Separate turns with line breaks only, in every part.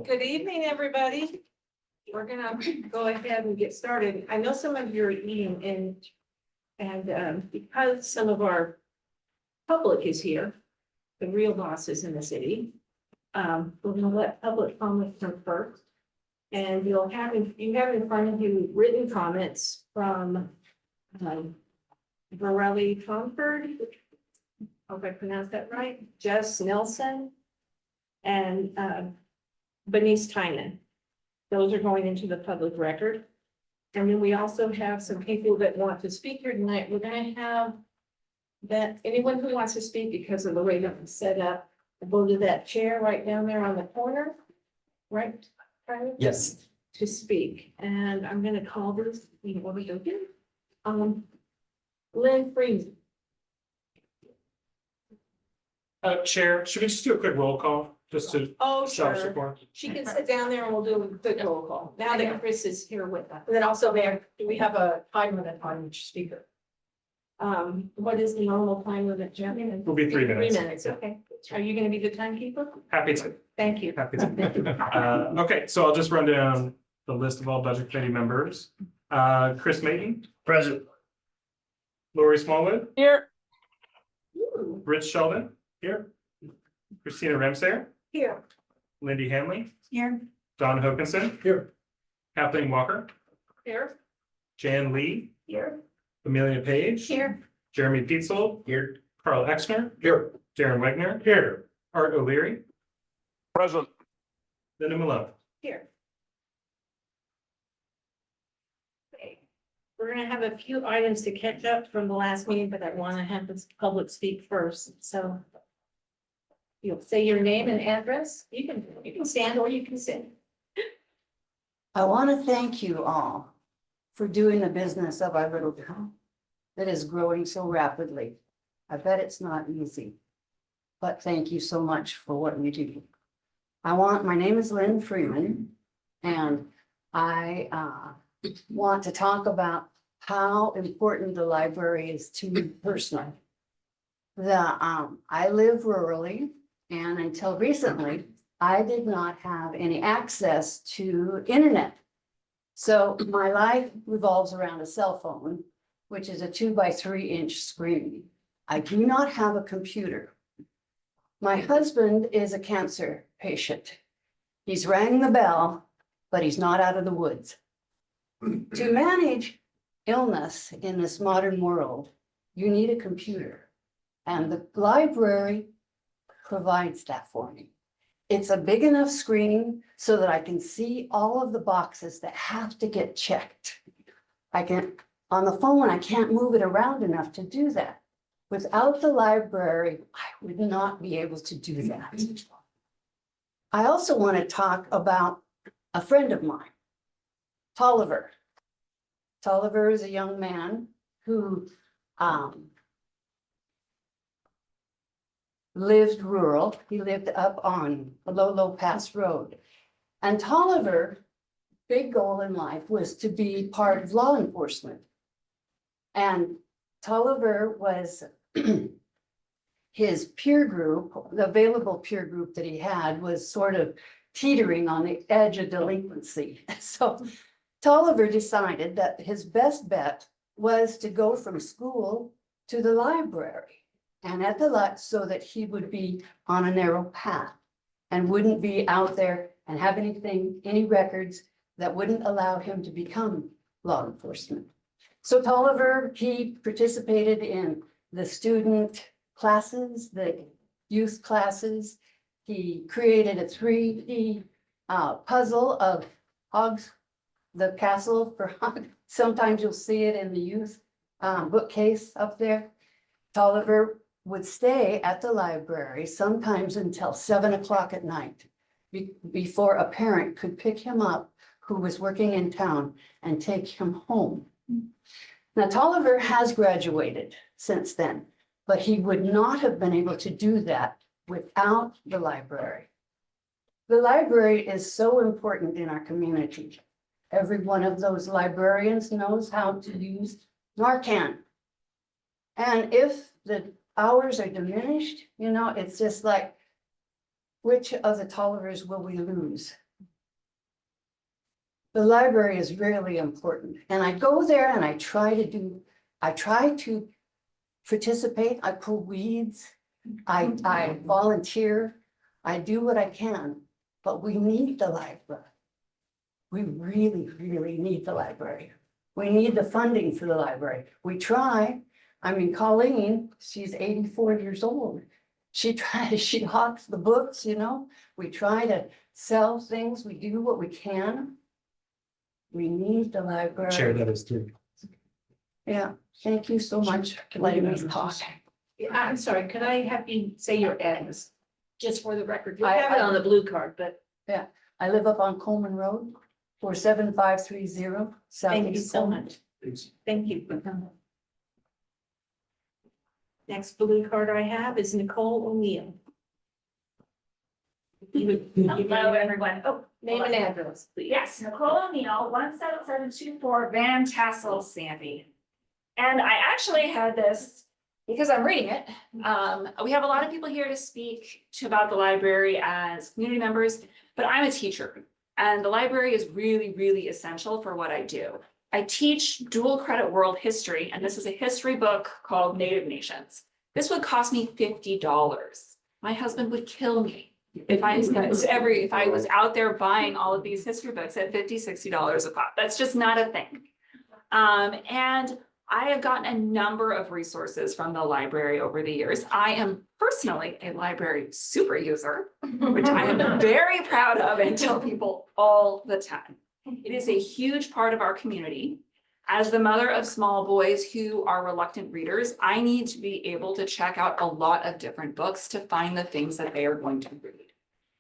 Good evening, everybody. We're gonna go ahead and get started. I know some of you are eating and because some of our public is here, the real bosses in the city, we're gonna let public comment come first. And you have in front of you written comments from Varelli Comfort. Hope I pronounced that right. Jess Nelson and Bernice Tynan. Those are going into the public record. And then we also have some people that want to speak here tonight. We're gonna have that anyone who wants to speak because of the way that it's set up, go to that chair right down there on the corner, right? Tyler?
Yes.
To speak. And I'm gonna call this, what we go here? Lynn Freeman.
Chair, should we just do a quick roll call, just to
Oh,
show
sure.
support?
She can sit down there and we'll do a quick roll call. Now that Chris is here with us.
And then also, Mayor, do we have a time limit on each speaker?
What is the normal time limit, Jim?
Will be 3 minutes.
3 minutes, okay. Are you gonna be the timekeeper?
Happy to,
Thank you.
happy to. Okay, so I'll just run down the list of all budget committee members. Chris Mayton,
Present.
Lori Smallwood,
Here.
Rich Sheldon, here. Christina Remsayer,
Here.
Lindy Hanley,
Here.
Don Hokinson,
Here.
Kathleen Walker,
Here.
Jan Lee,
Here.
Amelia Page,
Here.
Jeremy Pietzold,
Here.
Carl Exner,
Here.
Darren Wegner,
Here.
Art O'Leary,
Present.
Linda Malone.
Here. Okay. We're gonna have a few items to catch up from the last meeting, but I wanna have this public speak first, so. You'll say your name and address. You can stand or you can sit.
I want to thank you all for doing the business of our little town that is growing so rapidly. I bet it's not easy, but thank you so much for what you do. My name is Lynn Freeman, and I want to talk about how important the library is to me personally. I live rurally, and until recently, I did not have any access to internet. So my life revolves around a cell phone, which is a 2x3 screen. I do not have a computer. My husband is a cancer patient. He's rang the bell, but he's not out of the woods. To manage illness in this modern world, you need a computer. And the library provides that for me. It's a big enough screen so that I can see all of the boxes that have to get checked. On the phone, I can't move it around enough to do that. Without the library, I would not be able to do that. I also want to talk about a friend of mine, Tolliver. Tolliver is a young man who lived rural. He lived up on Lolo Pass Road. And Tolliver, big goal in life was to be part of law enforcement. And Tolliver was his peer group, the available peer group that he had was sort of teetering on the edge of delinquency. So Tolliver decided that his best bet was to go from school to the library. And at the so that he would be on a narrow path and wouldn't be out there and have any records that wouldn't allow him to become law enforcement. So Tolliver, he participated in the student classes, the youth classes. He created a 3D puzzle of Hogs, the castle for Hog. Sometimes you'll see it in the youth bookcase up there. Tolliver would stay at the library sometimes until 7 o'clock at night before a parent could pick him up who was working in town and take him home. Now, Tolliver has graduated since then, but he would not have been able to do that without the library. The library is so important in our community. Every one of those librarians knows how to use Narcan. And if the hours are diminished, it's just like, which of the Tollivers will we lose? The library is really important, and I go there and I try to participate, I pull weeds, I volunteer, I do what I can, but we need the library. We really, really need the library. We need the funding for the library. We try. I mean, Colleen, she's 84 years old. She tries, she hawks the books, you know. We try to sell things. We do what we can. We need the library.
Share that as too.
Yeah, thank you so much for letting me talk.
I'm sorry, could I have you say your address? Just for the record, you
I-
have it on the blue card, but
I live up on Coleman Road, 47530 Southeast.
thank you so
Coleman.
much. Thank you. Next blue card I have is Nicole O'Neill.
Hello, everyone. Oh,
Name and address, please.
yes, Nicole O'Neill, 17724 Van Tassel, Sandy. And I actually had this because I'm reading it. We have a lot of people here to speak about the library as community members, but I'm a teacher. And the library is really, really essential for what I do. I teach dual credit world history, and this is a history book called Native Nations. This would cost me $50. My husband would kill me if I was out there buying all of these history books at $50, $60 a pop. That's just not a thing. And I have gotten a number of resources from the library over the years. I am personally a library super user, which I am very proud of and tell people all the time. It is a huge part of our community. As the mother of small boys who are reluctant readers, I need to be able to check out a lot of different books to find the things that they are going to read.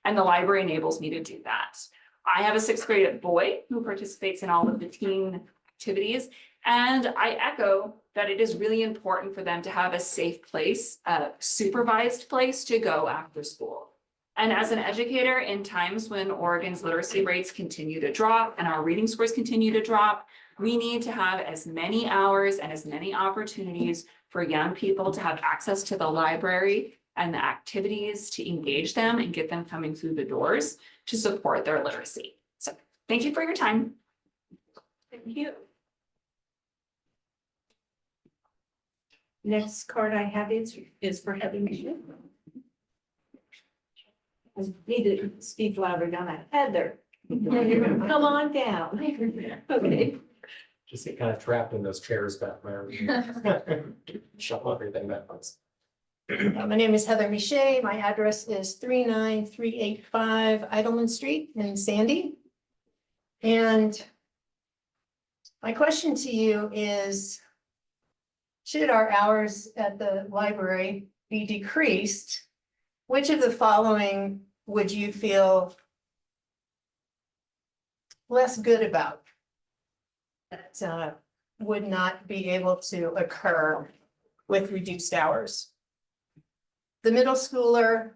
And the library enables me to do that. I have a 6th grade boy who participates in all of the teen activities. And I echo that it is really important for them to have a safe place, a supervised place to go after school. And as an educator, in times when Oregon's literacy rates continue to drop and our reading scores continue to drop, we need to have as many hours and as many opportunities for young people to have access to the library and the activities to engage them and get them coming through the doors to support their literacy. So thank you for your time.
Thank you. Next card I have is for Heather Michelle. I need to speak louder, don't I? Heather, come on down. Okay.
Just get kind of trapped in those chairs back there. Shuffle everything that was.
My name is Heather Miche. My address is 39385 Idleman Street in Sandy. And my question to you is, should our hours at the library be decreased? Which of the following would you feel less good about? That would not be able to occur with reduced hours. The middle schooler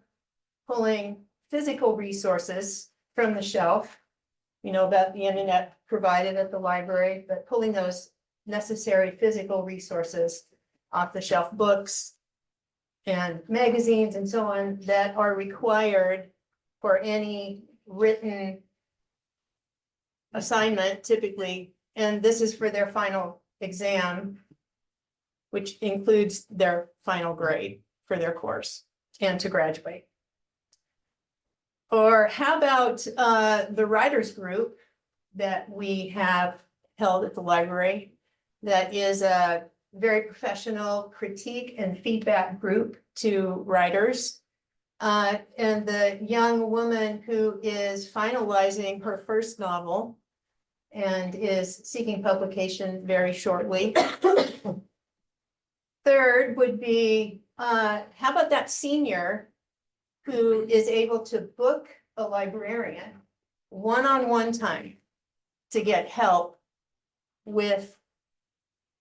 pulling physical resources from the shelf, you know, about the internet provided at the library, but pulling those necessary physical resources off the shelf, books and magazines and so on that are required for any written assignment typically, and this is for their final exam, which includes their final grade for their course and to graduate. Or how about the writers group that we have held at the library? That is a very professional critique and feedback group to writers. And the young woman who is finalizing her first novel and is seeking publication very shortly. Third would be, how about that senior who is able to book a librarian one-on-one time to get help with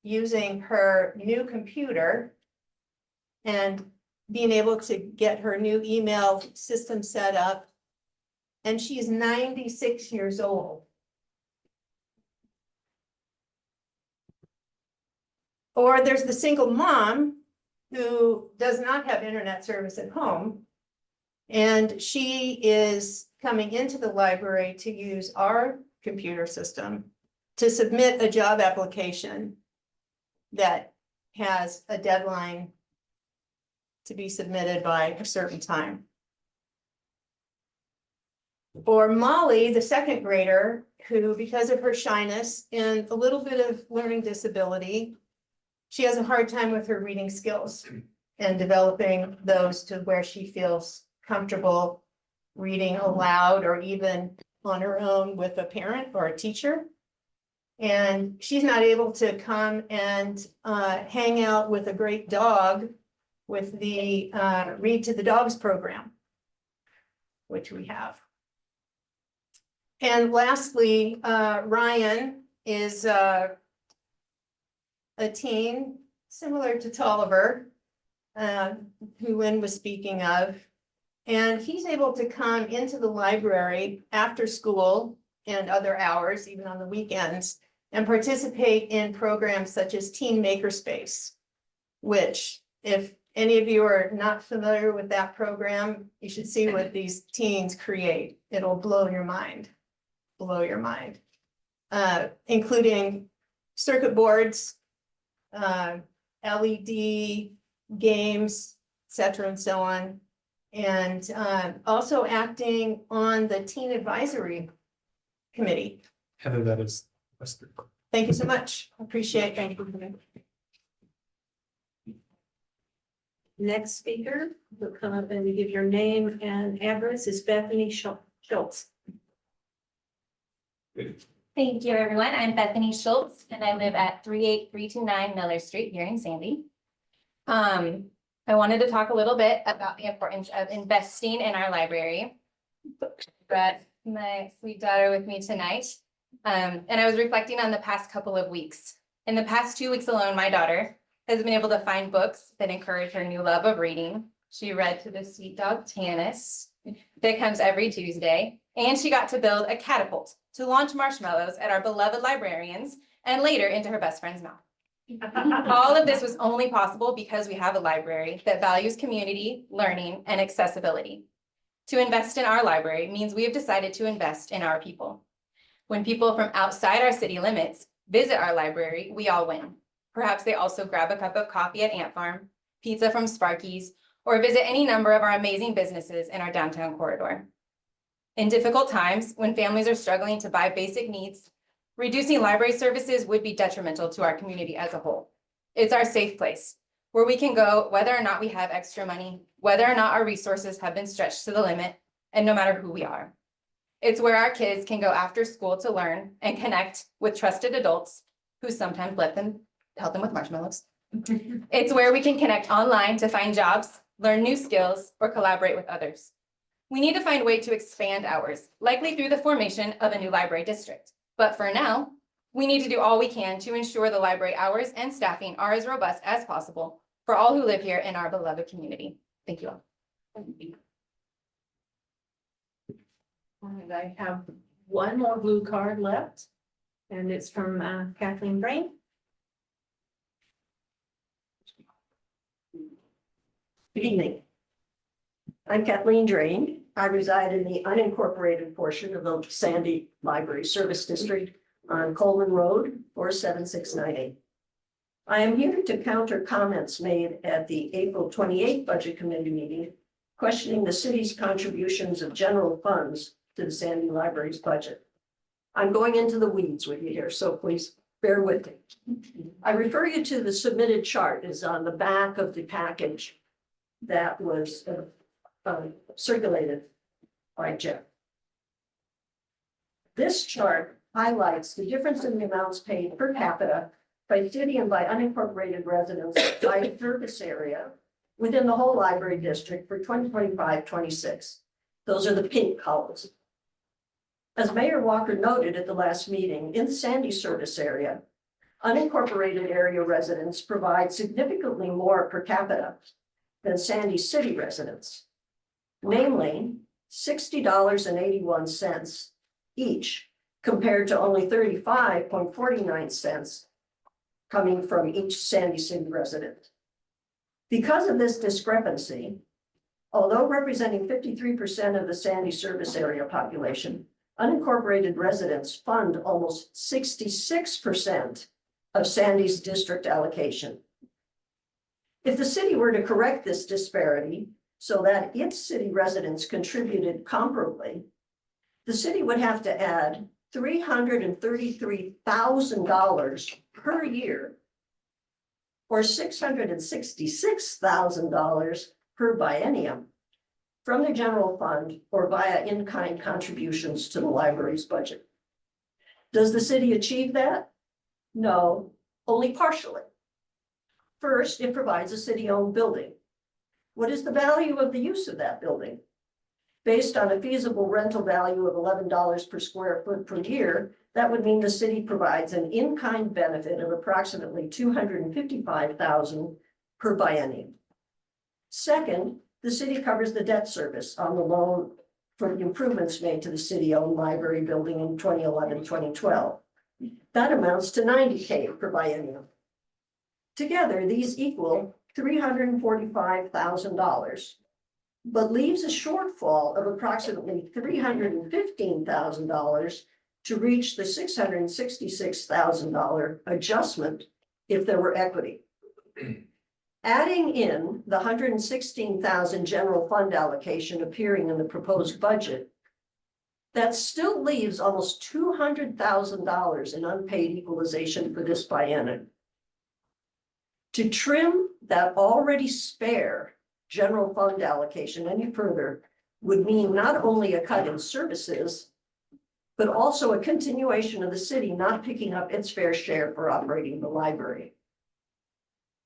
using her new computer and being able to get her new email system set up. And she's 96 years old. Or there's the single mom who does not have internet service at home. And she is coming into the library to use our computer system to submit a job application that has a deadline to be submitted by a certain time. For Molly, the second grader, who, because of her shyness and a little bit of learning disability, she has a hard time with her reading skills and developing those to where she feels comfortable reading aloud or even on her own with a parent or a teacher. And she's not able to come and hang out with a great dog with the Read to the Dogs program, which we have. And lastly, Ryan is a teen similar to Tolliver, who Lynn was speaking of. And he's able to come into the library after school and other hours, even on the weekends, and participate in programs such as Teen Makerspace, which, if any of you are not familiar with that program, you should see what these teens create. It'll blow your mind, including circuit boards, LED games, etc., and so on. And also acting on the Teen Advisory Committee.
Heather, that is. That's good.
Thank you so much. Appreciate it.
Thank you. Next speaker will come up and give your name and address is Bethany Schultz.
Thank you, everyone. I'm Bethany Schultz, and I live at 38329 Miller Street here in Sandy. I wanted to talk a little bit about the importance of investing in our library. But my sweet daughter with me tonight, and I was reflecting on the past couple of weeks. In the past 2 weeks alone, my daughter has been able to find books that encourage her new love of reading. She read to the sweet dog Tanis that comes every Tuesday, and she got to build a catapult to launch marshmallows at our beloved librarians and later into her best friend's mouth. All of this was only possible because we have a library that values community, learning, and accessibility. To invest in our library means we have decided to invest in our people. When people from outside our city limits visit our library, we all win. Perhaps they also grab a cup of coffee at Ant Farm, pizza from Sparky's, or visit any number of our amazing businesses in our downtown corridor. In difficult times, when families are struggling to buy basic needs, reducing library services would be detrimental to our community as a whole. It's our safe place where we can go whether or not we have extra money, whether or not our resources have been stretched to the limit, and no matter who we are. It's where our kids can go after school to learn and connect with trusted adults who sometimes help them with marshmallows. It's where we can connect online to find jobs, learn new skills, or collaborate with others. We need to find a way to expand ours, likely through the formation of a new library district. But for now, we need to do all we can to ensure the library hours and staffing are as robust as possible for all who live here in our beloved community. Thank you all.
And I have one more blue card left, and it's from Kathleen Brain.
Good evening. I'm Kathleen Drain. I reside in the unincorporated portion of the Sandy Library Service District on Coleman Road, 47698. I am here to counter comments made at the April 28th Budget Committee meeting questioning the city's contributions of general funds to the Sandy Library's budget. I'm going into the weeds with you here, so please bear with me. I refer you to the submitted chart is on the back of the package that was circulated by Jeff. This chart highlights the difference in the amounts paid per capita by city and by unincorporated residents by service area within the whole library district for 2025-26. Those are the pink columns. As Mayor Walker noted at the last meeting, in the Sandy service area, unincorporated area residents provide significantly more per capita than Sandy City residents, namely $60.81 each, compared to only 35.49 cents coming from each Sandy City resident. Because of this discrepancy, although representing 53% of the Sandy service area population, unincorporated residents fund almost 66% of Sandy's district allocation. If the city were to correct this disparity so that its city residents contributed comparably, the city would have to add $333,000 per year, or $666,000 per biennium from the general fund or via in-kind contributions to the library's budget. Does the city achieve that? No, only partially. First, it provides a city-owned building. What is the value of the use of that building? Based on a feasible rental value of $11 per square foot per year, that would mean the city provides an in-kind benefit of approximately $255,000 per biennium. Second, the city covers the debt service on the loan for the improvements made to the city-owned library building in 2011-2012. That amounts to $90K per biennium. Together, these equal $345,000, but leaves a shortfall of approximately $315,000 to reach the $666,000 adjustment if there were equity. Adding in the $116,000 general fund allocation appearing in the proposed budget, that still leaves almost $200,000 in unpaid equalization for this biennium. To trim that already spare general fund allocation any further would mean not only a cut in services, but also a continuation of the city not picking up its fair share for operating the library.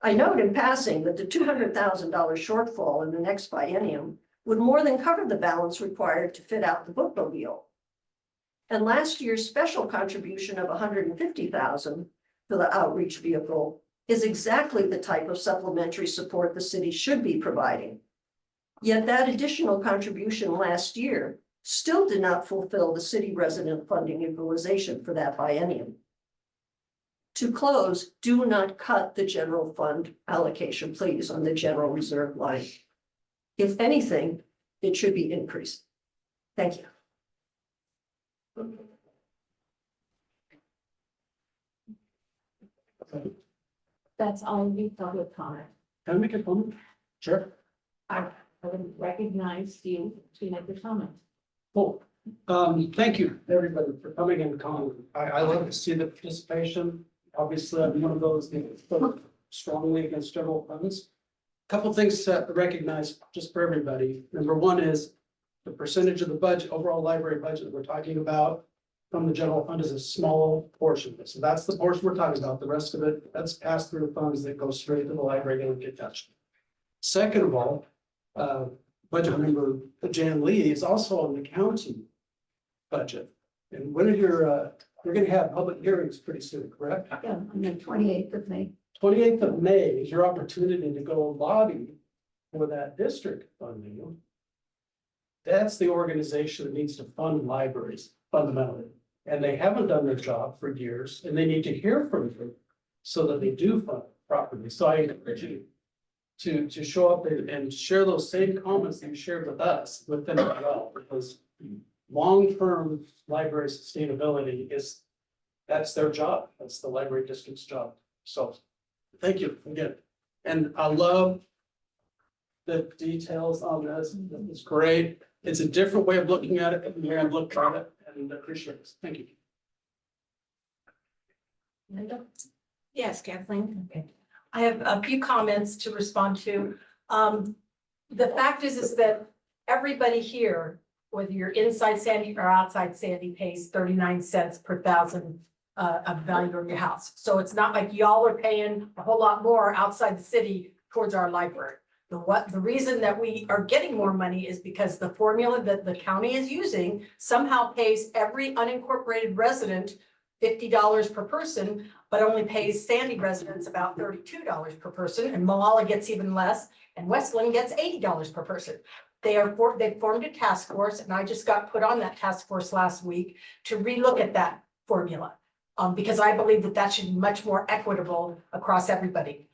I note in passing that the $200,000 shortfall in the next biennium would more than cover the balance required to fit out the bookmobile. And last year's special contribution of $150,000 for the outreach vehicle is exactly the type of supplementary support the city should be providing. Yet that additional contribution last year still did not fulfill the city resident funding equalization for that biennium. To close, do not cut the general fund allocation, please, on the general reserve line. If anything, it should be increased. Thank you.
That's all the public comment.
Can I make a comment? Sure.
I would recognize you to make a comment.
Cool. Thank you, everybody, for coming and calling. I love to see the participation. Obviously, I'm one of those that spoke strongly against general funds. Couple things to recognize just for everybody. Number one is the percentage of the budget, overall library budget that we're talking about from the general fund is a small portion. So that's the portion we're talking about. The rest of it, that's pass through funds that go straight to the library and don't get touched. Second of all, budget member Jan Lee is also on the county budget. And when are your, we're gonna have public hearings pretty soon, correct?
Yeah, on the 28th of May.
28th of May is your opportunity to go lobby for that district funding. That's the organization that needs to fund libraries fundamentally. And they haven't done their job for years, and they need to hear from you so that they do fund properly. So I encourage you to show up and share those same comments that you shared with us with them as well, because long-term library sustainability that's their job. That's the library district's job. So thank you again. And I love the details on this. It's great. It's a different way of looking at it than I've looked at it, and I appreciate it. Thank you.
Linda? Yes, Kathleen. Okay.
I have a few comments to respond to. The fact is that everybody here, whether you're inside Sandy or outside Sandy, pays 39 cents per thousand of value of your house. So it's not like y'all are paying a whole lot more outside the city towards our library. The reason that we are getting more money is because the formula that the county is using somehow pays every unincorporated resident $50 per person, but only pays Sandy residents about $32 per person, and Molalla gets even less, and Westland gets $80 per person. They formed a task force, and I just got put on that task force last week to relook at that formula. Because I believe that should be much more equitable across everybody.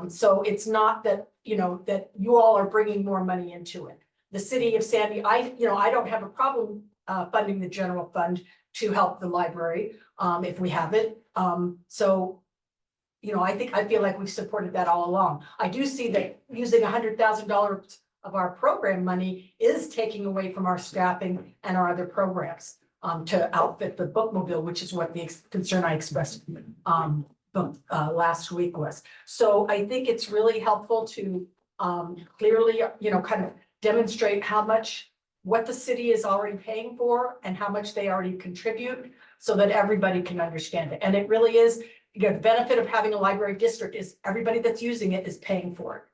So it's not that, that you all are bringing more money into it. The city of Sandy, I don't have a problem
funding the general fund to help the library, if we have it. So, you know, I feel like we've supported that all along. I do see that using $100,000 of our program money is taking away from our staffing and our other programs to outfit the bookmobile, which is what the concern I expressed last week was. So I think it's really helpful to clearly, you know, kind of demonstrate how much, what the city is already paying for and how much they already contribute so that everybody can understand it. And it really is, you know, the benefit of having a library district is everybody that's using it is paying for it.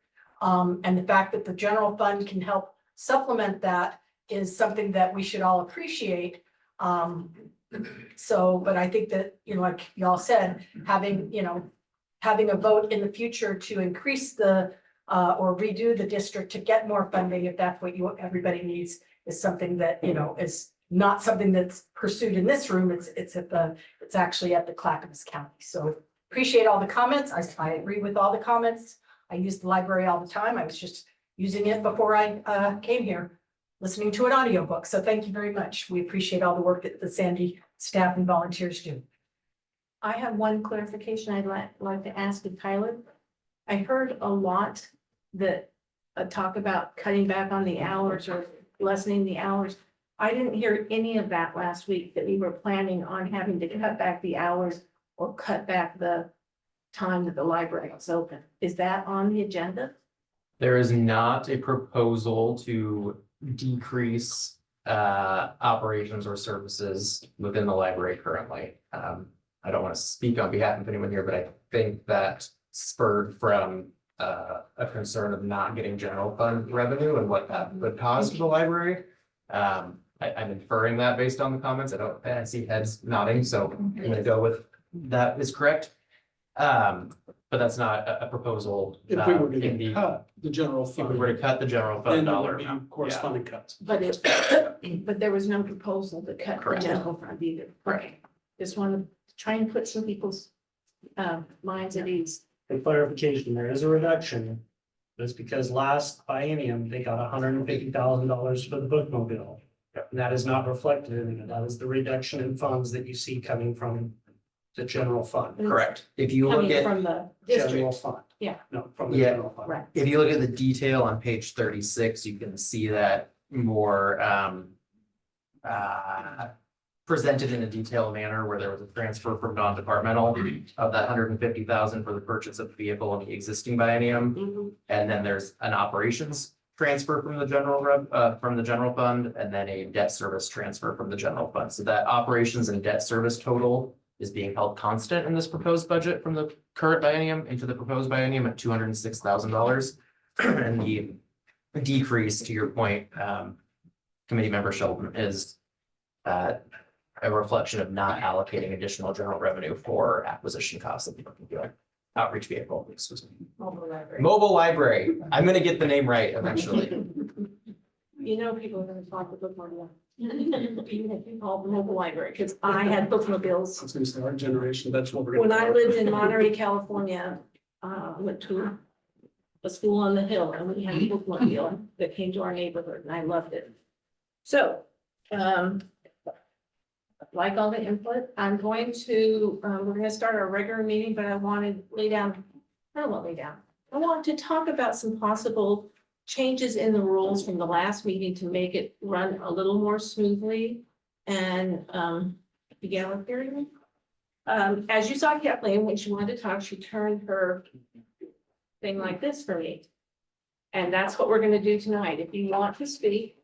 And the fact that the general fund can help supplement that is something that we should all appreciate. So, but I think that, you know, like y'all said, having, you know, having a vote in the future to increase the or redo the district to get more funding, if that's what everybody needs, is something that, you know, is not something that's pursued in this room. It's actually at the Clackamas County. So appreciate all the comments. I agree with all the comments. I use the library all the time. I was just using it before I came here, listening to an audiobook. So thank you very much. We appreciate all the work that the Sandy staff and volunteers do.
I have one clarification I'd like to ask of Tyler. I heard a lot that talk about cutting back on the hours or lessening the hours. I didn't hear any of that last week, that we were planning on having to cut back the hours or cut back the time that the library was open. Is that on the agenda?
There is not a proposal to decrease operations or services within the library currently. I don't want to speak on behalf of anyone here, but I think that spurred from a concern of not getting general fund revenue and what that would cause to the library. I'm inferring that based on the comments. I see heads nodding, so I'm gonna go with that is correct. But that's not a proposal.
If we were
in
to cut the general
If we
fund,
were to cut the general fund
then there
dollar
would be
amount, yeah.
corresponding cuts.
But but there was no proposal to cut the
Correct.
general fund either. Okay. Just want to try and put some people's minds at ease.
For clarification, there is a reduction. That's because last biennium, they got $150,000 for the bookmobile. And that is not reflected in it. That is the reduction in funds that you see coming from the general fund.
Correct. If you look
Coming
at,
from the
General
district.
fund.
Yeah.
No, from the
Yeah.
general fund.
Right.
if you look at the detail on page 36, you can see that more presented in a detailed manner where there was a transfer from non-departmental of that 150,000 for the purchase of the vehicle in the existing biennium.
Mhm.
And then there's an operations transfer from the general fund, and then a debt service transfer from the general fund. So that operations and debt service total is being held constant in this proposed budget from the current biennium into the proposed biennium at $206,000. And the decrease, to your point, committee member Sheldon, is a reflection of not allocating additional general revenue for acquisition costs of the outreach vehicle, excuse me.
Mobile library.
Mobile library. I'm gonna get the name right eventually.
You know, people are going to talk about bookmobile. Called the mobile library, because I had bookmobiles.
I was gonna say our generation, that's what we're.
When
gonna
I lived in Monterey, California, went to a school on the hill, and we had a bookmobile that came to our neighborhood, and I loved it. So, like all the input, I'm going to, we're gonna start our regular meeting, but I want to talk about some possible changes in the rules from the last meeting to make it run a little more smoothly and, egalitarian. As you saw Kathleen, when she wanted to talk, she turned her thing like this for me. And that's what we're gonna do tonight. If you want to speak.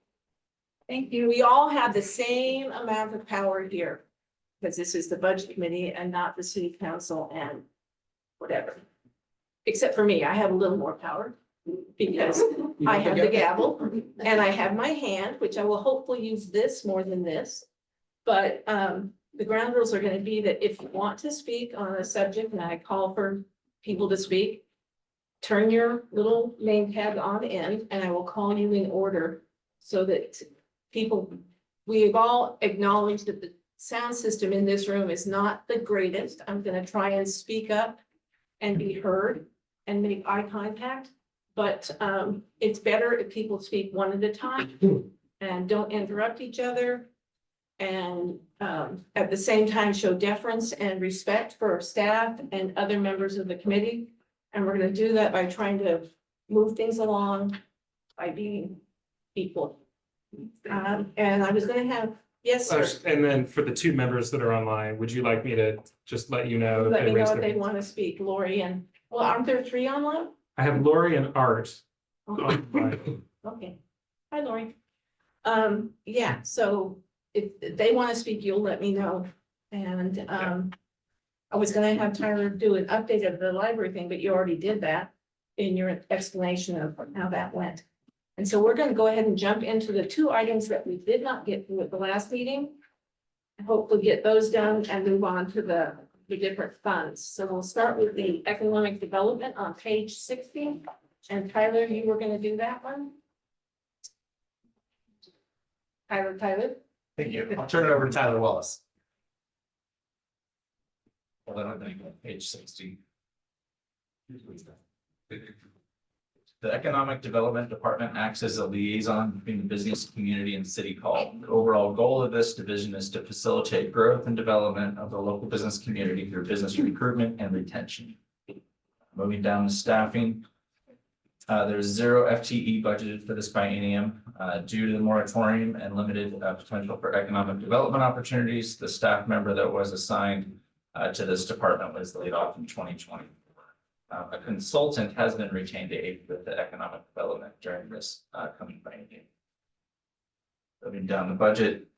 Thank you. We all have the same amount of power here. Because this is the budget committee and not the city council and whatever. Except for me, I have a little more power. Because I have the gavel and I have my hand, which I will hopefully use this more than this. But the ground rules are gonna be that if you want to speak on a subject and I call for people to speak, turn your little name tag on in and I will call you in order so that we've all acknowledged that the sound system in this room is not the greatest. I'm gonna try and speak up and be heard and make eye contact. But it's better if people speak one at a time and don't interrupt each other. And at the same time, show deference and respect for staff and other members of the committee. And we're gonna do that by trying to move things along by being equal. And I was gonna have, yes, sir.
And then for the two members that are online, would you like me to just let you know? that
Let me know
raised
if
their
they
hands?
want to speak, Lori, and, well, aren't there three online?
I have Lori and Art.
Okay.
online.
Okay. Hi, Lori. Yeah, so if they want to speak, you'll let me know. And, I was gonna have Tyler do an update of the library thing, but you already did that in your explanation of how that went. And so we're gonna go ahead and jump into the two items that we did not get through at the last meeting. And hopefully get those done and move on to the different funds. So we'll start with the economic development on page 60. And Tyler, you were gonna do that one? Tyler?
Thank you. I'll turn it over to Tyler Wallace. Hold on, I'm gonna go to page 60. The Economic Development Department acts as a liaison between the business community and City Hall. The overall goal of this division is to facilitate growth and development of the local business community through business recruitment and retention. Moving down to staffing. There's 0 FTE budgeted for this biennium. Due to the moratorium and limited potential for economic development opportunities, the staff member that was assigned to this department was laid off in 2020. A consultant has been retained to aid with the economic development during this coming biennium. Moving down the budget.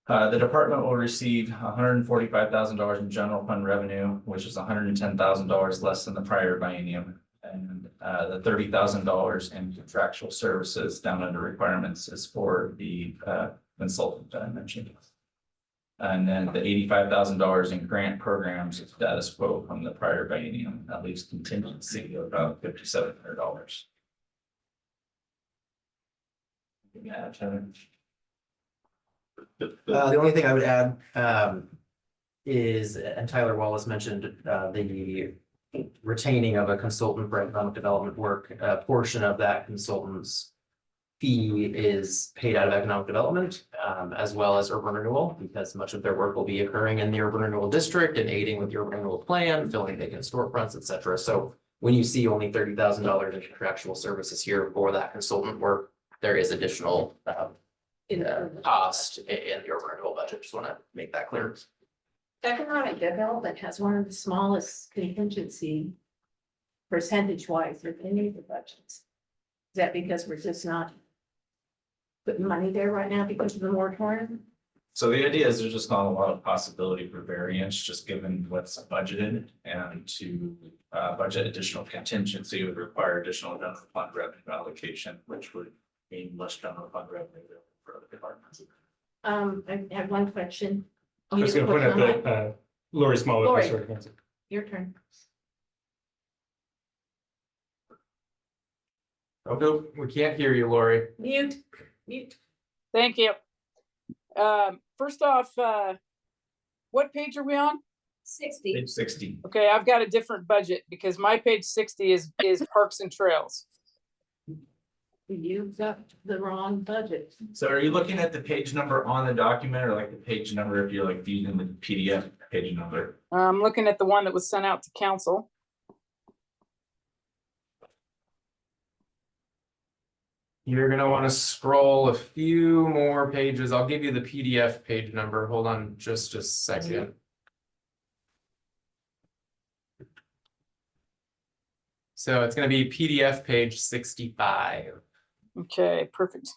The department will receive $145,000 in general fund revenue, which is $110,000 less than the prior biennium. And the $30,000 in contractual services down under requirements is for the consultant that I mentioned. And then the $85,000 in grant programs is status quo from the prior biennium. That leaves contingency of about $5,700. Yeah, The only thing I would add is, and Tyler Wallace mentioned the retaining of a consultant for economic development work. A portion of that consultant's fee is paid out of economic development, as well as urban renewal, because much of their work will be occurring in the urban renewal district and aiding with the urban renewal plan, filling vacant storefronts, et cetera. So when you see only $30,000 in contractual services here for that consultant work, there is additional cost in the urban renewal budget. Just want to make that clear.
Economic development has one of the smallest contingency percentage wise of any of the budgets. Is that because we're just not putting money there right now because of the moratorium?
So the idea is there's just not a lot of possibility for variance, just given what's budgeted, and to budget additional contingency would require additional general fund revenue allocation, which would mean less general fund revenue for other departments.
I have one question.
I was gonna point out that Lori Small.
Lori. Your turn.
Oh, we can't hear you, Lori.
Mute.
Thank you. First off, what page are we on?
60.
Page 60.
Okay, I've got a different budget because my page 60 is Parks and Trails.
You've got the wrong budget.
So are you looking at the page number on the document, or like the page number if you're like using the PDF page number?
I'm looking at the one that was sent out to council.
You're gonna want to scroll a few more pages. I'll give you the PDF page number. Hold on just a second. So it's gonna be PDF page 65.
Okay, perfect.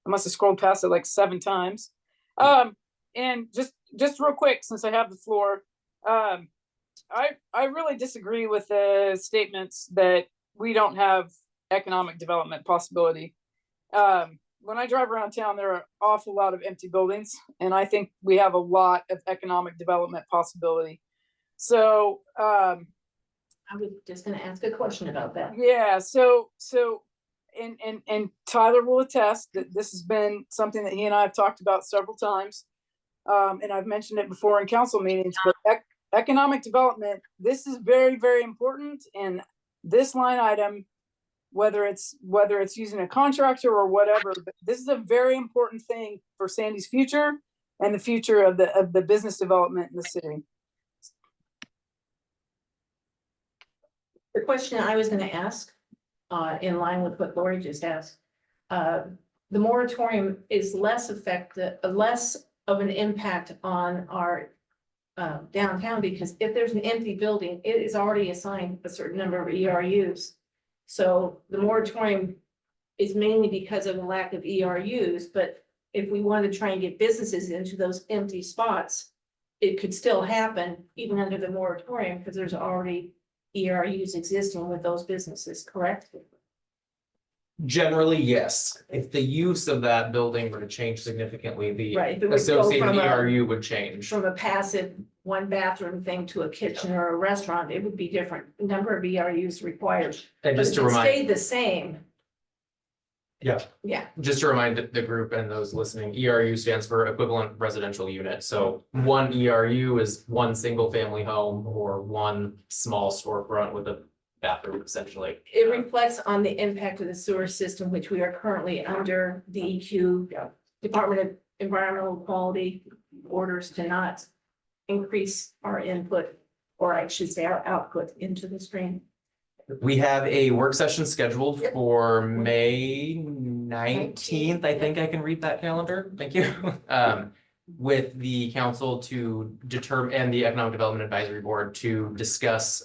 I must have scrolled past it like 7 times. And just real quick, since I have the floor, I really disagree with the statements that we don't have economic development possibility. When I drive around town, there are an awful lot of empty buildings, and I think we have a lot of economic development possibility. So,
I was just gonna ask a question about that.
yeah, so and Tyler will attest that this has been something that he and I have talked about several times. And I've mentioned it before in council meetings, but economic development, this is very, very important. And this line item, whether it's using a contractor or whatever, but this is a very important thing for Sandy's future and the future of the business development in the city.
The question I was gonna ask, in line with what Lori just asked. The moratorium is less less of an impact on our downtown, because if there's an empty building, it is already assigned a certain number of ERUs. So the moratorium is mainly because of the lack of ERUs, but if we wanted to try and get businesses into those empty spots, it could still happen even under the moratorium, because there's already ERUs existing with those businesses, correct?
Generally, yes. If the use of that building were to change significantly, the
Right, if it would go
associated
from a-
ERU would change.
From a passive one bathroom thing to a kitchen or a restaurant, it would be different. Number of ERUs required.
And
But
just
if
to
it
remind,
stayed the same.
Yeah.
Yeah,
just to remind the group and those listening, ERU stands for equivalent residential unit. So one ERU is one single family home or one small storefront with a bathroom essentially.
it reflects on the impact of the sewer system, which we are currently under DEQ, Department of Environmental Quality orders to not increase our input, or I should say our output into the stream.
We have a work session scheduled for May 19th. I think I can read that calendar. Thank you. With the council to determine, and the Economic Development Advisory Board to discuss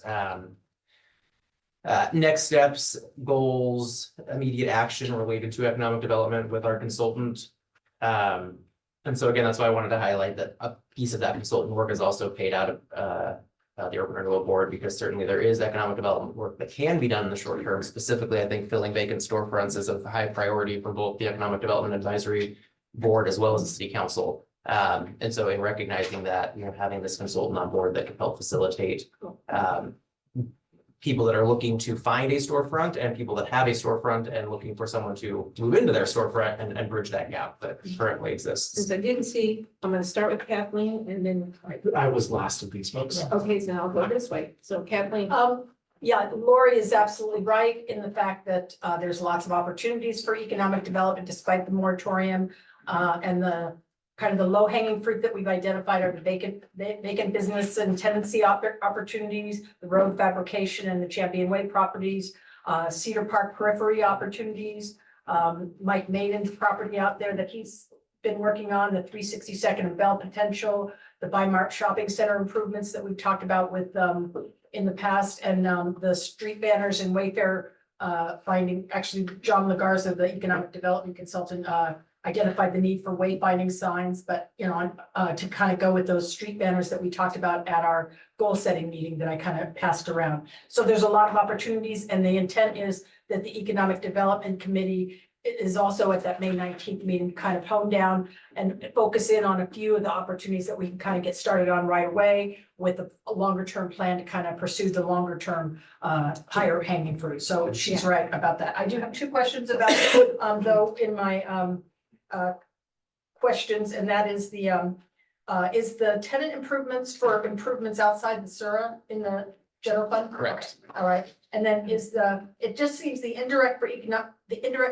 next steps, goals, immediate action related to economic development with our consultant. And so again, that's why I wanted to highlight that a piece of that consultant work is also paid out of the Urban Renewal Board, because certainly there is economic development work that can be done in the short term. Specifically, I think filling vacant storefronts is of high priority for both the Economic Development Advisory Board as well as the City Council. And so in recognizing that, having this consultant on board that can help facilitate people that are looking to find a storefront and people that have a storefront and looking for someone to move into their storefront and bridge that gap that currently exists.
Since I didn't see, I'm gonna start with Kathleen and then,
I was last of these folks.
okay, so I'll go this way. So Kathleen,
Yeah, Lori is absolutely right in the fact that there's lots of opportunities for economic development despite the moratorium. And the kind of the low hanging fruit that we've identified are the vacant business and tenancy opportunities, the road fabrication and the Champion Way properties, Cedar Park periphery opportunities, Mike Maiden's property out there that he's been working on, the 362nd and Bell potential, the Bi-Mart shopping center improvements that we've talked about with in the past, and the street banners in Wayfair finding, actually, John Lagarza, the economic development consultant, identified the need for wayfinding signs, but to kind of go with those street banners that we talked about at our goal setting meeting that I kind of passed around. So there's a lot of opportunities, and the intent is that the Economic Development Committee is also at that May 19th meeting, kind of hone down and focus in on a few of the opportunities that we can kind of get started on right away with a longer term plan to kind of pursue the longer term higher hanging fruit. So she's right about that. I do have two questions about though in my questions, and that is the tenant improvements for improvements outside the SURA in the general fund?
Correct.
Okay, all right, and then it just seems the indirect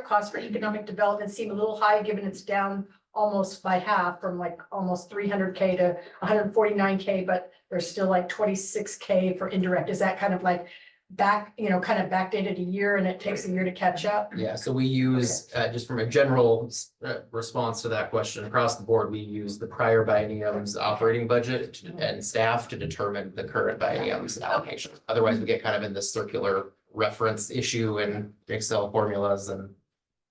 cost for economic development seem a little high, given it's down almost by half from like almost 300K to 149K, but there's still like 26K for indirect. Is that kind of like kind of backdated a year and it takes a year to catch up?
Yeah, so we use, just from a general response to that question, across the board, we use the prior biennium's operating budget and staff to determine the current biennium's allocation. Otherwise, we get kind of in this circular reference issue and Excel formulas, and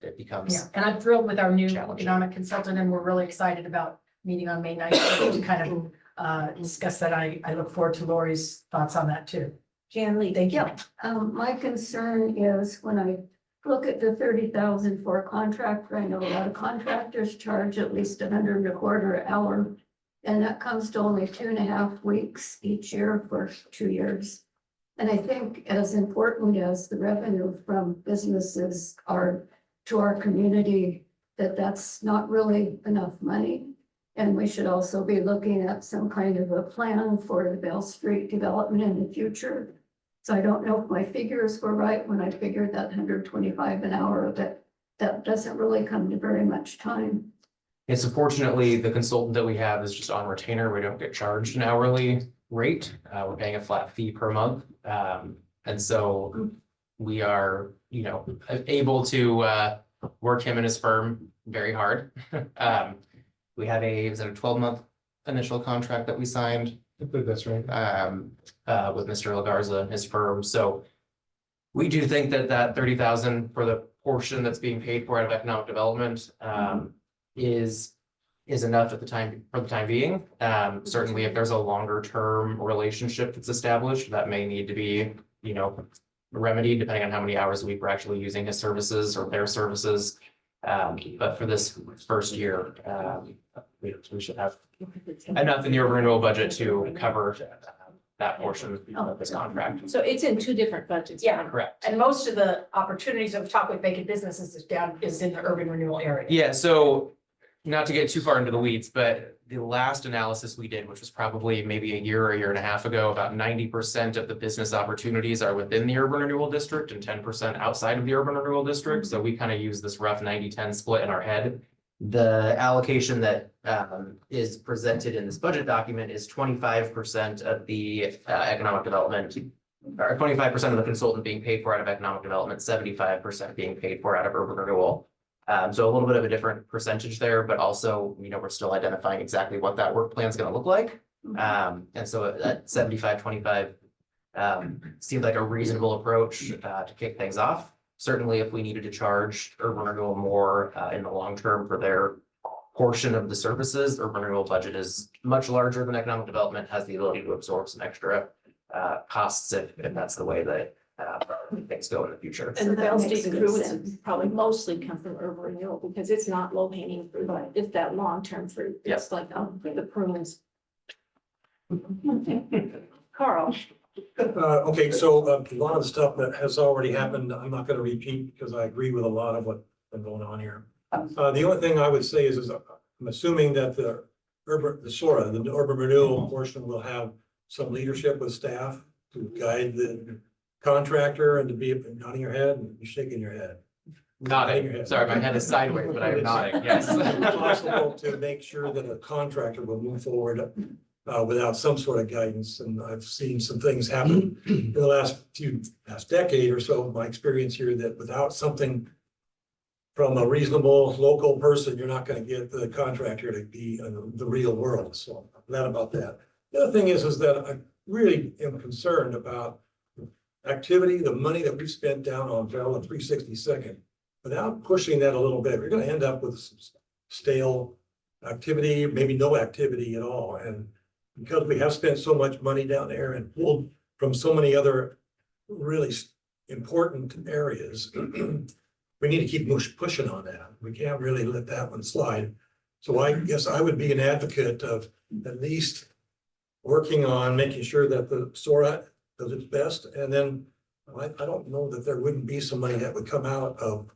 it becomes.
Yeah, and I'm thrilled with our new
challenging.
economic consultant, and we're really excited about meeting on May 9th to kind of discuss that. I look forward to Lori's thoughts on that too.
Jan Lee, thank you.
My concern is when I look at the 30,000 for a contractor, I know a lot of contractors charge at least 100 and a quarter hour. And that comes to only 2.5 weeks each year for 2 years. And I think as important as the revenue from businesses are to our community, that's not really enough money. And we should also be looking at some kind of a plan for the Bell Street development in the future. So I don't know if my figures were right when I figured that 125 an hour, but that doesn't really come to very much time.
It's unfortunately, the consultant that we have is just on retainer. We don't get charged an hourly rate. We're paying a flat fee per month. And so we are, you know, able to work him and his firm very hard. We have is it a 12-month initial contract that we signed?
I believe that's right.
With Mr. Lagarza and his firm. So we do think that that 30,000 for the portion that's being paid for out of economic development is enough at the time, for the time being. Certainly if there's a longer term relationship that's established, that may need to be, you know, remedied depending on how many hours a week we're actually using his services or their services. But for this first year, we should have enough in the urban renewal budget to cover that portion of this contract.
So it's in two different budgets.
Yeah.
Correct.
And most of the opportunities of Talk with Vacant Businesses is in the urban renewal area.
Yeah, so not to get too far into the weeds, but the last analysis we did, which was probably maybe a year and a half ago, about 90% of the business opportunities are within the urban renewal district and 10% outside of the urban renewal district. So we kind of use this rough 90-10 split in our head. The allocation that is presented in this budget document is 25% of the economic development, or 25% of the consultant being paid for out of economic development, 75% being paid for out of urban renewal. So a little bit of a different percentage there, but also, you know, we're still identifying exactly what that work plan is going to look like. And so that 75-25 seemed like a reasonable approach to kick things off. Certainly, if we needed to charge urban renewal more in the long term for their portion of the services, urban renewal budget is much larger than economic development, has the ability to absorb some extra costs if that's the way that things go in the future.
And the Bell
That makes
State
good
crew would
sense.
probably mostly come from urban renewal because it's not low hanging fruit, but it's that long term fruit. It's like the prunes. Carl.
Okay, so a lot of the stuff that has already happened, I'm not gonna repeat because I agree with a lot of what's been going on here. The only thing I would say is I'm assuming that the SORA, the urban renewal portion will have some leadership with staff to guide the contractor and to be nodding your head and shaking your head.
Nodding, sorry, my head is sideways, but I am nodding, yes.
Possible to make sure that a contractor will move forward without some sort of guidance. And I've seen some things happen in the last decade or so, my experience here, that without something from a reasonable local person, you're not gonna get the contractor to be in the real world. So that about that. The other thing is that I really am concerned about activity, the money that we spent down on Bell and 362nd. Without pushing that a little bit, we're gonna end up with some stale activity, maybe no activity at all. And because we have spent so much money down there and pulled from so many other really important areas, we need to keep pushing on that. We can't really let that one slide. So I guess I would be an advocate of at least working on making sure that the SORA does its best. And then I don't know that there wouldn't be some money that would come out of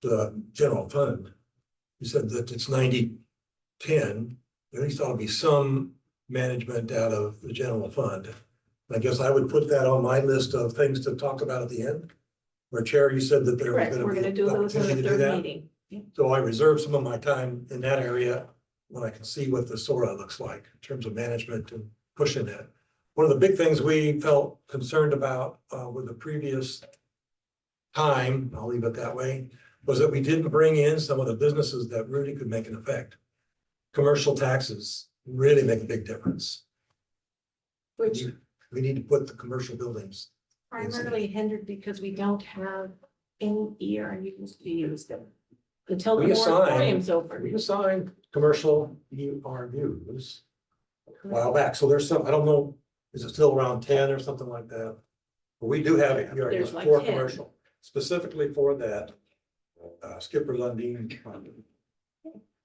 the general fund. You said that it's 90-10, at least ought to be some management out of the general fund. I guess I would put that on my list of things to talk about at the end. Where Chair, you said that there was
Correct,
gonna
we're
be
gonna do those in
opportunity
the
to do
third
that.
meeting. Yeah.
So I reserve some of my time in that area when I can see what the SORA looks like in terms of management and pushing that. One of the big things we felt concerned about with the previous time, I'll leave it that way, was that we didn't bring in some of the businesses that really could make an effect. Commercial taxes really make a big difference.
Which
We need to put the commercial buildings.
primarily hindered because we don't have any ERUs to use them. Until the
We assign-
moratorium's over.
We assigned commercial ERUs a while back, so there's some, I don't know, is it still around 10 or something like that? But we do have it here
There's like
for
10.
commercial, specifically for that. Skipper Lundin.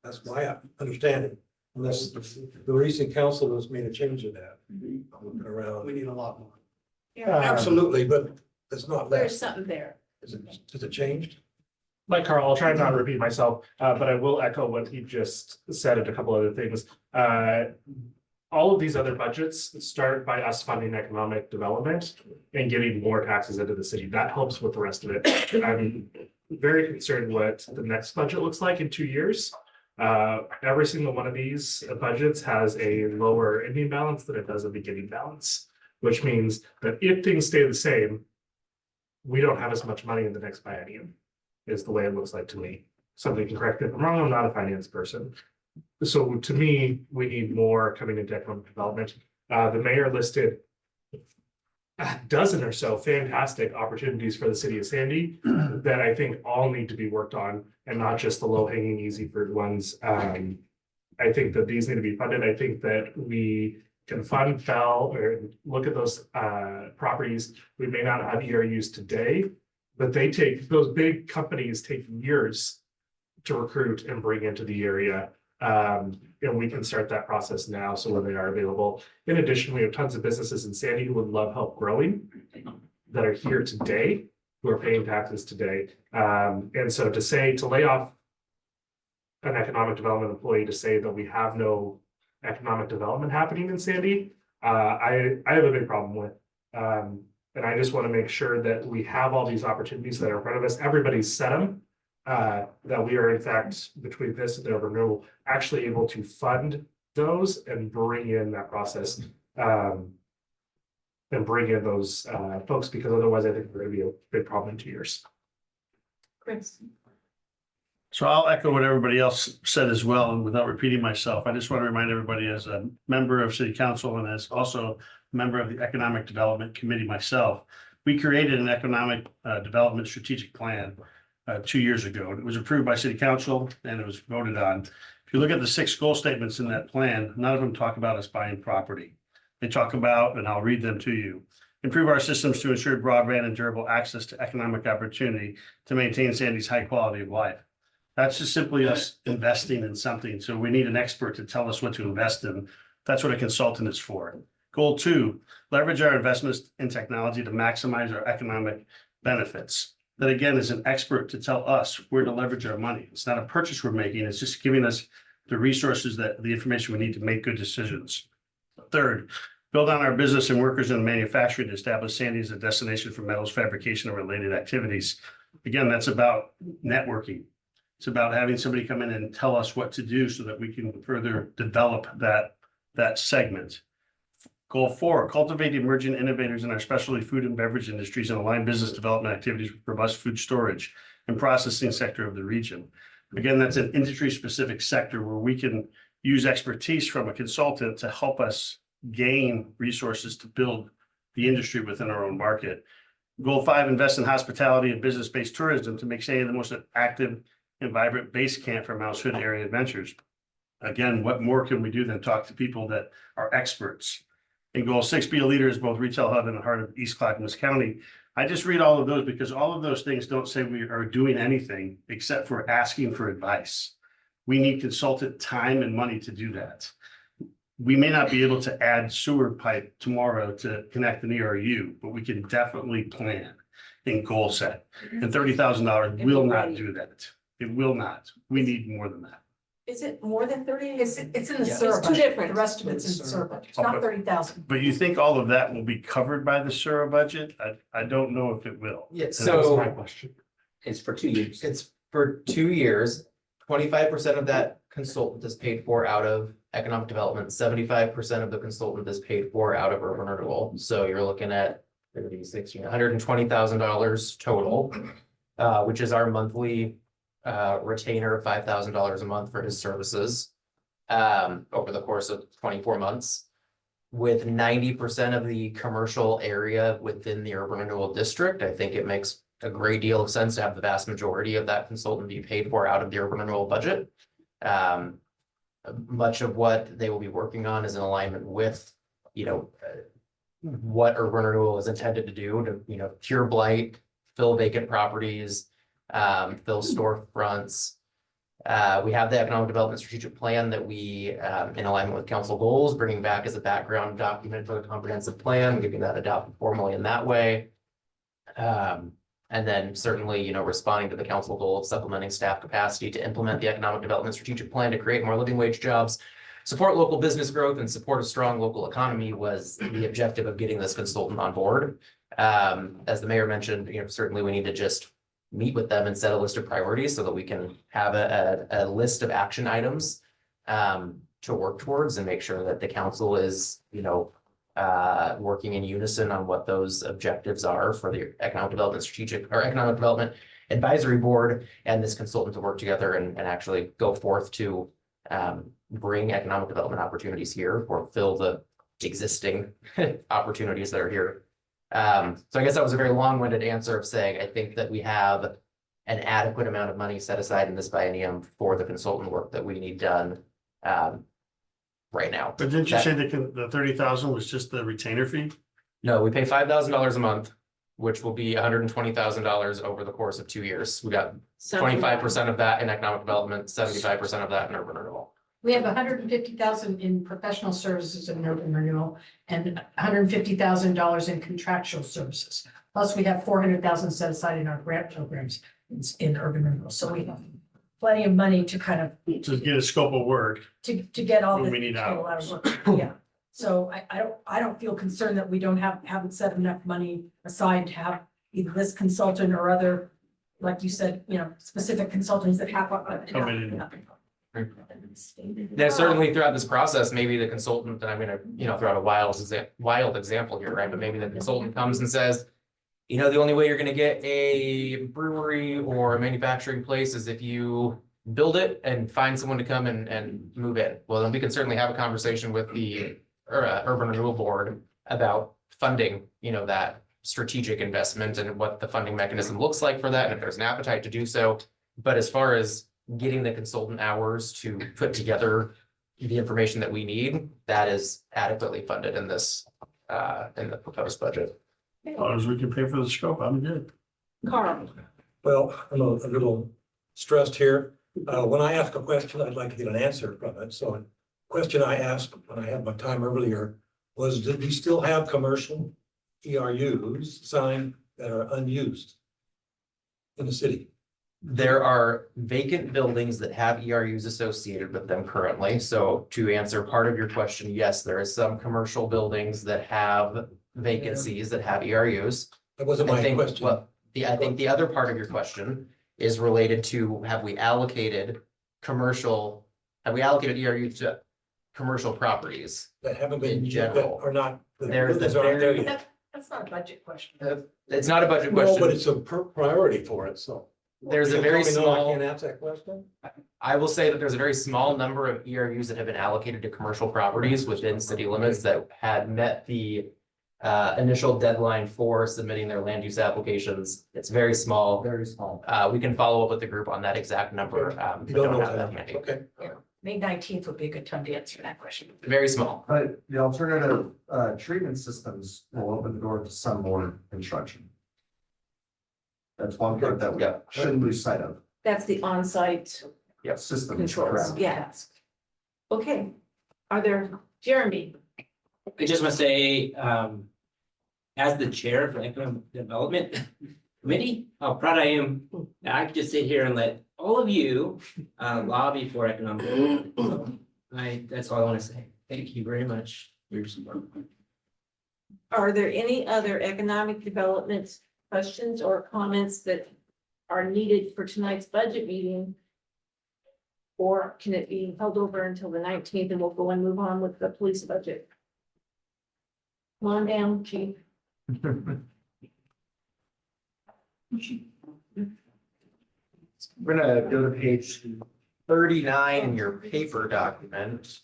That's my understanding, unless the recent council has made a change in that. I'm looking around.
We need a lot more.
Absolutely, but it's not
There's
less.
something there.
Is it changed?
Like Carl, I'll try not to repeat myself, but I will echo what he just said and a couple other things. All of these other budgets start by us funding economic development and getting more taxes into the city. That helps with the rest of it. I'm very concerned what the next budget looks like in 2 years. Every single one of these budgets has a lower ending balance than it does a beginning balance, which means that if things stay the same, we don't have as much money in the next biennium, is the way it looks like to me. Somebody can correct me if I'm wrong, I'm not a finance person. So to me, we need more coming into economic development. The mayor listed a dozen or so fantastic opportunities for the city of Sandy that I think all need to be worked on, and not just the low hanging easy fruit ones. I think that these need to be funded. I think that we can fund Fell or look at those properties. We may not have ERUs today, but those big companies take years to recruit and bring into the area. And we can start that process now, so when they are available. In addition, we have tons of businesses in Sandy who would love help growing that are here today, who are paying taxes today. And so to lay off an economic development employee to say that we have no economic development happening in Sandy, I have a big problem with. And I just want to make sure that we have all these opportunities that are in front of us. Everybody's set them. That we are in fact, between this and the urban renewal, actually able to fund those and bring in that process. And bring in those folks, because otherwise I think we're gonna be a big problem in 2 years.
Chris.
So I'll echo what everybody else said as well, and without repeating myself, I just want to remind everybody, as a member of city council and as also a member of the Economic Development Committee myself, we created an economic development strategic plan 2 years ago. It was approved by city council and it was voted on. If you look at the 6 goal statements in that plan, none of them talk about us buying property. They talk about, and I'll read them to you, improve our systems to ensure broadband and durable access to economic opportunity to maintain Sandy's high quality of life. That's just simply us investing in something. So we need an expert to tell us what to invest in. That's what a consultant is for. Goal 2, leverage our investments in technology to maximize our economic benefits. That again is an expert to tell us where to leverage our money. It's not a purchase we're making. It's just giving us the resources, the information we need to make good decisions. 3rd, build on our business and workers in manufacturing to establish Sandy as a destination for metals fabrication and related activities. Again, that's about networking. It's about having somebody come in and tell us what to do so that we can further develop that segment. Goal 4, cultivate emerging innovators in our specialty food and beverage industries and align business development activities with robust food storage and processing sector of the region. Again, that's an industry specific sector where we can use expertise from a consultant to help us gain resources to build the industry within our own market. Goal 5, invest in hospitality and business-based tourism to make Sandy the most active and vibrant base camp for Mouse Hood area adventures. Again, what more can we do than talk to people that are experts? And goal 6, be a leader as both retail hub in the heart of East Clackamas County. I just read all of those because all of those things don't say we are doing anything except for asking for advice. We need consultant time and money to do that. We may not be able to add sewer pipe tomorrow to connect an ERU, but we can definitely plan and goal set. And $30,000 will not do that. It will not. We need more than that.
Is it more than 30?
It's in the
Yeah.
SUR
It's two
budget.
different.
The rest of it's in the SUR budget. It's not 30,000.
But you think all of that will be covered by the SURA budget? I don't know if it will.
Yeah,
And that was my
so
question.
it's for 2 years. It's for 2 years. 25% of that consultant is paid for out of economic development. 75% of the consultant is paid for out of urban renewal. So you're looking at $120,000 total, which is our monthly retainer of $5,000 a month for his services over the course of 24 months. With 90% of the commercial area within the urban renewal district, I think it makes a great deal of sense to have the vast majority of that consultant be paid for out of the urban renewal budget. Much of what they will be working on is in alignment with, what urban renewal is intended to do to, cure blight, fill vacant properties, fill storefronts. We have the economic development strategic plan that we, in alignment with council goals, bringing back as a background document for the comprehensive plan, getting that adopted formally in that way. And then certainly, responding to the council goal of supplementing staff capacity to implement the economic development strategic plan to create more living wage jobs, support local business growth, and support a strong local economy was the objective of getting this consultant on board. As the mayor mentioned, certainly we need to just meet with them and set a list of priorities so that we can have a list of action items to work towards and make sure that the council is, working in unison on what those objectives are for the Economic Development Strategic or Economic Development Advisory Board and this consultant to work together and actually go forth to bring economic development opportunities here or fill the existing opportunities that are here. So I guess that was a very long-winded answer of saying, I think that we have an adequate amount of money set aside in this biennium for the consultant work that we need done right now.
But didn't you say the 30,000 was just the retainer fee?
No, we pay $5,000 a month, which will be $120,000 over the course of 2 years. We got 25% of that in economic development, 75% of that in urban renewal.
We have $150,000 in professional services and urban renewal and $150,000 in contractual services. Plus, we have $400,000 set aside in our grant programs in urban renewal. So we have plenty of money to kind of
To get a scope of work.
to get all
When
the.
we need
to get a lot
hours.
of work. Yeah, so I don't feel concerned that we haven't set enough money aside to have either this consultant or other, like you said, specific consultants that have.
Come in.
Yeah, certainly throughout this process, maybe the consultant, and I'm gonna, throw out a wild example here, right? But maybe the consultant comes and says, the only way you're gonna get a brewery or a manufacturing place is if you build it and find someone to come and move in. Well, then we can certainly have a conversation with the Urban Renewal Board about funding, that strategic investment and what the funding mechanism looks like for that, and if there's an appetite to do so. But as far as getting the consultant hours to put together the information that we need, that is adequately funded in this, in the proposed budget.
As long as we can pay for the scope, I'm good.
Carl,
Well, I'm a little stressed here. When I ask a question, I'd like to get an answer from it. So a question I asked when I had my time earlier was, did we still have commercial ERUs signed that are unused in the city?
There are vacant buildings that have ERUs associated with them currently. So to answer part of your question, yes, there is some commercial buildings that have vacancies that have ERUs.
That wasn't my question.
Well, I think the other part of your question is related to, have we allocated ERU to commercial properties?
That haven't been,
in
that
general.
are not. the
There's
buildings
a
aren't there
very-
yet.
That's not a budget question.
It's not a budget
No,
question.
but it's a priority for it, so.
There's a
You
very
tell me no, I
small,
can't answer that question?
I will say that there's a very small number of ERUs that have been allocated to commercial properties within city limits that had met the initial deadline for submitting their land use applications. It's very small.
Very small.
We can follow up with the group on that exact number.
You
but
don't know
have that
that,
handy.
okay.
May 19th would be a good time to answer that question.
Very small.
But the alternative treatment systems will open the door to some more construction. That's one part that we
Yeah.
shouldn't lose sight of.
that's the on-site
Systems.
controls,
correct.
yeah. Okay, Jeremy,
I just want to say, as the chair of the Economic Development Committee, how proud I am that I could just sit here and let all of you lobby for economic development. So that's all I want to say. Thank you very much for your support.
are there any other economic development questions or comments that are needed for tonight's budget meeting? Or can it be held over until the 19th and we'll go and move on with the police budget? Come on down, chief.
We're gonna go to page 39 in your paper document.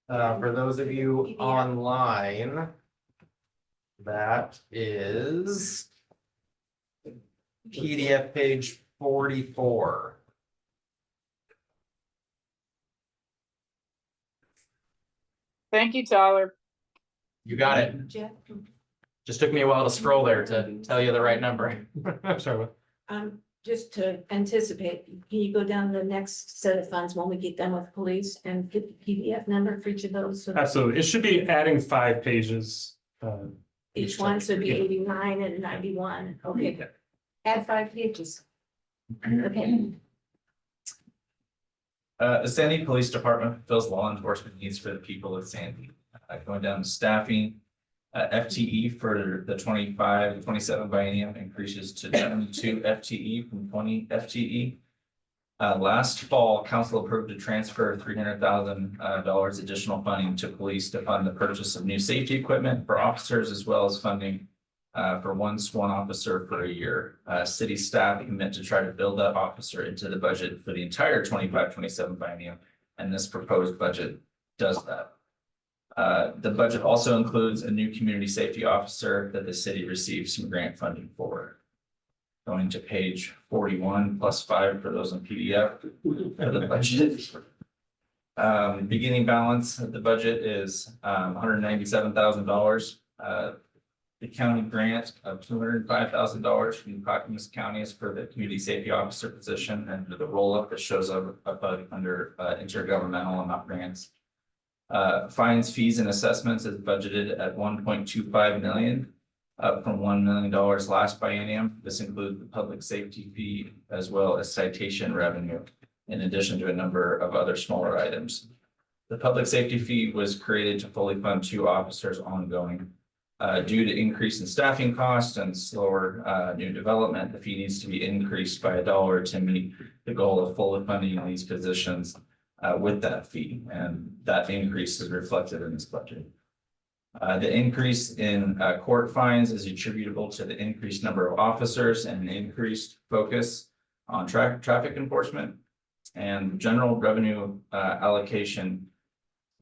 For those of you online, that is PDF page 44.
Thank you, Tyler.
You got it.
Jeff,
Just took me a while to scroll there to tell you the right number. I'm sorry.
just to anticipate, can you go down the next set of funds when we get done with police and get the PDF number for each of those? So that
Absolutely. It should be adding 5 pages.
each one should be 89 and 91. Okay, add 5 pages. Okay.
The Sandy Police Department fulfills law enforcement needs for the people of Sandy. Going down to staffing, FTE for the 25-27 biennium increases to 72 FTE from 20 FTE. Last fall, council approved a transfer of $300,000 additional funding to police to fund the purchase of new safety equipment for officers, as well as funding for one sworn officer for a year. City staff commit to try to build that officer into the budget for the entire 25-27 biennium, and this proposed budget does that. The budget also includes a new community safety officer that the city received some grant funding for. Going to page 41 +5 for those in PDF for the budget. Beginning balance of the budget is $197,000. The county grant of $205,000 from Clackamas County is for the community safety officer position, and the roll-up that shows up under intergovernmental and not grants. Fines, fees, and assessments is budgeted at $1.25 million, up from $1 million last biennium. This includes the public safety fee as well as citation revenue, in addition to a number of other smaller items. The public safety fee was created to fully fund 2 officers ongoing. Due to increase in staffing costs and slower new development, the fee needs to be increased by $1 to meet the goal of fully funding these positions with that fee, and that increase is reflected in this budget. The increase in court fines is attributable to the increased number of officers and an increased focus on traffic enforcement. And general revenue allocation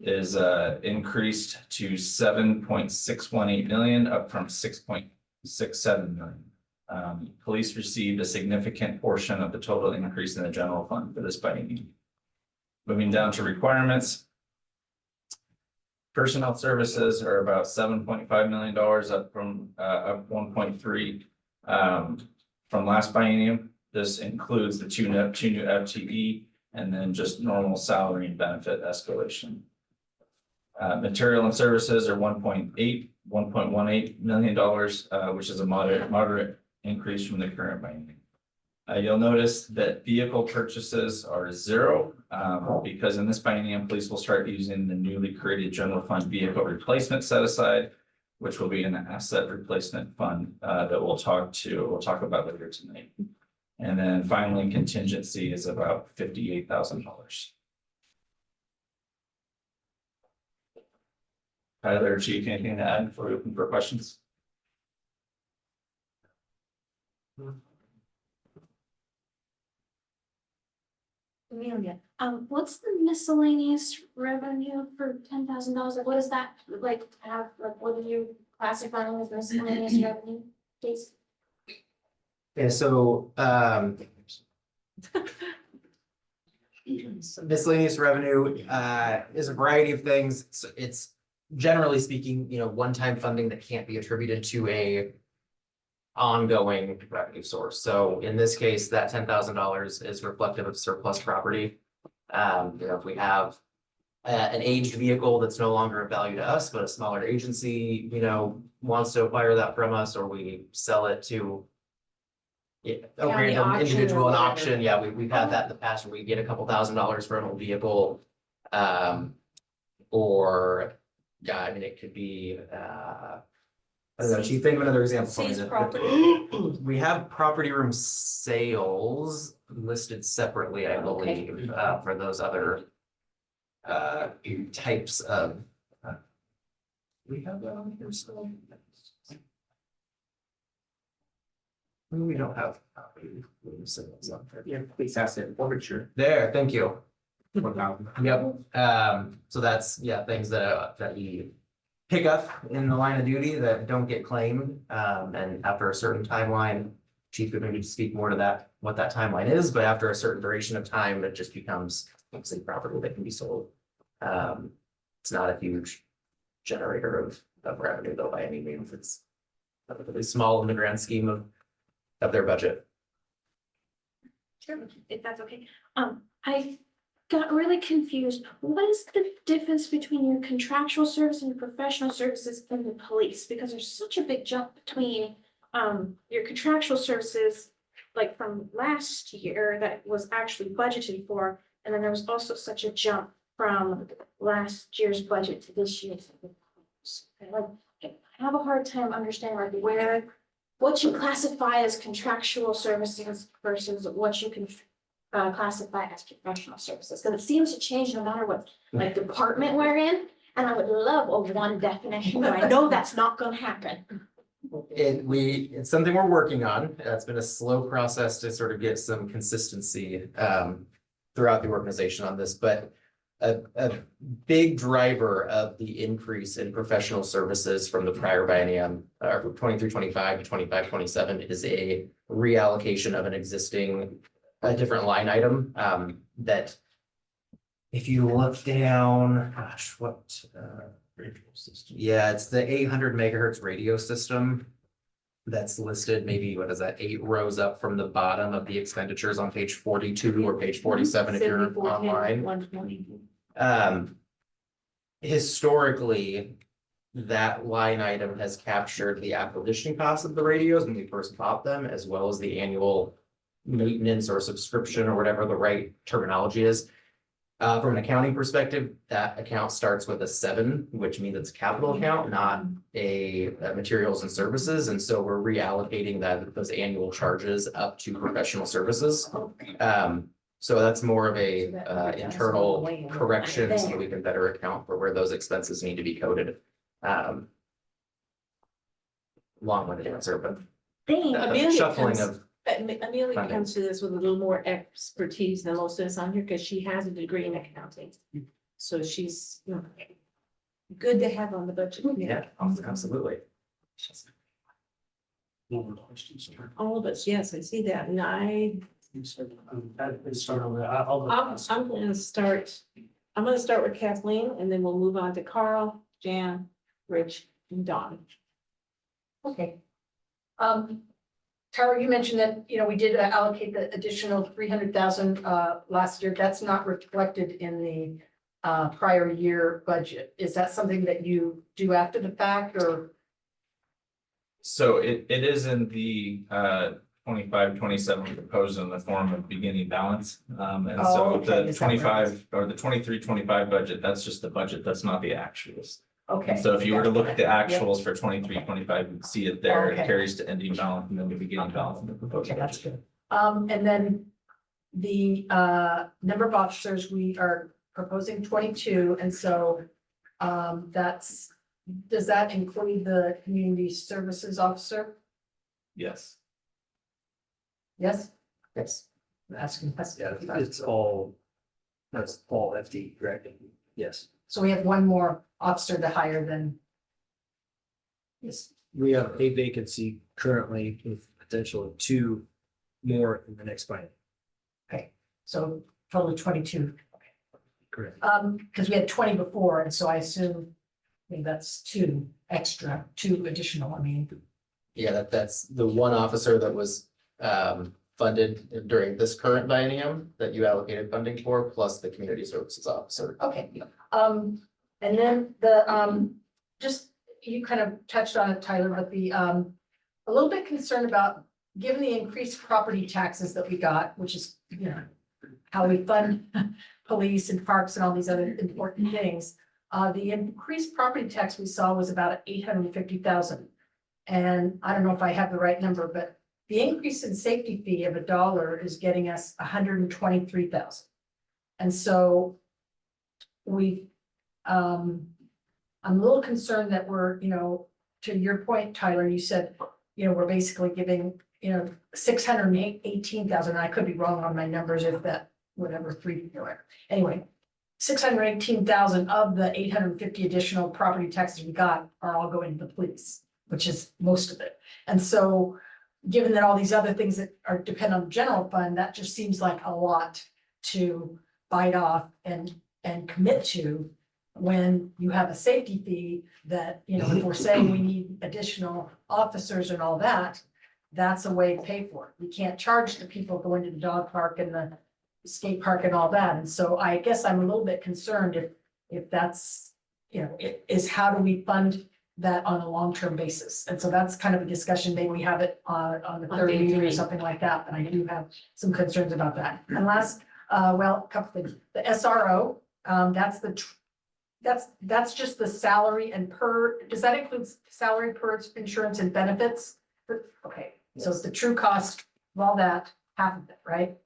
is increased to $7.618 million, up from $6.67 million. Police received a significant portion of the total increase in the general fund for this biennium. Moving down to requirements. Personnel services are about $7.5 million, up from up 1.3 from last biennium. This includes the two new FTE and then just normal salary and benefit escalation. Material and services are $1.18 million, which is a moderate increase from the current biennium. You'll notice that vehicle purchases are 0 because in this biennium, police will start using the newly created general fund vehicle replacement set aside, which will be an asset replacement fund that we'll talk about later tonight. And then finally, contingency is about $58,000. Tyler, Chief, anything to add before we open for questions?
Amelia, what's the miscellaneous revenue for $10,000? What is that like? What are you classifying as miscellaneous revenue, please?
Yeah, so miscellaneous revenue is a variety of things. It's generally speaking, one-time funding that can't be attributed to a ongoing revenue source. So in this case, that $10,000 is reflective of surplus property. If we have an aged vehicle that's no longer of value to us, but a smaller agency, wants to acquire that from us, or we sell it to a random individual in auction. Yeah, we've had that in the past where we get a couple $1,000s for an old vehicle. Or, yeah, it could be, I don't know, Chief, think of another example.
Seized property.
We have property room sales listed separately, I believe, for those other types of. We have that on here still. We don't have property room sales on there.
Yeah, please ask it, forfeiture.
There, thank you. Yep, so that's, things that we pick up in the line of duty that don't get claimed, and after a certain timeline, Chief could maybe speak more to that, what that timeline is, but after a certain duration of time, it just becomes obviously property that can be sold. It's not a huge generator of revenue though by any means. It's relatively small in the grand scheme of their budget.
Sure, if that's okay. I got really confused. What is the difference between your contractual service and your professional services in the police? Because there's such a big jump between your contractual services, like from last year that was actually budgeted for, and then there was also such a jump from last year's budget to this year's. have a hard time understanding like where, what you classify as contractual services versus what you can classify as professional services, because it seems to change no matter what, like, department we're in. And I would love a one definition, but I know that's not gonna happen.
It's something we're working on. It's been a slow process to sort of get some consistency throughout the organization on this, but a big driver of the increase in professional services from the prior biennium, from 23-25 to 25-27, is a reallocation of an existing, a different line item that if you look down, gosh, what yeah, it's the 800 megahertz radio system that's listed, maybe, what is that, 8 rows up from the bottom of the expenditures on page 42 or page 47 if you're
7410,
online.
120.
Historically, that line item has captured the acquisition costs of the radios when we first bought them, as well as the annual maintenance or subscription or whatever the right terminology is. From an accounting perspective, that account starts with a 7, which means it's a capital account, not a materials and services. And so we're reallocating those annual charges up to professional services. So that's more of a internal correction so that we can better account for where those expenses need to be coded. Long-winded answer, but the shuffling of.
Amelia
funding.
comes to this with a little more expertise than most of us on here, because she has a degree in accounting. So she's, you know, good to have on the budget.
Yeah, absolutely.
No more questions.
All of us, yes, I see that, and
Start over. I'll.
I'm gonna start with Kathleen, and then we'll move on to Carl, Jan, Rich, and Dawn.
Okay. Tyler, you mentioned that, you know, we did allocate the additional 300,000 last year. That's not reflected in the prior year budget. Is that something that you do after the fact, or?
So it is in the 25-27 proposed in the form of beginning balance. And
Oh,
so
okay.
the
Is that right?
25 or the 23-25 budget, that's just the budget, that's not the actuals.
Okay.
So if you were to look at the
Yep.
actuals for 23-25, you'd see it there. It
Okay.
carries to ending balance and then the beginning balance in the proposed
Okay, that's
budget.
good. And then the number of officers, we are proposing 22, and so does that include the community services officer?
Yes.
Yes?
Yes.
I'm asking.
Yeah, it's all, that's all FD, correct? Yes.
So we have one more officer to hire than. Yes.
We have a vacancy currently with potential of 2 more in the next biennium.
Okay, so total of 22.
Correct.
Because we had 20 before, and so I assume maybe that's 2 additional, I mean.
Yeah, that's the one officer that was funded during this current biennium that you allocated funding for, plus the community services officer.
Okay, and then just, you kind of touched on it, Tyler, but a little bit concerned about, given the increased property taxes that we got, which is, you know, how we fund police and parks and all these other important things. The increased property tax we saw was about 850,000. And I don't know if I have the right number, but the increase in safety fee of $1 is getting us 123,000. And so I'm a little concerned that we're, you know, to your point, Tyler, you said, you know, we're basically giving, you know, 618,000. I could be wrong on my numbers if that, whatever, anyway, 618,000 of the 850 additional property taxes we got are all going to the police, which is most of it. And so, given that all these other things that are depend on the general fund, that just seems like a lot to bite off and commit to when you have a safety fee that, you know, if we're saying we need additional officers and all that, that's a way to pay for it. We can't charge the people going to the dog park and the skate park and all that. And so I guess I'm a little bit concerned if that's, you know, is how do we fund that on a long-term basis? And so that's kind of a discussion, maybe we have it on the third
day
meeting or
3.
something like that, but I do have some concerns about that. And last, well, a couple things, the SRO, that's that's just the salary and does that include salary per insurance and benefits? Okay, so it's the true cost of all that, half of it, right?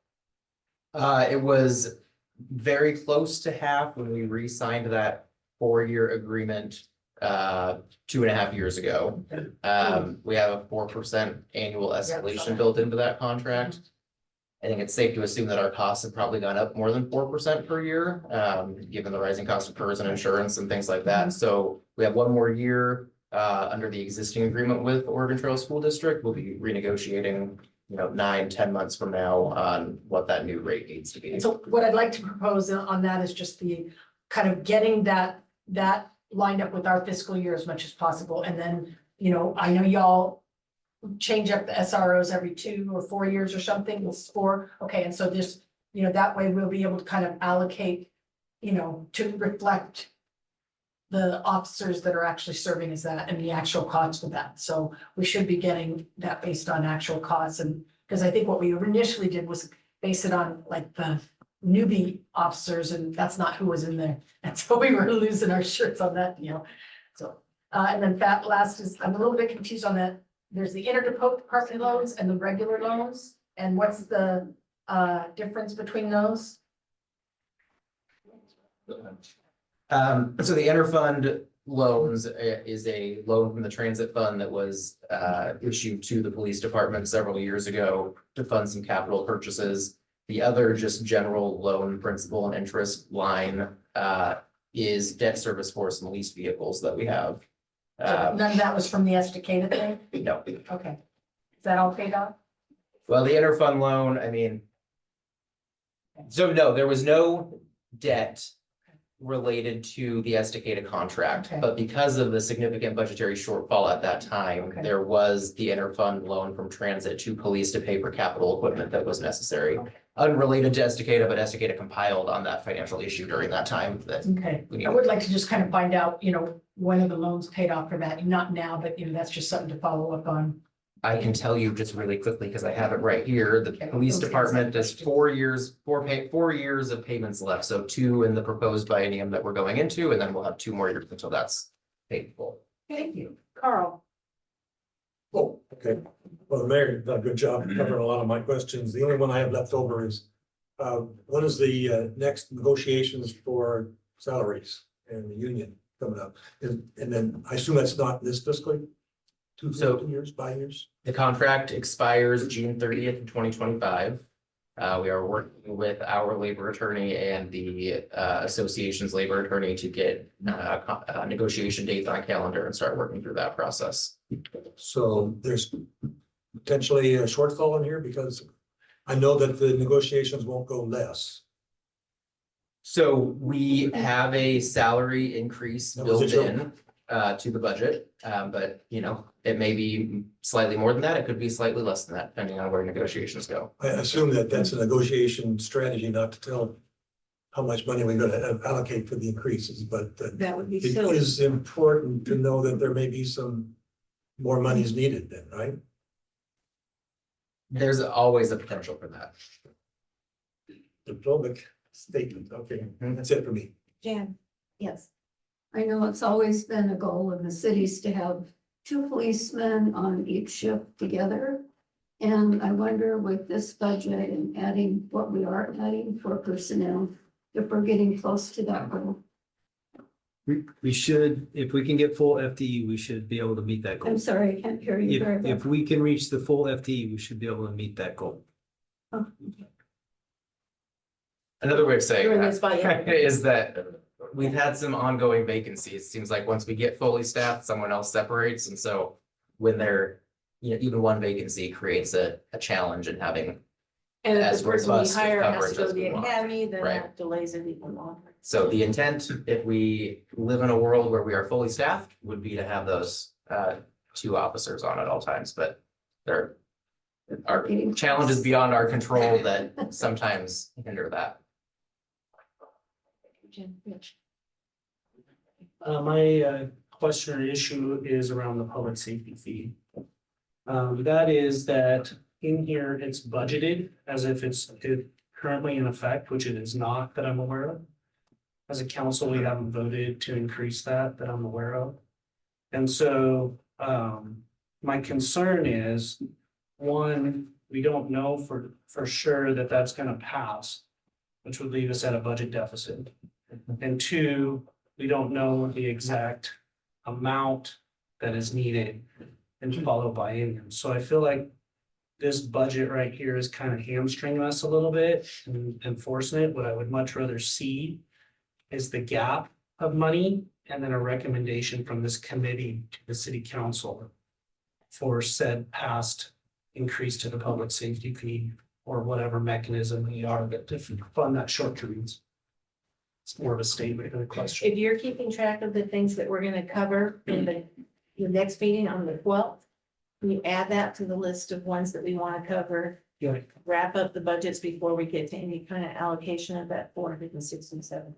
It was very close to half when we re-signed that 4-year agreement 2.5 years ago. We have a 4% annual escalation built into that contract. I think it's safe to assume that our costs have probably gone up more than 4% per year, given the rising cost of PERS and insurance and things like that. So we have 1 more year under the existing agreement with Oregon Trail School District. We'll be renegotiating, 9-10 months from now on what that new rate needs to be.
And so what I'd like to propose on that is just the kind of getting that lined up with our fiscal year as much as possible. And then, I know y'all change up the SROs every 2 or 4 years or something. It's 4. Okay, and so this, that way we'll be able to kind of allocate, to reflect the officers that are actually serving as that and the actual cost of that. So we should be getting that based on actual costs. And because I think what we initially did was base it on like the newbie officers, and that's not who was in there. And so we were losing our shirts on that, So, and then last is, I'm a little bit confused on that. There's the interdepartment loans and the regular loans. And what's the difference between those?
So the interfund loans is a loan from the transit fund that was issued to the police department several years ago to fund some capital purchases. The other just general loan principal and interest line is debt service for some leased vehicles that we have.
So none of that was from the Estacada thing?
No.
Okay. Is that all paid off?
Well, the interfund loan, so no, there was no debt related to the Estacada contract,
Okay.
but because of the significant budgetary shortfall at that time,
Okay.
there was the interfund loan from transit to police to pay for capital equipment that was necessary.
Okay.
Unrelated to Estacada, but Estacada compiled on that financial issue during that time that
Okay.
we
I would like to just kind of find out, when are the loans paid off for that? Not now, but that's just something to follow up on.
I can tell you just really quickly, because I have it right here, the police department is 4 years, 4 years of payments left, so 2 in the proposed biennium that we're going into, and then we'll have 2 more years until that's paid full.
Thank you. Carl?
Oh, okay. Well, the mayor did a good job covering a lot of my questions. The only one I have left over is, what is the next negotiations for salaries and the union coming up? And then I assume that's not this fiscal, 2 years, 5 years?
The contract expires June 30th, 2025. We are working with our labor attorney and the association's labor attorney to get negotiation dates on a calendar and start working through that process.
So there's potentially a shortfall in here because I know that the negotiations won't go less.
So we have a salary increase
That was a
built in to the budget, but it may be slightly more than that. It could be slightly less than that, depending on where negotiations go.
I assume that that's a negotiation strategy, not to tell how much money we're gonna allocate for the increases, but
That would be
it
silly.
is important to know that there may be some more monies needed then, right?
There's always a potential for that.
Diplomatic statement, okay, that's it for me.
Jan?
Yes. I know it's always been a goal of the cities to have 2 policemen on each shift together. And I wonder with this budget and adding what we are adding for personnel, if we're getting close to that goal.
We should, if we can get full FTE, we should be able to meet that goal.
I'm sorry, I can't hear you very
If,
well.
if we can reach the full FTE, we should be able to meet that goal.
Oh,
Another way of saying
During this
that
biennium.
is that we've had some ongoing vacancies. Seems like once we get fully staffed, someone else separates. And so when they're, even one vacancy creates a challenge in having.
And if
As
the person we
robust of
hire has
coverage
to go
as
to the
we want.
academy, then
Right.
that delays it even longer.
So the intent, if we live in a world where we are fully staffed, would be to have those 2 officers on at all times, but there are challenges beyond our control that sometimes hinder that.
Jen, Mitch?
My question or issue is around the public safety fee. That is that in here, it's budgeted as if it's currently in effect, which it is not that I'm aware of. as a council, we haven't voted to increase that I'm aware of. And so, my concern is, one, we don't know for sure that that's gonna pass, which would leave us at a budget deficit. And two, we don't know the exact amount that is needed and followed by Indian. So I feel like this budget right here is kind of hamstringing us a little bit and enforcing it. What I would much rather see is the gap of money and then a recommendation from this committee to the city council for said past increase to the public safety fee or whatever mechanism we are to fund that short terms. It's more of a statement than a question.
If you're keeping track of the things that we're gonna cover in the next meeting on the 12th, can you add that to the list of ones that we want to cover?
Yeah.
Wrap up the budgets before we get to any kind of allocation of that 467.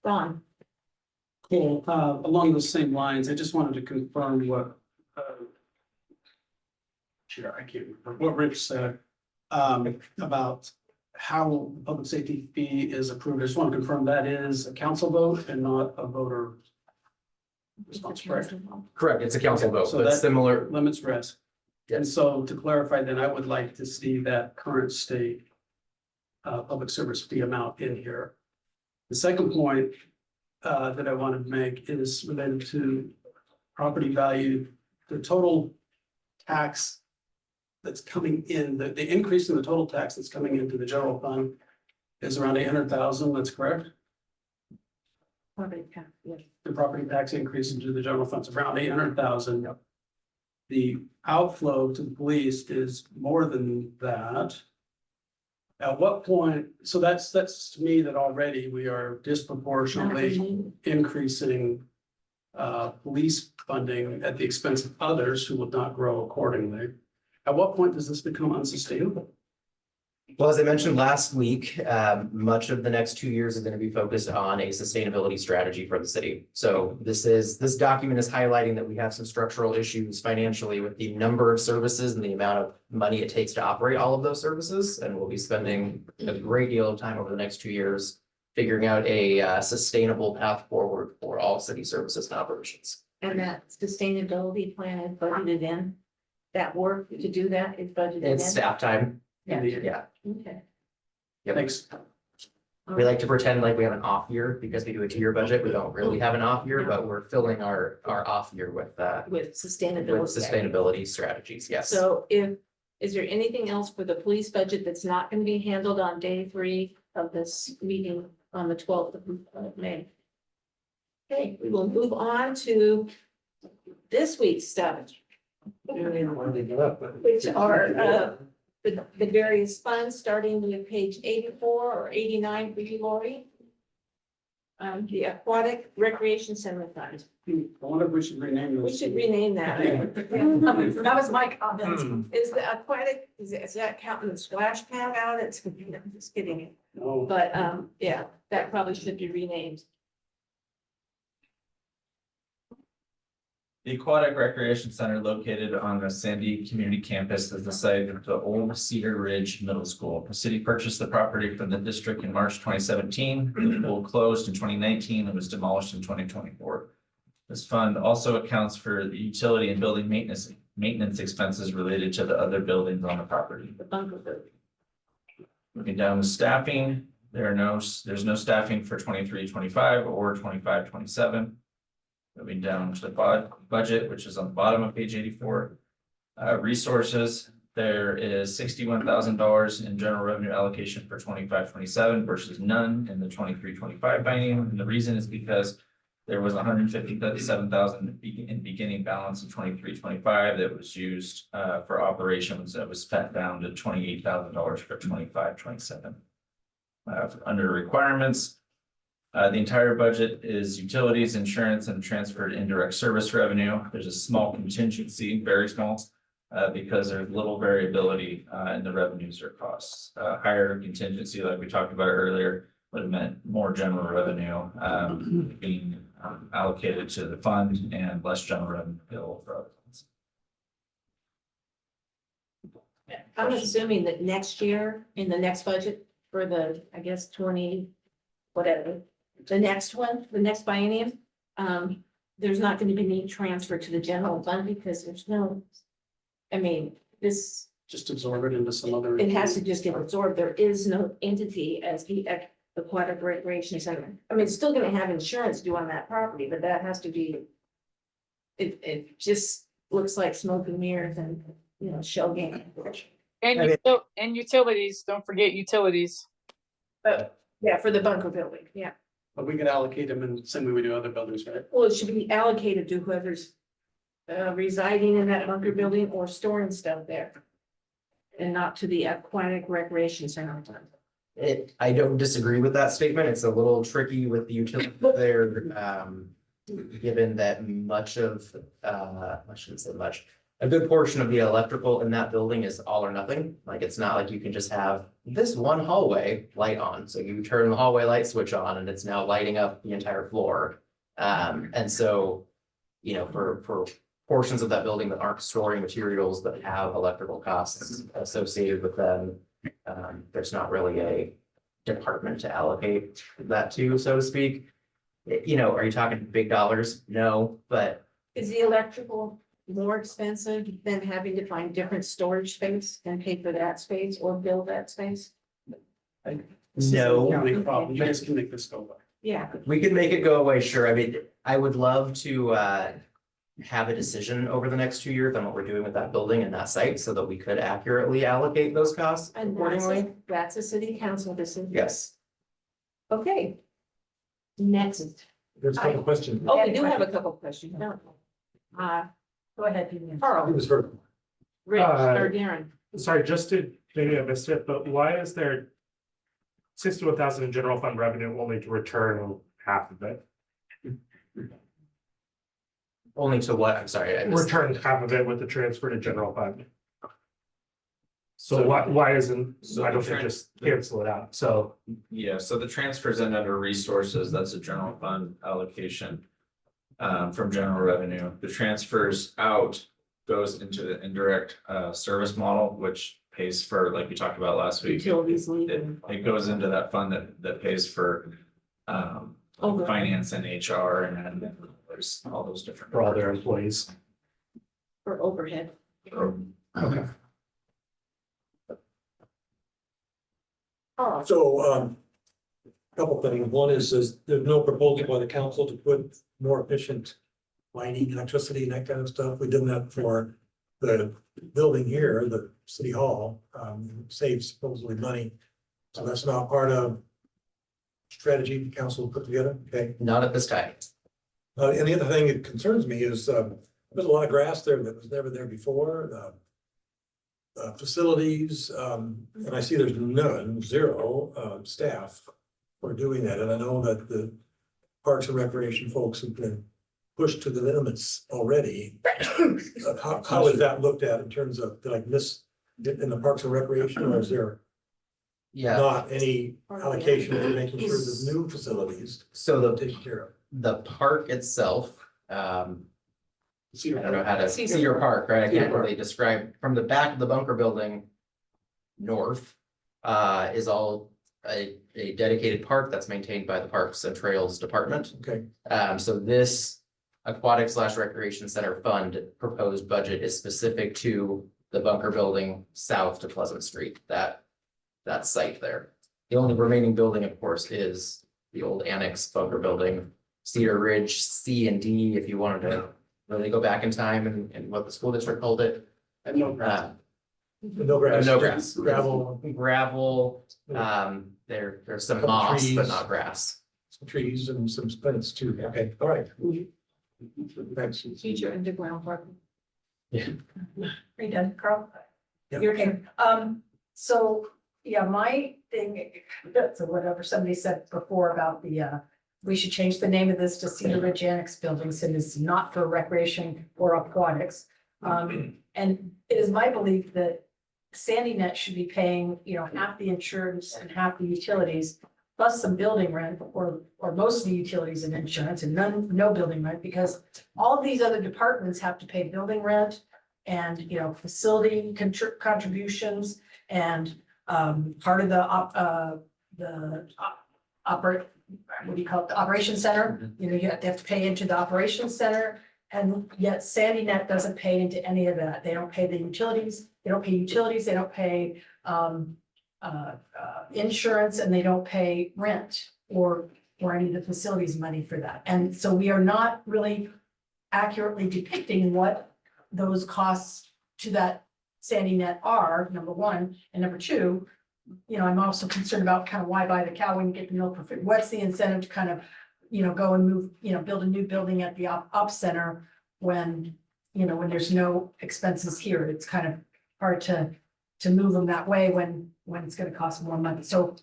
Ron,
Cool, along those same lines, I just wanted to confirm what, Chair, I can't remember what Rich said, about how the public safety fee is approved. I just want to confirm that is a council vote and not a voter response, correct?
Correct, it's a council vote,
So
but
that
similar,
limits risk. And so to clarify, then I would like to see that current state public service fee amount in here. The second point that I wanted to make is related to property value, the total tax that's coming in, the increase in the total tax that's coming into the general fund is around 800,000, that's correct?
yes.
The property tax increase into the general funds around 800,000. The outflow to the police is more than that. At what point, so that's to me that already we are disproportionately increasing police funding at the expense of others who will not grow accordingly. At what point does this become unsustainable?
well, as I mentioned last week, much of the next 2 years is going to be focused on a sustainability strategy for the city. So this document is highlighting that we have some structural issues financially with the number of services and the amount of money it takes to operate all of those services. And we'll be spending a great deal of time over the next 2 years figuring out a sustainable path forward for all city services and operations.
And that sustainability plan is budgeted in, that work to do that is budgeted in.
It's staff time.
Yeah.
Yeah.
Okay.
Yep.
Thanks.
We like to pretend like we have an off year because we do a 2-year budget. We don't really have an off year, but we're filling our off year with
Sustainability.
sustainability strategies, yes.
So is there anything else for the police budget that's not going to be handled on day 3 of this meeting on the 12th of May? Okay, we will move on to this week's stuff, which are the various funds, starting with page 84 or 89 for you, Lori. The Aquatic Recreation Center Fund.
I wonder if we should rename
We
this.
should rename that.
That was my comment.
Is the aquatic, is that counting the splash pad out? It's, I'm just kidding.
No.
But, yeah, that probably should be renamed.
The Aquatic Recreation Center located on the Sandy Community Campus is the site of the old Cedar Ridge Middle School. The city purchased the property from the district in March 2017. The pool closed in 2019 and was demolished in 2024. This fund also accounts for the utility and building maintenance expenses related to the other buildings on the property.
The bunker building.
Moving down to staffing, there's no staffing for 23-25 or 25-27. Moving down to the budget, which is on the bottom of page 84. Resources, there is $61,000 in general revenue allocation for 25-27 versus none in the 23-25 biennium. And the reason is because there was $157,000 in beginning balance in 23-25 that was used for operations that was spent down to $28,000 for 25-27. Under requirements, the entire budget is utilities, insurance, and transferred indirect service revenue. There's a small contingency, very small, because there's little variability in the revenues or costs. Higher contingency, like we talked about earlier, would have meant more general revenue being allocated to the fund and less general revenue available for other funds.
I'm assuming that next year, in the next budget for the, I guess, 25-26 whatever. The next one, the next biennium, there's not gonna be any transfer to the general fund because there's no. I mean, this,
Just absorb it into some other.
it has to just get absorbed. There is no entity as the aquatic recreation center. I mean, it's still gonna have insurance due on that property, but that has to be. It just looks like smoke and mirrors and, you know, shell game.
And utilities, don't forget utilities.
But, yeah, for the bunker building, yeah.
But we can allocate them in the same way we do other buildings, right?
Well, it should be allocated to whoever's residing in that bunker building or storing stuff there. And not to the aquatic recreation center.
I don't disagree with that statement. It's a little tricky with the utility there, given that much of, I shouldn't say much. A good portion of the electrical in that building is all or nothing. Like, it's not like you can just have this one hallway light on. So you turn the hallway light switch on and it's now lighting up the entire floor. And so, you know, for portions of that building that aren't storing materials that have electrical costs associated with them, there's not really a department to allocate that to, so to speak. You know, are you talking big dollars? No, but
Is the electrical more expensive than having to find different storage space and pay for that space or build that space?
no.
County problem, you guys can make this go away.
Yeah.
We could make it go away, sure. I mean, I would love to have a decision over the next 2 years on what we're doing with that building and that site so that we could accurately allocate those costs
And
accordingly.
that's a city council decision.
Yes.
Okay. Next.
There's a couple questions.
Oh, we do have a couple questions. No.
Go ahead, Vivian.
Carl,
Who was first?
Rich, or Darren.
Sorry, just to, maybe I missed it, but why is there 61,000 in general fund revenue only to return half of it?
Only to what? I'm sorry. I missed-
Returned half of it with the transfer to general fund. So why isn't,
So
why don't
the
they
tran-
just cancel it out? So
Yeah, so the transfers end under resources, that's a general fund allocation. From general revenue, the transfers out goes into the indirect service model, which pays for, like we talked about last week.
Utilities leaving.
It goes into that fund that pays for
Overhead.
finance and HR and then there's all those different.
for all their employees.
For overhead.
Okay.
Oh,
So, couple things. One is there's no proposal by the council to put more efficient lighting, electricity, and that kind of stuff. We did that for the building here, the city hall, saves supposedly money. So that's not part of strategy the council put together, okay?
Not at this time.
And the other thing that concerns me is, there's a lot of grass there that was never there before, facilities, and I see there's zero, staff for doing that, and I know that the Parks and Recreation folks have been pushed to the limits already. How is that looked at in terms of, did I miss in the Parks and Recreation, or is there
Yeah.
not any allocation for making sure the new facilities
So
are taken care of?
the park itself, I
Cedar
don't know how to,
Cedar
Cedar Park, right? I
Cedar
can't
Park.
really describe, from the back of the bunker building north, is all a dedicated park that's maintained by the Parks and Trails Department.
Okay,
So this aquatic / recreation center fund proposed budget is specific to the bunker building south to Pleasant Street, that site there. The only remaining building, of course, is the old annex bunker building, Cedar Ridge C and D, if you wanted to really go back in time and what the school district called it.
no grass.
No grass.
Gravel,
Gravel, there's some
Couple
moss, but
trees.
not grass.
some trees and some fence too, okay, all right. Thanks.
future underground parking.
Are you done, Carl?
Yeah.
You're okay. So, yeah, my thing, so whatever somebody said before about the, we should change the name of this to Cedar Ridge Annex Buildings, and it's not for recreation or aquatics. And it is my belief that Sandy Net should be paying, half the insurance and half the utilities, plus some building rent, or most of the utilities and insurance, and no building rent, because all of these other departments have to pay building rent and, facility contributions, and part of the what do you call it, the operations center? You know, you have to pay into the operations center. And yet Sandy Net doesn't pay into any of that. They don't pay the utilities, they don't pay insurance, and they don't pay rent or any of the facilities money for that. And so we are not really accurately depicting what those costs to that Sandy Net are, number one, and number two, you know, I'm also concerned about kind of why buy the cow when you get the milk for free. What's the incentive to kind of, you know, go and move, you know, build a new building at the op center when, you know, when there's no expenses here? It's kind of hard to move them that way when it's gonna cost more money. So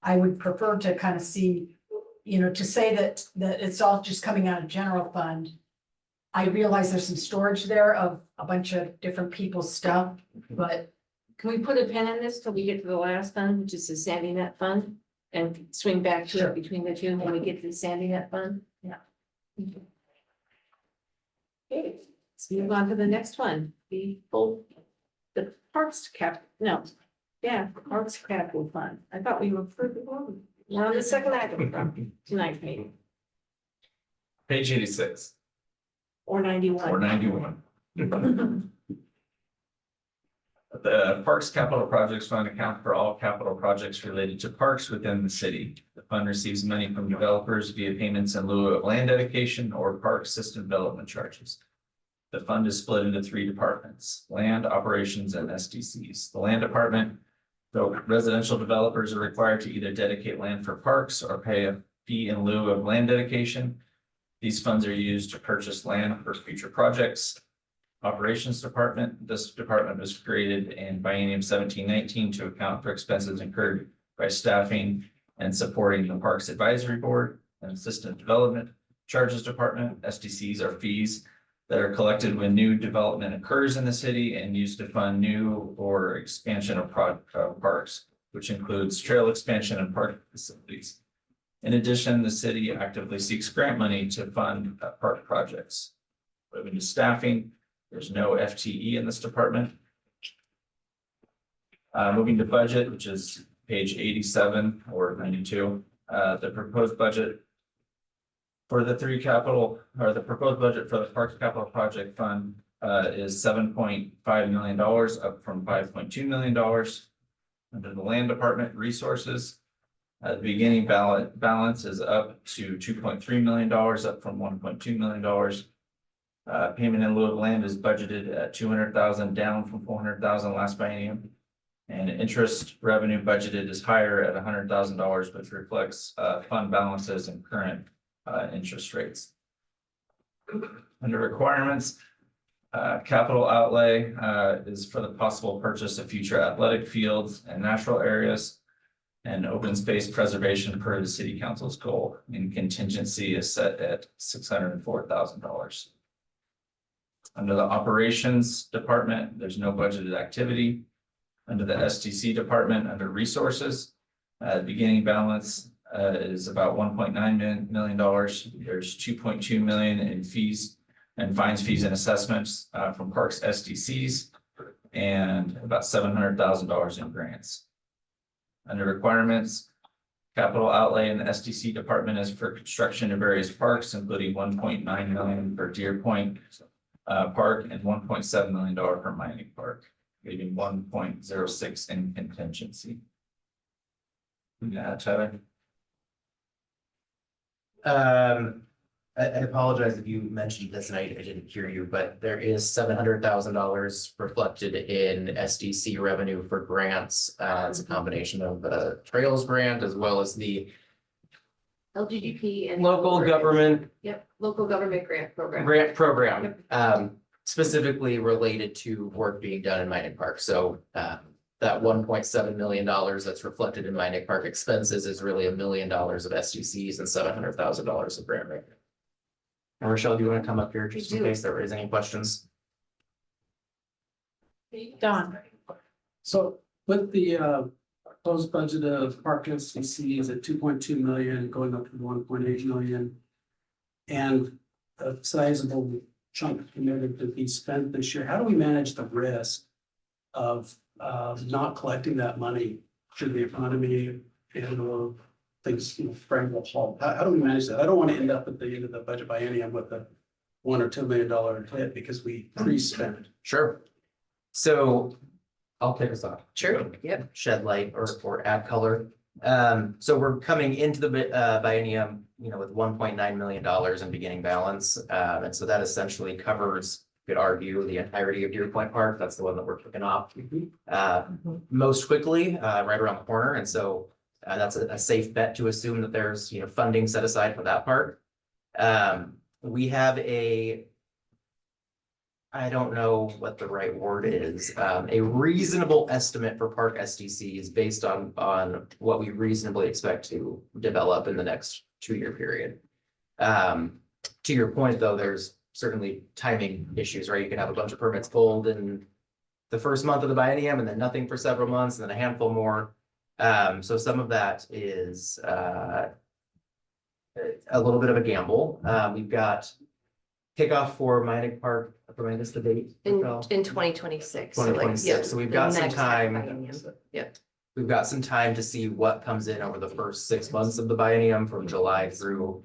I would prefer to kind of see, you know, to say that it's all just coming out of general fund. I realize there's some storage there of a bunch of different people's stuff, but
Can we put a pin in this till we get to the last fund, which is the Sandy Net Fund? And swing back to it between the two when we get to the Sandy Net Fund?
Yeah.
Okay, let's move on to the next one, the Parks Capital Fund. I thought we were we're on the second item from tonight's meeting,
Page 86
or 91.
or 91. The Parks Capital Projects Fund accounts for all capital projects related to parks within the city. The fund receives money from developers via payments in lieu of land dedication or park system development charges. The fund is split into three departments: land, operations, and SDCs. The land department, though residential developers are required to either dedicate land for parks or pay a fee in lieu of land dedication. These funds are used to purchase land for future projects. Operations Department. This department was created in biennium 17-19 to account for expenses incurred by staffing and supporting the Parks Advisory Board and Assistant Development. Charges Department, SDCs, are fees that are collected when new development occurs in the city and used to fund new or expansion of parks, which includes trail expansion and park facilities. In addition, the city actively seeks grant money to fund park projects. Moving to staffing. There's no FTE in this department. Moving to budget, which is page 87 or 92, the proposed budget for the the proposed budget for the Parks Capital Project Fund is $7.5 million, up from $5.2 million. Under the Land Department resources, the beginning balance is up to $2.3 million, up from $1.2 million. Payment in lieu of land is budgeted at $200,000, down from $400,000 last biennium. And interest revenue budgeted is higher at $100,000, which reflects fund balances and current interest rates. Under requirements, capital outlay is for the possible purchase of future athletic fields and natural areas and open space preservation per the city council's goal. And contingency is set at $604,000. Under the operations department, there's no budgeted activity. Under the STC department, under resources, beginning balance is about $1.9 million. There's $2.2 million in fees and fines, fees, and assessments from Parks SDCs, and about $700,000 in grants. Under requirements, capital outlay in the SDC department is for construction of various parks, including $1.9 million for Deer Point Park and $1.7 million for Mining Park, leaving $1.06 in contingency. Yeah, Tyler.
I apologize if you mentioned this and I didn't hear you, but there is $700,000 reflected in SDC revenue for grants. It's a combination of the Trails grant as well as the
LGDP and.
local government
Yep, local government grant program.
specifically related to work being done in Mining Park. So that $1.7 million that's reflected in Mining Park expenses is really $1 million of SDCs and $700,000 of grant revenue. And Rochelle, do you want to come up here just in case there is any questions?
Don.
So with the proposed budget of Park SDC is at 2.2 million, going up to 1.8 million. And a sizable chunk committed to be spent this year. How do we manage the risk of not collecting that money should the economy and things, frame will halt. How do we manage that? I don't want to end up at the end of the budget biennium with a $1 or $2 million hit because we pre-spent.
Sure. So I'll take us off.
Sure, yep.
Shed light or add color. So we're coming into the biennium, with $1.9 million in beginning balance. And so that essentially covers, you could argue, the entirety of Deer Point Park. That's the one that we're kicking off most quickly, right around the corner. And so that's a safe bet to assume that there's, funding set aside for that part. We have I don't know what the right word is, a reasonable estimate for park SDC is based on what we reasonably expect to develop in the next 2-year period. To your point, though, there's certainly timing issues, right? You can have a bunch of permits pulled in the first month of the biennium and then nothing for several months and then a handful more. So some of that is a little bit of a gamble. We've got kickoff for Mining Park, remind us the date.
In 2026.
2026, so we've got some time.
Yep.
We've got some time to see what comes in over the first 6 months of the biennium from July through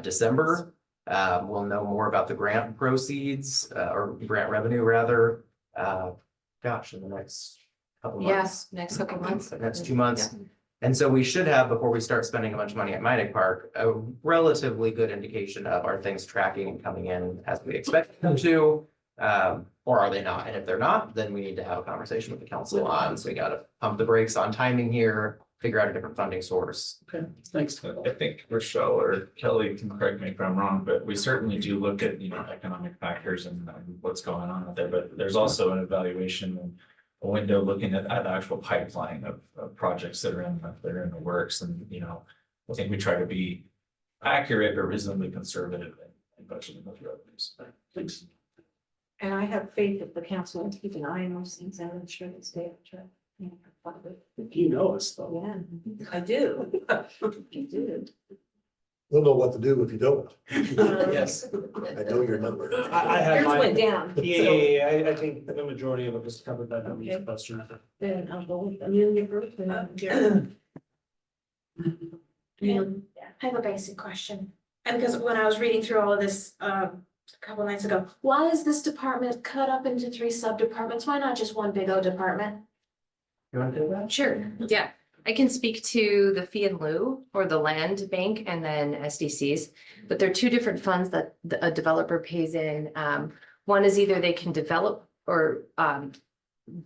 December. We'll know more about the grant proceeds or grant revenue rather. In the next couple months.
Yes, next couple months.
Next 2 months. And so we should have, before we start spending a bunch of money at Mining Park, a relatively good indication of are things tracking and coming in as we expect them to, or are they not? And if they're not, then we need to have a conversation with the council on, so we gotta pump the brakes on timing here, figure out a different funding source.
Okay, thanks.
I think Rochelle or Kelly can correct me if I'm wrong, but we certainly do look at, economic factors and what's going on out there, but there's also an evaluation and a window looking at the actual pipeline of projects that are in the works. And, I think we try to be accurate but reasonably conservative in budgeting those revenues.
Thanks.
And I have faith that the council will keep an eye on those things and ensure they stay on track.
You know us though.
Yeah, I do. You do.
We'll know what to do if you don't.
Yes.
I know your number.
I have
Yours
my.
went down.
I think the majority of it was covered by
Okay.
the question.
Then I'll go with Amelia first and then Jerry.
I have a basic question. And because when I was reading through all of this, a couple nights ago, why is this department cut up into 3 sub-departments? Why not just one big O department?
You want to do that?
Sure, yeah. I can speak to the fee and lieu or the land bank and then SDCs, but they're 2 different funds that a developer pays in. One is either they can develop or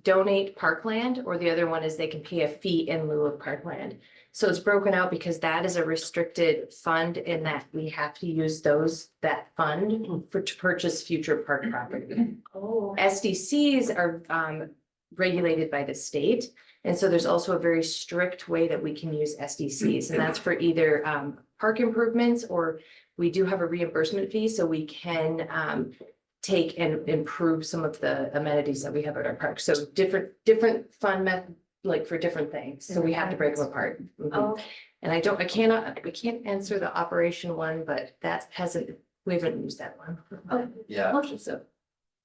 donate parkland, or the other one is they can pay a fee in lieu of parkland. So it's broken out because that is a restricted fund in that we have to use that fund to purchase future park property.
Oh.
SDCs are regulated by the state. And so there's also a very strict way that we can use SDCs, and that's for either park improvements, or we do have a reimbursement fee, so we can take and improve some of the amenities that we have at our park. So different fund method, like for different things. So we have to break them apart.
Oh.
And we can't answer the operation one, but we haven't used that one.
Oh.
Yeah,
Okay,
So,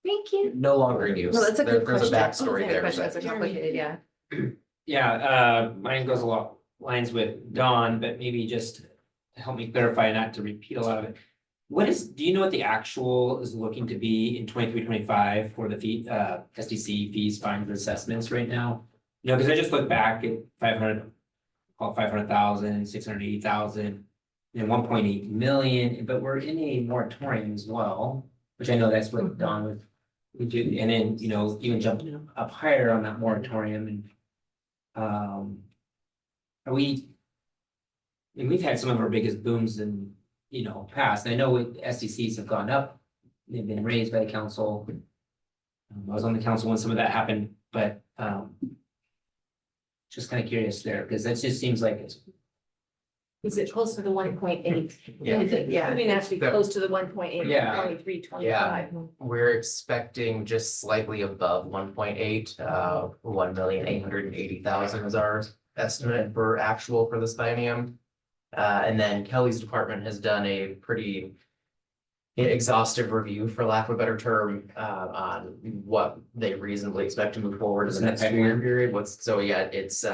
thank you.
no longer in use.
no, that's a good
There's
question.
a backstory
Good
there.
question.
but-
That's a complicated, yeah.
Yeah, mine goes along lines with Dawn, but maybe just to help me clarify, not to repeat a lot of it. Do you know what the actual is looking to be in 23-25 for the fee, SDC fees, fines, and assessments right now? Because I just look back at 500,000, 680,000, and 1.8 million, but we're in a moratorium as well, which I know that's what Dawn would do, and then, even jump up higher on that moratorium and we've had some of our biggest booms in, past. I know SDCs have gone up. They've been raised by the council. I was on the council when some of that happened, but just kind of curious there, because that just seems like it's.
Is it close to the 1.8?
Yeah.
Yeah, I mean, actually close to the 1.8,
Yeah.
23, 25.
Yeah. We're expecting just slightly above 1.8, 1,880,000 is our estimate for actual for this biennium. And then Kelly's department has done a pretty exhaustive review, for lack of a better term, on what they reasonably expect to move forward in the next 2-year period. It's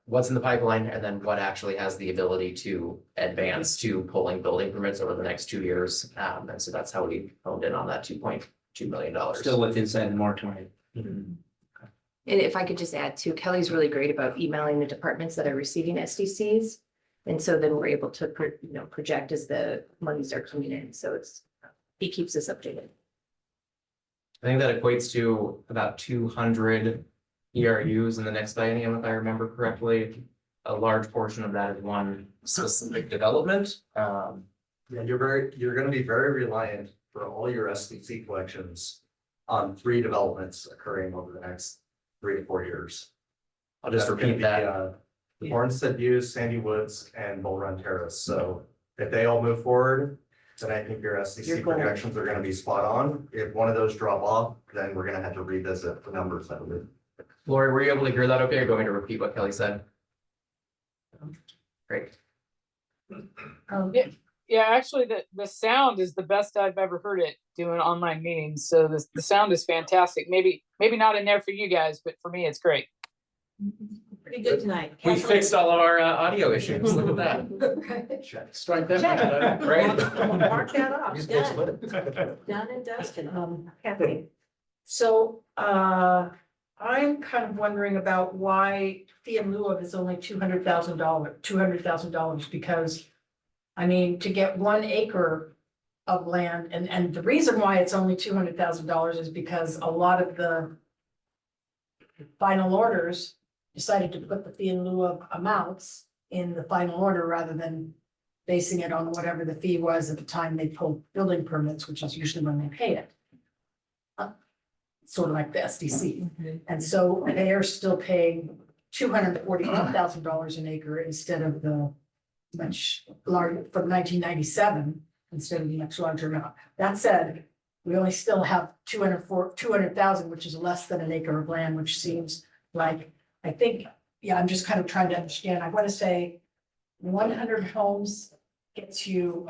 what's in the pipeline and then what actually has the ability to advance to pulling building permits over the next 2 years. And so that's how we honed in on that $2.2 million.
Still within inside the moratorium.
And if I could just add too, Kelly's really great about emailing the departments that are receiving SDCs. And so then we're able to, project as the monies are coming in. So he keeps us updated.
I think that equates to about 200 ERUs in the next biennium, if I remember correctly. A large portion of that is one specific development.
Yeah, you're gonna be very reliant for all your SDC collections on 3 developments occurring over the next 3 to 4 years.
I'll just
That's gonna
repeat
be,
that.
The Barnstead Views, Sandy Woods, and Bull Run Terrace. So if they all move forward, then I think your SDC projections are gonna be spot on. If one of those drop off, then we're gonna have to revisit the numbers that we.
Lori, were you able to hear that okay? Or going to repeat what Kelly said? Great.
Yeah, actually, the sound is the best I've ever heard it doing online meetings. So the sound is fantastic. Maybe not in there for you guys, but for me, it's great.
Pretty good tonight.
We fixed all of our audio issues. Look at that.
Strike that.
Check.
one.
Right?
Mark that off. Done and dusted. Kathleen.
So, I'm kind of wondering about why fee in lieu of is only $200,000, because. I mean, to get 1 acre of land, and the reason why it's only $200,000 is because a lot of the. Final orders decided to put the fee in lieu of amounts in the final order rather than. Basing it on whatever the fee was at the time they pulled building permits, which is usually when they pay it. Sort of like the SDC. And so they are still paying $241,000 an acre instead of the much larger from 1997, instead of the much larger amount. That said, we only still have 200,000, which is less than an acre of land, which seems like, I think, yeah, I'm just kind of trying to understand. I want to say 100 homes gets you,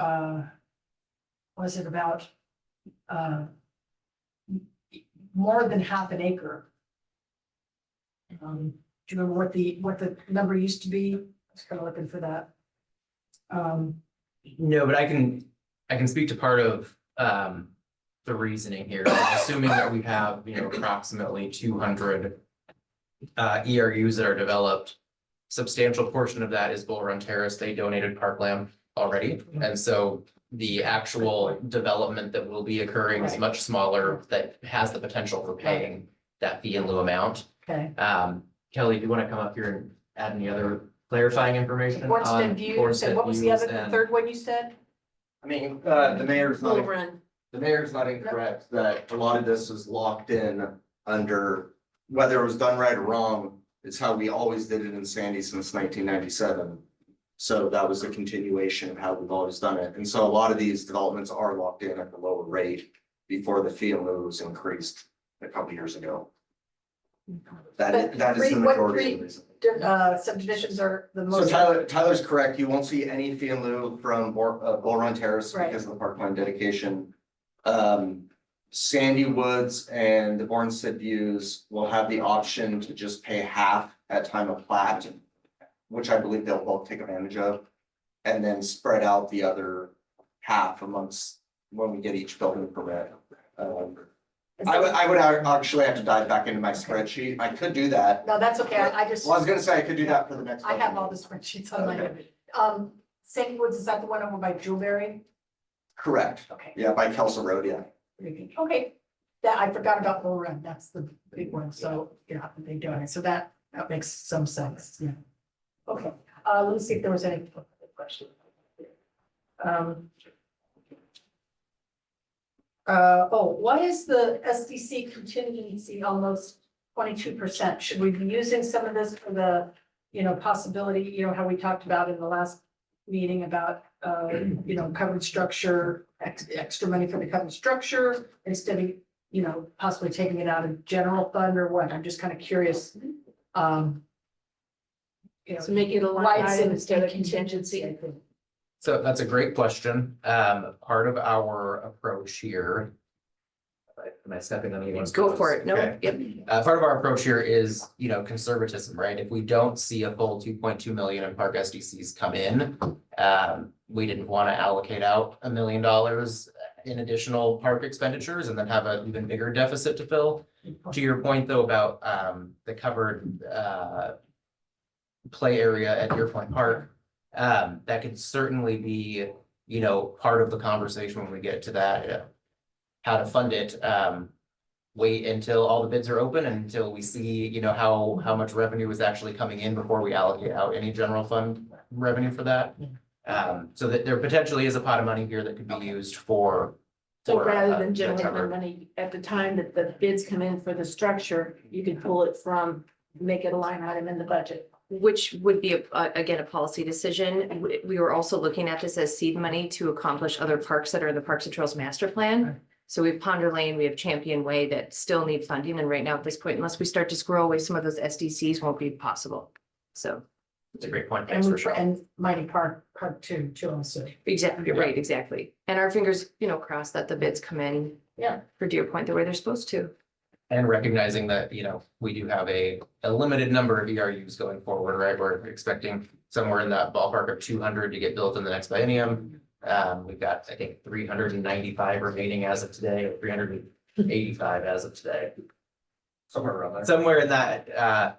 was it about, more than half an acre. Do you remember what the number used to be? I was kind of looking for that.
No, but I can speak to part of the reasoning here. Assuming that we have, approximately 200 ERUs that are developed. Substantial portion of that is Bull Run Terrace. They donated parkland already. And so the actual development that will be occurring is much smaller, that has the potential for paying that fee in lieu amount.
Okay.
Kelly, do you want to come up here and add any other clarifying information?
Bornstead Views, and what was the other, the third one you said?
I mean, the mayor's
Bull
not,
Run.
the mayor's not incorrect that a lot of this is locked in under, whether it was done right or wrong, it's how we always did it in Sandy since 1997. So that was the continuation of how we've always done it. And so a lot of these developments are locked in at the lower rate before the fee in lieu was increased a couple years ago. That is the majority of the reason.
Subdivisions are the
So
most.
Tyler's correct. You won't see any fee in lieu from Bull Run Terrace
Right.
because of the parkland dedication. Sandy Woods and the Barnstead Views will have the option to just pay half at time of plat, which I believe they'll both take advantage of, and then spread out the other half amongst when we get each building permit. I would actually have to dive back into my spreadsheet. I could do that.
No, that's okay. I just.
Well, I was gonna say I could do that for the next.
I have all the spreadsheets on my head. Sandy Woods, is that the one over by Jewelberry?
Correct.
Okay.
Yeah, by Kelso Road, yeah.
Okay, that, I forgot about Bull Run, that's the big one, so, yeah, they doing it, so that makes some sense, yeah. Okay, let me see if there was any question. Why is the SDC contingency almost 22%? Should we be using some of this for the, possibility, how we talked about in the last meeting about, covered structure, extra money for the covered structure, instead of, possibly taking it out of general fund or what? I'm just kind of curious.
So make it a line
Why it's
item
in
instead of
contingency,
contingency.
I think.
So that's a great question. Part of our approach here. Am I stepping on anyone's
Go
toes?
for it. No,
Okay.
yep.
Part of our approach here is, conservatism, right? If we don't see a full 2.2 million in park SDCs come in, we didn't want to allocate out $1 million in additional park expenditures and then have an even bigger deficit to fill. To your point, though, about the covered play area at Deer Point Park, that could certainly be, part of the conversation when we get to that, how to fund it. Wait until all the bids are open and until we see, how much revenue is actually coming in before we allocate out any general fund revenue for that. So that there potentially is a pot of money here that could be used for.
So
for,
rather
the
than general
cover.
fund money, at the time that the bids come in for the structure, you could pull it from, make it a line item in the budget.
Which would be, again, a policy decision. We were also looking at this as seed money to accomplish other parks that are in the Parks and Trails Master Plan. So we have Ponder Lane, we have Champion Way that still need funding, and right now at this point, unless we start to squirrel away some of those SDCs, won't be possible. So.
It's a great point.
And
Thanks for
we,
sure.
and Mighty Park, Park Two also.
Exactly, right, exactly. And our fingers, crossed that the bids come in.
Yeah.
For Deer Point the way they're supposed to.
And recognizing that, we do have a limited number of ERUs going forward, right? We're expecting somewhere in that ballpark of 200 to get built in the next biennium. We've got, I think, 395 remaining as of today, or 385 as of today.
Somewhere around there.
Somewhere in that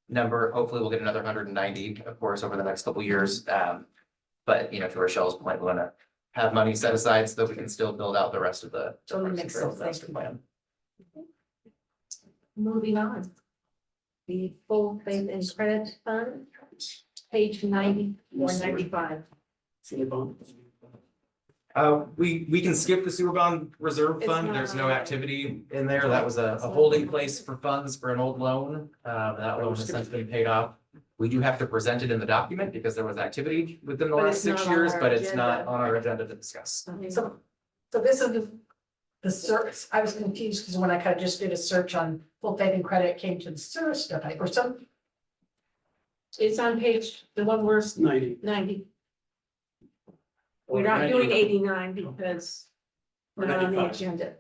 number. Hopefully we'll get another 190, of course, over the next couple of years. But, to Rochelle's point, we want to have money set aside so that we can still build out the rest of the.
Totally makes sense.
Master plan.
Moving on. The full faith and credit fund, page 90 or 95.
We can skip the sewer bond reserve
It's
fund.
not
There's
on
no
there.
activity in there. That was a holding place for funds for an old loan. That loan has since been paid off. We do have to present it in the document because there was activity within the
But
last
it's
6
not on
years,
our
but it's not
agenda.
on our agenda to discuss.
So this is the search, I was confused because when I kind of just did a search on full faith and credit, it came to the sewer stuff, or some,
It's on page, the one where it's
90.
90. We're not doing 89 because
Or
we're not on the
95.
agenda.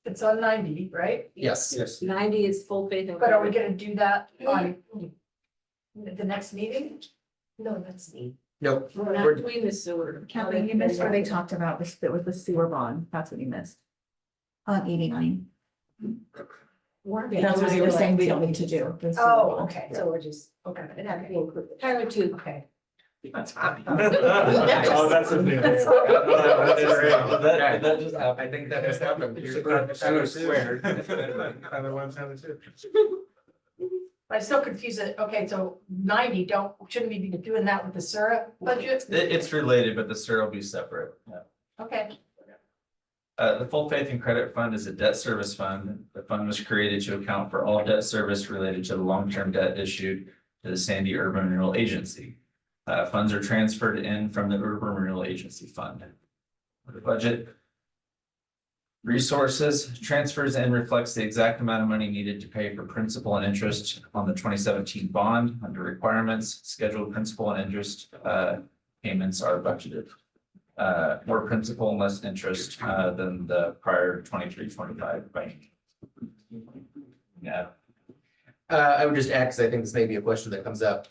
it's on 90, right?
Yes.
90 is full faith and
But are we
credit.
gonna do that on the next meeting?
No, that's neat.
Nope.
We're not doing the sewer.
Kathleen, you missed where they talked about this bit with the sewer bond. That's what you missed. On 89. That's what they were saying we don't need to do. the sewer
Oh,
bond.
okay, so we're just, okay.
It had to be included. Tyler too.
Okay.
Oh, that's a new.
That's
That just happened. I think that just happened.
I'm still confused. Okay, so 90, shouldn't we be doing that with the syrup budget?
It's related, but the STIR will be separate.
Okay.
The Full Faith and Credit Fund is a debt service fund. The fund was created to account for all debt service related to the long-term debt issued to the Sandy Urban Renewal Agency. Funds are transferred in from the Urban Renewal Agency Fund. The budget resources transfers in reflects the exact amount of money needed to pay for principal and interest on the 2017 bond. Under requirements, scheduled principal and interest payments are budgeted. More principal and less interest than the prior 23-25 biennium. Yeah.
I would just add, because I think this may be a question that comes up.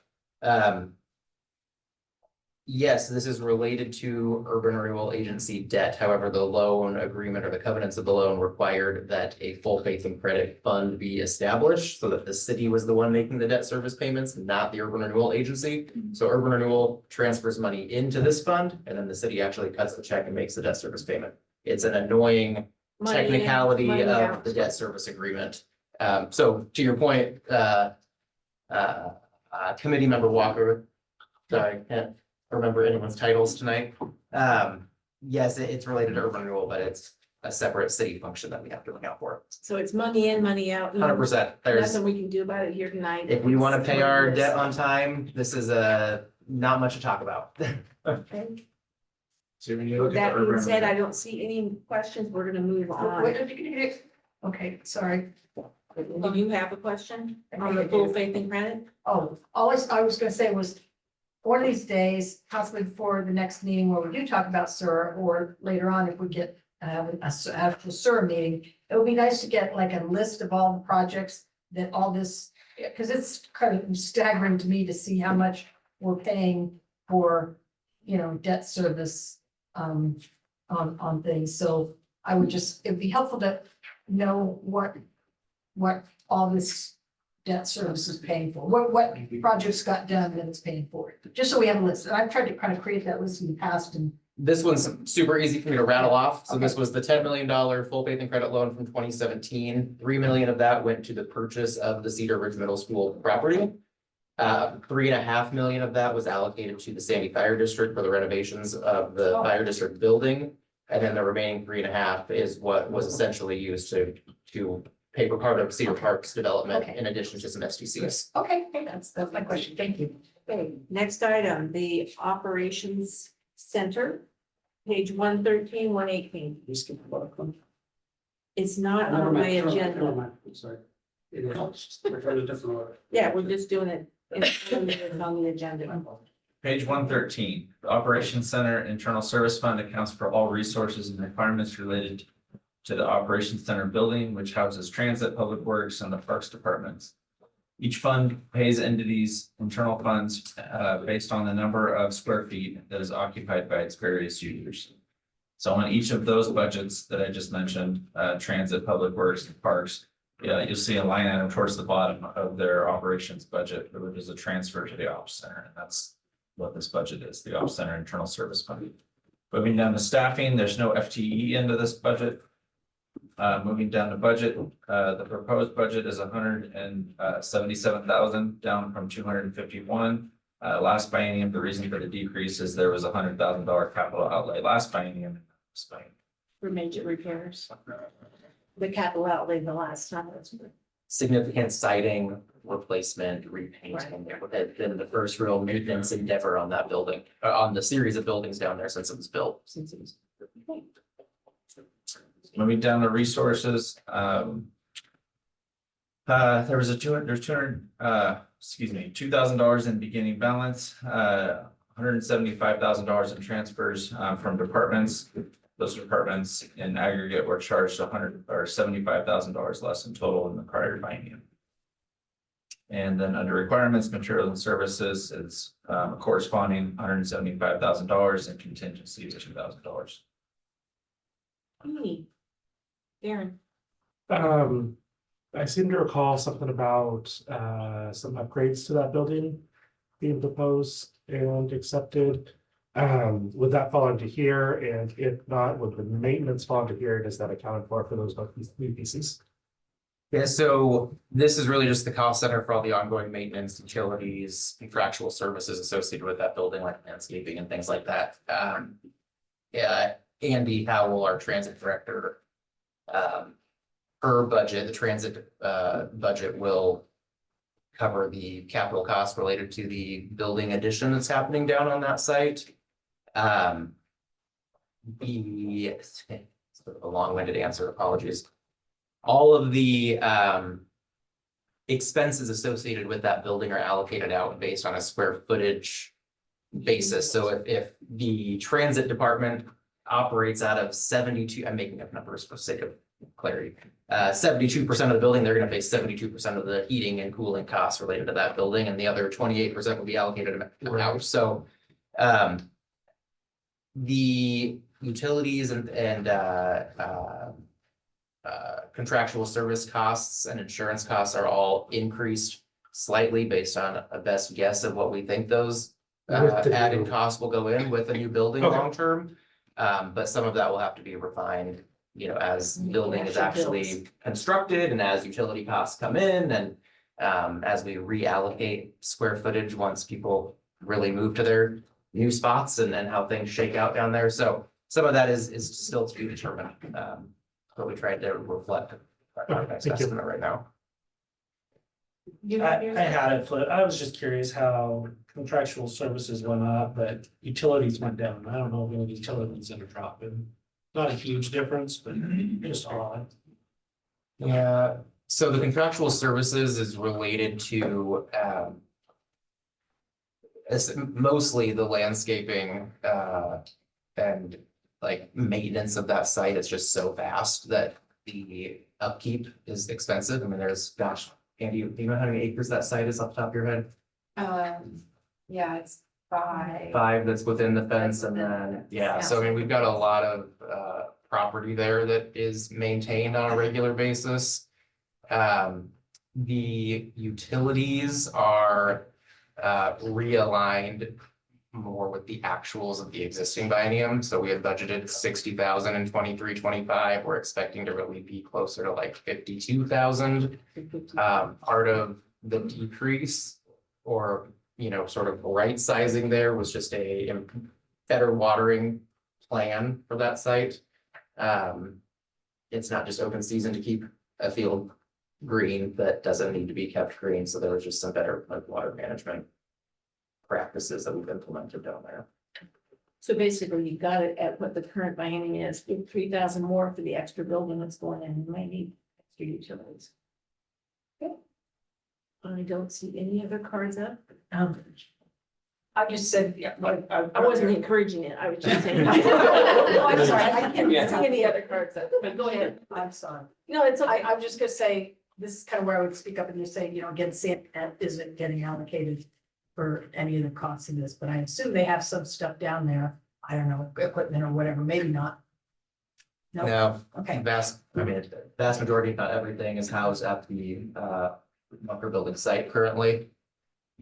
Yes, this is related to Urban Renewal Agency debt. However, the loan agreement or the covenants of the loan required that a full faith and credit fund be established so that the city was the one making the debt service payments, not the Urban Renewal Agency. So Urban Renewal transfers money into this fund and then the city actually cuts the check and makes the debt service payment. It's an annoying
Money in,
technicality
money
of
out.
the debt service agreement. So to your point, committee member Walker, sorry, I can't remember anyone's titles tonight. Yes, it's related to urban renewal, but it's a separate city function that we have to look out for.
So it's money in, money out.
100%. There's,
Nothing we can do about it here tonight.
if we want to pay our
It's
debt
what
on time, this is not much to talk about.
it is. Okay.
So when you look
With
at
that
the
being
urban.
said, I don't see any questions. We're gonna move on.
Okay, sorry.
Do you have a question on the full faith and credit?
Oh, I was gonna say was, one of these days, possibly before the next meeting where we do talk about SUR, or later on if we get after SUR meeting, it would be nice to get like a list of all the projects that all this, because it's kind of staggering to me to see how much we're paying for, you know, debt service on things. So I would just, it'd be helpful to know what all this debt service is paying for, what projects got done that it's paying for, just so we have a list. And I've tried to kind of create that list in the past and.
This one's super easy for me to rattle off. So
Okay.
this was the $10 million full faith and credit loan from 2017. 3 million of that went to the purchase of the Cedar Ridge Middle School property. 3.5 million of that was allocated to the Sandy Fire District for the renovations of the fire district building. And then the remaining 3.5 is what was essentially used to pay for part of Cedar Park's development
Okay.
in addition to some SDCs.
Okay, that's my question. Thank you.
Okay, next item, the Operations Center, page 113, 118. It's not on my agenda.
I'm sorry. It is, we're going to different order.
Yeah, we're just doing it. It's on the agenda.
Page 113, the Operations Center Internal Service Fund accounts for all resources and requirements related to the Operations Center building, which houses transit, public works, and the parks departments. Each fund pays into these internal funds based on the number of square feet that is occupied by its various users. So on each of those budgets that I just mentioned, transit, public works, and parks, you'll see a line item towards the bottom of their operations budget, which is a transfer to the ops center, and that's what this budget is, the ops center internal service fund. Moving down to staffing, there's no FTE into this budget. Moving down to budget, the proposed budget is 177,000, down from 251. Last biennium, the reason for the decrease is there was $100,000 capital outlay last biennium.
For major repairs. The capital outlay the last time was.
Significant siding replacement, repainting, then the first real maintenance endeavor on that building, on the series of buildings down there since it was built.
Moving down to resources, there was $2,000 in beginning balance, $175,000 in transfers from departments. Those departments in aggregate were charged $75,000 less in total in the prior biennium. And then under requirements, materials and services, it's corresponding $175,000 and contingencies $2,000.
Darren.
I seem to recall something about some upgrades to that building being proposed and accepted. Would that fall into here? And if not, would the maintenance fall into here? Does that account for those new pieces?
Yeah, so this is really just the cost center for all the ongoing maintenance, utilities, contractual services associated with that building, like landscaping and things like that. Yeah, Andy Howell, our transit director, her budget, the transit budget will cover the capital costs related to the building addition that's happening down on that site. It's sort of a long-winded answer, apologies. All of the expenses associated with that building are allocated out based on a square footage basis. So if the transit department operates out of 72, I'm making up numbers for sake of clarity. 72% of the building, they're going to pay 72% of the heating and cooling costs related to that building, and the other 28% will be allocated out. So the utilities and contractual service costs and insurance costs are all increased slightly based on a best guess of what we think those added costs will go in with a new building long term. But some of that will have to be refined, you know, as building is actually constructed and as utility costs come in and as we reallocate square footage once people really move to their new spots and how things shake out down there. So some of that is still to be determined. But we tried to reflect our best estimate right now.
I had it flipped. I was just curious how contractual services went up, but utilities went down. I don't know if any utilities ended up dropping. Not a huge difference, but just odd.
Yeah, so the contractual services is related to It's mostly the landscaping, and like maintenance of that site is just so vast that the upkeep is expensive. I mean, there's, gosh, Andy, do you know how many acres that site is off the top of your head?
Yeah, it's 5.
5 that's within the fence and then, yeah, so I mean, we've got a lot of property there that is maintained on a regular basis. The utilities are realigned more with the actuals of the existing biennium. So we had budgeted 60,000 in 23-25. We're expecting to really be closer to like 52,000. Part of the decrease or, you know, sort of right sizing there was just a better watering plan for that site. It's not just open season to keep a field green that doesn't need to be kept green. So there was just some better like water management practices that we've implemented down there.
So basically you got it at what the current biennium is, give 3,000 more for the extra building that's going in, you might need extra utilities. Okay. I don't see any other cards up.
I just said, yeah,
I wasn't encouraging it, I was just saying.
No, I'm sorry, I can't
Yeah. See any other cards up, but go ahead.
I'm sorry.
No, it's okay.
I'm just gonna say, this is kind of where I would speak up and just say, you know, again, Sand isn't getting allocated for any of the costs in this, but I assume they have some stuff down there. I don't know, equipment or whatever, maybe not. No,
No,
okay.
vast majority, if not everything, is housed at the bunker building site currently.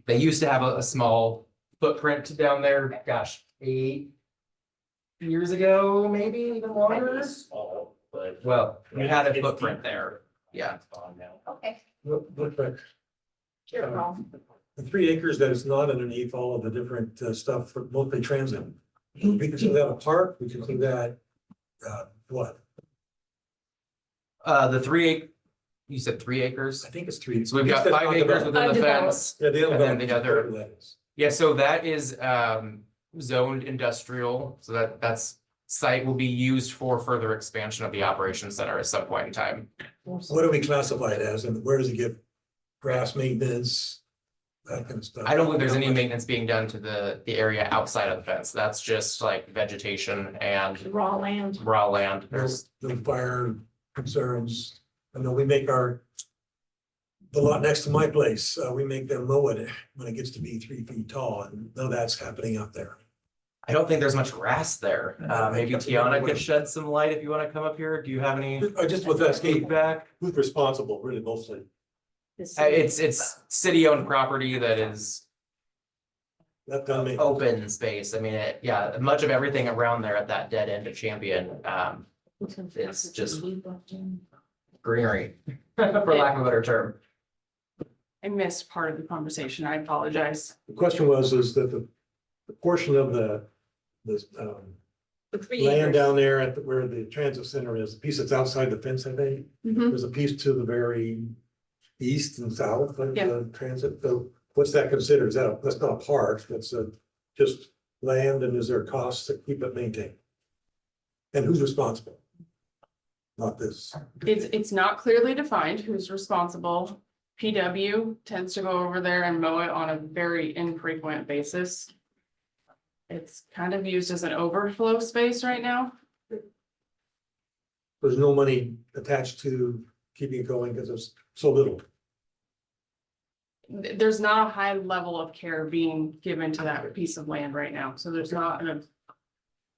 They used to have a small footprint down there, gosh, 8 years ago, maybe even longer.
But
Well, we had a footprint there, yeah.
Okay.
Look back.
Sure, Paul.
The 3 acres that is not underneath all of the different stuff for mostly transit. We consider that a park, we consider that, what?
The 3 you said 3 acres?
I think it's 3.
So we've got 5 acres within the fence.
Yeah, the
And then the other,
other.
yeah, so that is zoned industrial, so that's site will be used for further expansion of the operations center at some point in time.
What do we classify it as, and where does it get grass maintenance? That kind of stuff.
I don't believe there's any maintenance being done to the area outside of the fence. That's just like vegetation and
Raw land.
raw land. There's,
No fire concerns. I know we make the lot next to my place, we make them mow it when it gets to be 3 feet tall, and none of that's happening out there.
I don't think there's much grass there. Maybe Tiana could shed some light if you want to come up here. Do you have any
Just with that
feedback?
who's responsible, really mostly?
It's city-owned property that is
That done me.
open space. I mean, yeah, much of everything around there at that dead end of Champion, it's just greenery, for lack of a better term.
I missed part of the conversation. I apologize.
The question is that the portion of the
The 3
land
acres.
down there at where the transit center is, the piece that's outside the fence, I think.
Mhm.
There's a piece to the very east and south of
Yeah.
the transit. So what's that considered? Is that, that's not a park, that's just land, and is there costs to keep it maintained? And who's responsible? Not this.
It's not clearly defined who's responsible. PW tends to go over there and mow it on a very infrequent basis. It's kind of used as an overflow space right now.
There's no money attached to keeping it going because it's so little.
There's not a high level of care being given to that piece of land right now, so there's not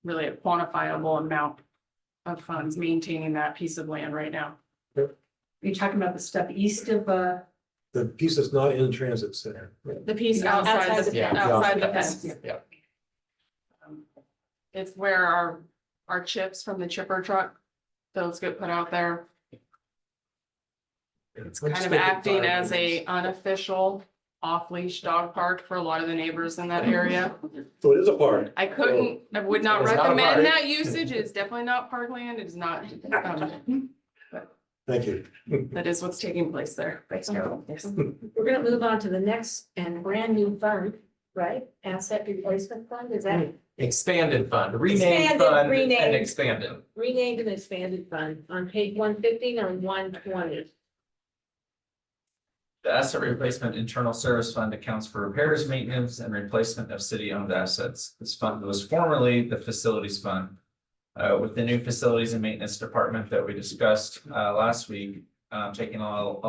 really a quantifiable amount of funds maintaining that piece of land right now.
Are you talking about the stuff east of,
The piece that's not in the transit center.
The piece
Yeah,
outside the,
Yeah.
outside the fence.
Yeah.
It's where our chips from the chipper truck, those get put out there. It's kind of acting as a unofficial off-leash dog park for a lot of the neighbors in that area.
So it is a park.
I would not
It's not a park.
recommend that usage. It's definitely not parkland. It is not.
Thank you.
That is what's taking place there.
Yes. We're gonna move on to the next and brand new fund, right? Asset replacement fund, is that
Expanded fund, renamed
Expanded,
fund and
renamed.
expanded.
renamed and expanded fund on page 150 and 120?
The asset replacement internal service fund accounts for repairs, maintenance, and replacement of city-owned assets. This fund was formerly the facilities fund. With the new facilities and maintenance department that we discussed last week, taking on a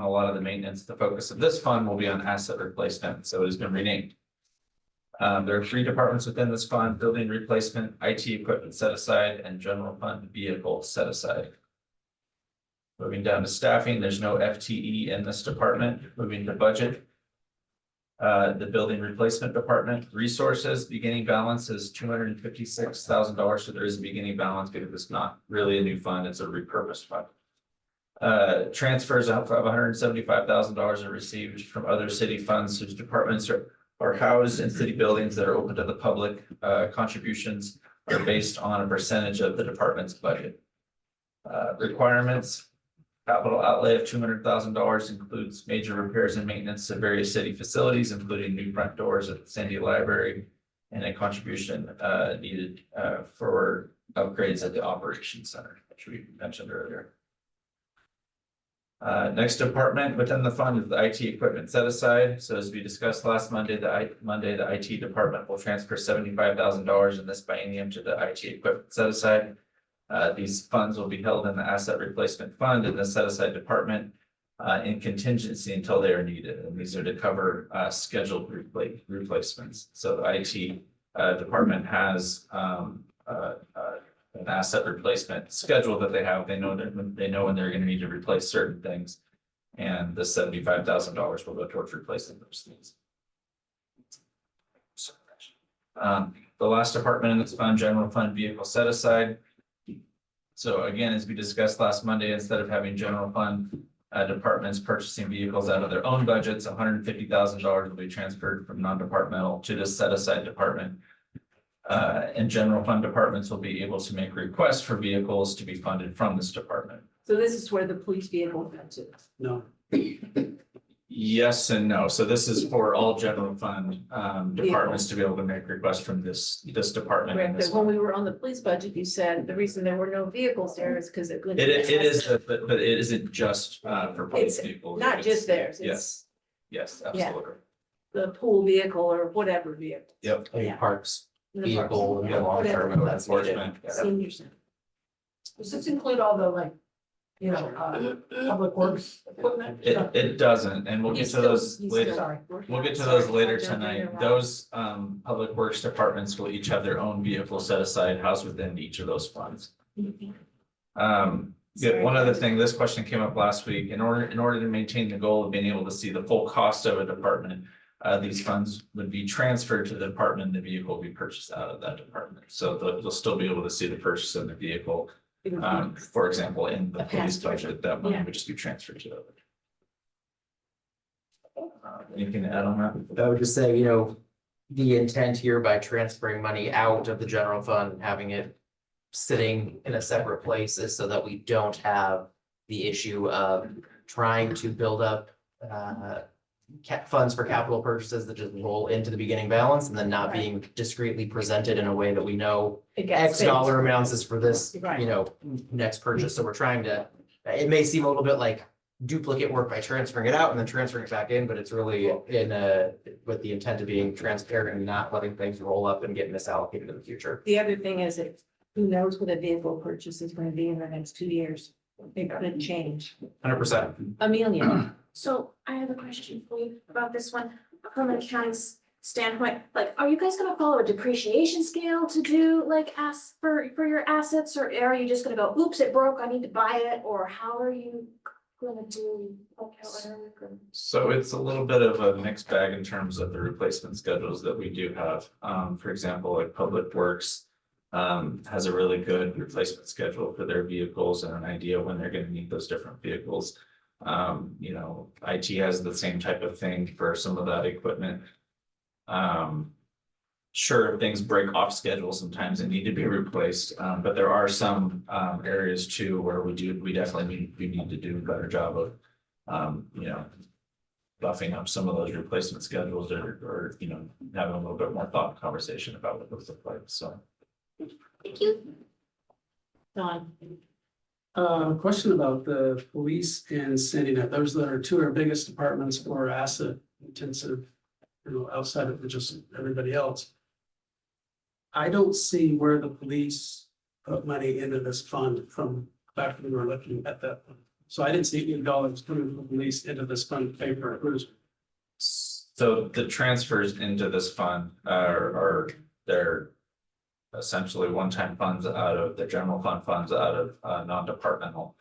lot of the maintenance, the focus of this fund will be on asset replacement, so it has been renamed. There are 3 departments within this fund: building replacement, IT equipment set aside, and general fund vehicle set aside. Moving down to staffing, there's no FTE in this department. Moving to budget. The building replacement department, resources, beginning balance is $256,000. So there is a beginning balance because it's not really a new fund, it's a repurposed fund. Transfers of $175,000 are received from other city funds whose departments are housed in city buildings that are open to the public. Contributions are based on a percentage of the department's budget. Requirements. Capital outlay of $200,000 includes major repairs and maintenance to various city facilities, including new front doors at the Sandy Library, and a contribution needed for upgrades at the operations center, which we mentioned earlier. Next department within the fund is the IT equipment set aside. So as we discussed last Monday, the IT department will transfer $75,000 in this biennium to the IT equipment set aside. These funds will be held in the asset replacement fund in the set aside department in contingency until they are needed. And these are to cover scheduled replacements. So the IT department has an asset replacement schedule that they have. They know when they're going to need to replace certain things. And the $75,000 will go towards replacing those things. The last department in this fund, general fund vehicle set aside. So again, as we discussed last Monday, instead of having general fund departments purchasing vehicles out of their own budgets, $150,000 will be transferred from non-departmental to this set aside department. And general fund departments will be able to make requests for vehicles to be funded from this department.
So this is where the police vehicle comes in.
No.
Yes and no. So this is for all general fund departments to be able to make requests from this department.
Correct,
and this
but when we were on the police budget, you said the reason there were no vehicles there is because it couldn't.
It is, but it isn't just for police
It's
vehicles.
not
It's-
just theirs,
Yes,
it's
yes, absolutely.
the pool vehicle or whatever vehicle.
Yep.
Yeah.
Parks,
The
vehicle,
parks,
and the long-term
whatever.
enforcement.
Senior center.
Does this include all the like, public works equipment?
It doesn't, and we'll get to those later.
Sorry.
We'll get to those later tonight. Those public works departments will each have their own vehicle set aside housed within each of those funds. Yeah, one other thing, this question came up last week. In order to maintain the goal of being able to see the full cost of a department, these funds would be transferred to the department, the vehicle will be purchased out of that department. So they'll still be able to see the purchase of the vehicle. For example, in the police budget, that money would just be transferred to the. Anything to add on that?
I would just say, the intent here by transferring money out of the general fund, and having it sitting in a separate place is so that we don't have the issue of trying to build up funds for capital purchases that just roll into the beginning balance and then not being discreetly presented in a way that we know
It gets
X
spent.
dollar amounts is for this,
Right.
next purchase. So we're trying to, it may seem a little bit like duplicate work by transferring it out and then transferring it back in, but it's really with the intent of being transparent and not letting things roll up and get misallocated in the future.
The other thing is that who knows what a vehicle purchase is going to be in the next 2 years? It could change.
100%.
Amelia.
So I have a question for you about this one. From an accounting standpoint, like, are you guys gonna follow a depreciation scale to do like for your assets? Or are you just gonna go, oops, it broke, I need to buy it? Or how are you gonna do?
So it's a little bit of a mixed bag in terms of the replacement schedules that we do have. For example, like Public Works has a really good replacement schedule for their vehicles and an idea when they're gonna need those different vehicles. IT has the same type of thing for some of that equipment. Sure, things break off schedule sometimes and need to be replaced, but there are some areas too where we definitely need to do a better job of buffing up some of those replacement schedules or having a little bit more thought and conversation about what those look like. So
Thank you.
Dawn.
Question about the police and Sandy Net. Those that are two of our biggest departments or asset intensive, outside of just everybody else. I don't see where the police put money into this fund from back when we were looking at that. So I didn't see any dollars coming from the police into this fund to pay for a cruiser.
So the transfers into this fund are they're essentially one-time funds out of the general fund funds out of non-departmental.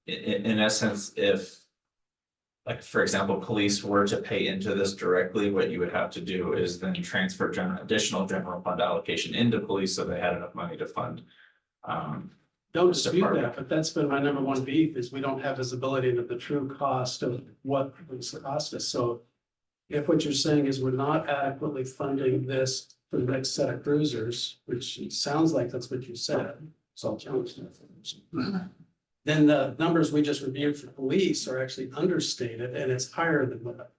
In essence, if like, for example, police were to pay into this directly, what you would have to do is then transfer additional general fund allocation into police so they had enough money to fund.
Don't dispute that, but that's been my number one beef is we don't have visibility into the true cost of what it's cost us. So if what you're saying is we're not adequately funding this for the next set of cruisers, which it sounds like that's what you said, so I'll challenge that. Then the numbers we just reviewed for police are actually understated and it's higher than what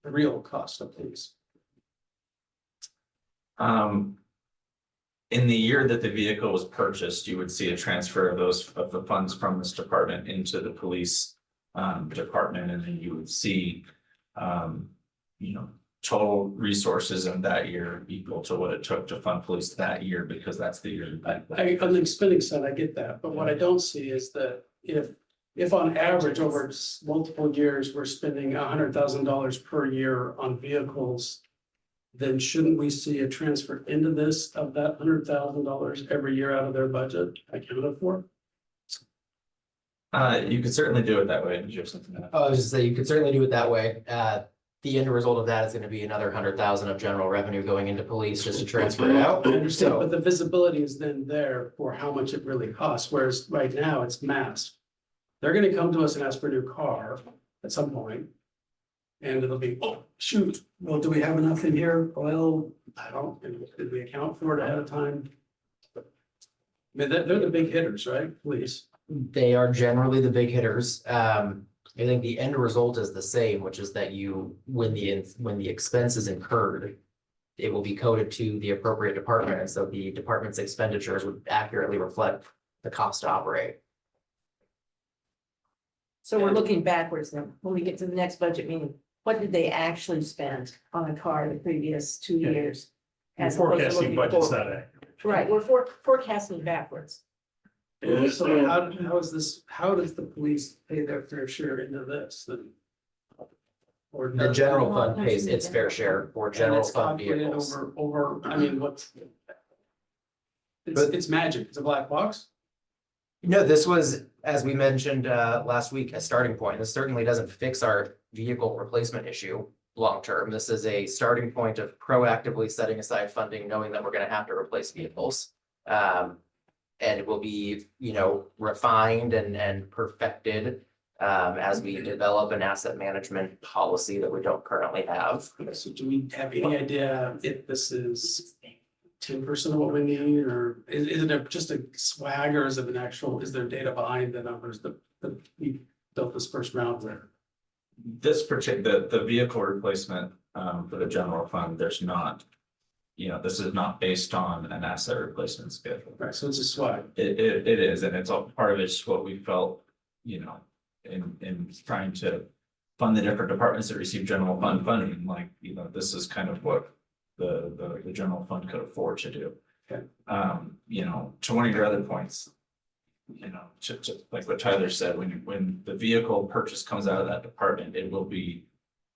the real cost of police.
In the year that the vehicle was purchased, you would see a transfer of the funds from this department into the police department, and then you would see total resources in that year equal to what it took to fund police that year, because that's the year.
On the spending side, I get that, but what I don't see is that if on average over multiple years, we're spending $100,000 per year on vehicles, then shouldn't we see a transfer into this of that $100,000 every year out of their budget accounted for?
You could certainly do it that way. Did you have something to add?
Oh, I was just saying, you could certainly do it that way. The end result of that is gonna be another 100,000 of general revenue going into police just to transfer it out.
I understand,
So-
but the visibility is then there for how much it really costs, whereas right now it's masked. They're gonna come to us and ask for a new car at some point. And it'll be, oh, shoot, well, do we have enough in here? Well, I don't, did we account for it ahead of time? I mean, they're the big hitters, right? Police.
They are generally the big hitters. I think the end result is the same, which is that when the expense is incurred, it will be coded to the appropriate department, and so the department's expenditures would accurately reflect the cost to operate.
So we're looking backwards now, when we get to the next budget meeting, what did they actually spend on a car the previous 2 years? as opposed to
Forecasting
looking
budgets
forward?
that accurate.
Right, we're forecasting backwards.
So how does the police pay their fair share into this then? Or
The general fund pays its fair share for
and
general
it's
fund
calculated
vehicles.
over, I mean, what's? It's magic, it's a black box.
No, this was, as we mentioned last week, a starting point. This certainly doesn't fix our vehicle replacement issue long-term. This is a starting point of proactively setting aside funding, knowing that we're gonna have to replace vehicles. And it will be, refined and perfected as we develop an asset management policy that we don't currently have.
So do we have any idea if this is 10% of what we need, or is it just a swag, or is it is there data behind the numbers that we built this first round there?
This particular, the vehicle replacement for the general fund, there's not, this is not based on an asset replacement schedule.
Right, so it's a swag.
It is, and it's all part of it's what we felt, in trying to fund the different departments that receive general fund funding, like, this is kind of what the general fund could afford to do.
Okay.
To one of your other points, like what Tyler said, when the vehicle purchase comes out of that department, it will be,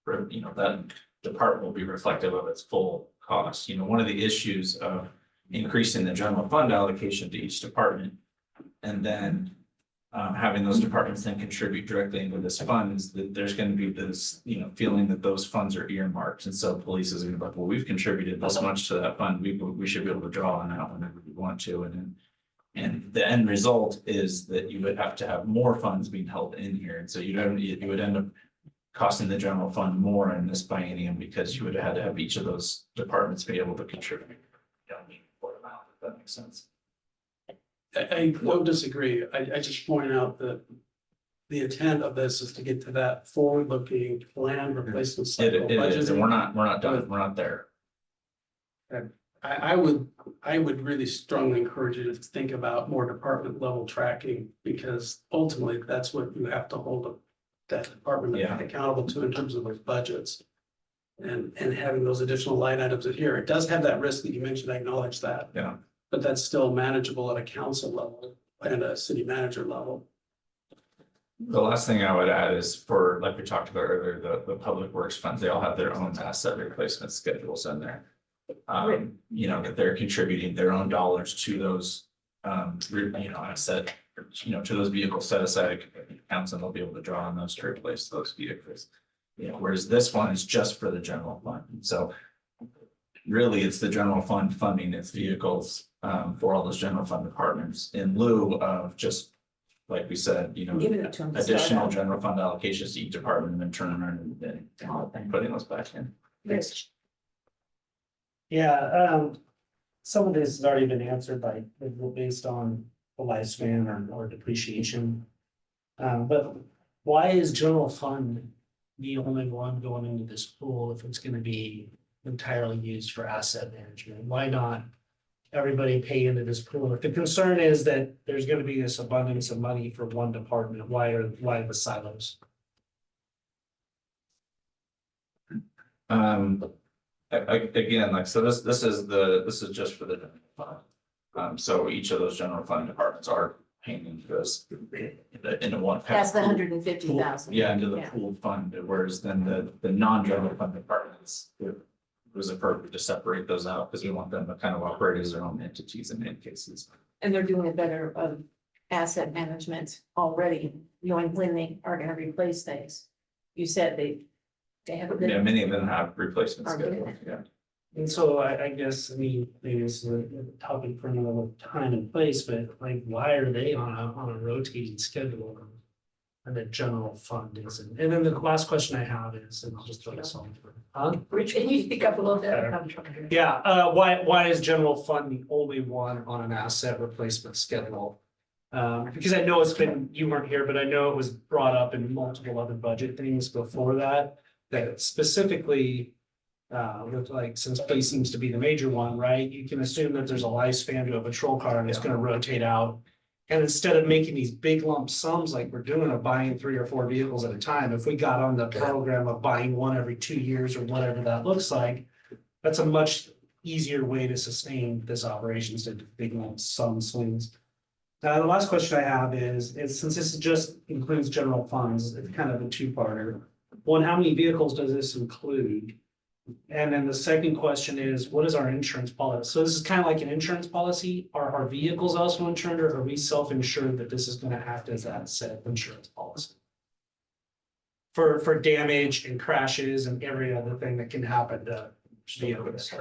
that department will be reflective of its full cost. One of the issues of increasing the general fund allocation to each department and then having those departments then contribute directly into this fund is that there's going to be this, feeling that those funds are earmarked. And so police is going to be like, well, we've contributed this much to that fund. We should be able to draw on that whenever we want to. And the end result is that you would have to have more funds being held in here. And so you would end up costing the general fund more in this biennium because you would have had to have each of those departments be able to contribute. For amount, if that makes sense.
I don't disagree. I just point out that the intent of this is to get to that forward-looking plan replacement cycle.
It is,
budgeting.
and we're not done. We're not there.
Okay. I would really strongly encourage you to think about more department level tracking, because ultimately that's what you have to hold that department accountable to in terms of their budgets. And having those additional line items in here, it does have that risk that you mentioned, I acknowledge that.
Yeah.
But that's still manageable at a council level and a city manager level.
The last thing I would add is for, like we talked about earlier, the public works funds, they all have their own asset replacement schedules in there. You know, that they're contributing their own dollars to those, asset, to those vehicles set aside accounts, and they'll be able to draw on those to replace those vehicles. Whereas this one is just for the general fund. So really, it's the general fund funding its vehicles for all those general fund departments in lieu of just, like we said,
Giving it to them to start
additional
out.
general fund allocations to each department and then turning around and putting those back in.
Rich.
Yeah, some of this has already been answered based on the lifespan or depreciation. But why is general fund the only one going into this pool if it's gonna be entirely used for asset management? Why not everybody pay into this pool? If the concern is that there's gonna be this abundance of money for one department, why the silos?
Again, like, so this is just for the general fund. So each of those general fund departments are paying into this into one.
That's the 150,000.
Yeah, into the pooled fund, whereas then the non-general fund departments, it was appropriate to separate those out because we want them to kind of operate as their own entities in many cases.
And they're doing a better asset management already, knowing when they are gonna replace things. You said they have.
Yeah, many of them have replacement
Are doing
schedules, yeah.
And so I guess, maybe it's a topic for another time and place, but like, why are they on a rotating schedule? And the general fund isn't? And then the last question I have is, and I'll just throw this on.
Rich, can you speak up a little bit?
Yeah, why is general fund the only one on an asset replacement schedule? Because I know you weren't here, but I know it was brought up in multiple other budget things before that specifically. Looked like, since police seems to be the major one, right? You can assume that there's a lifespan to a patrol car and it's gonna rotate out. And instead of making these big lump sums like we're doing of buying 3 or 4 vehicles at a time, if we got on the program of buying one every 2 years or whatever that looks like, that's a much easier way to sustain this operation instead of big lump sum swings. The last question I have is since this just includes general funds, it's kind of a two-parter. One, how many vehicles does this include? And then the second question is, what is our insurance policy? So this is kind of like an insurance policy. Are our vehicles also insured, or are we self-insured that this is going to act as that said insurance policy? For damage and crashes and every other thing that can happen to vehicles.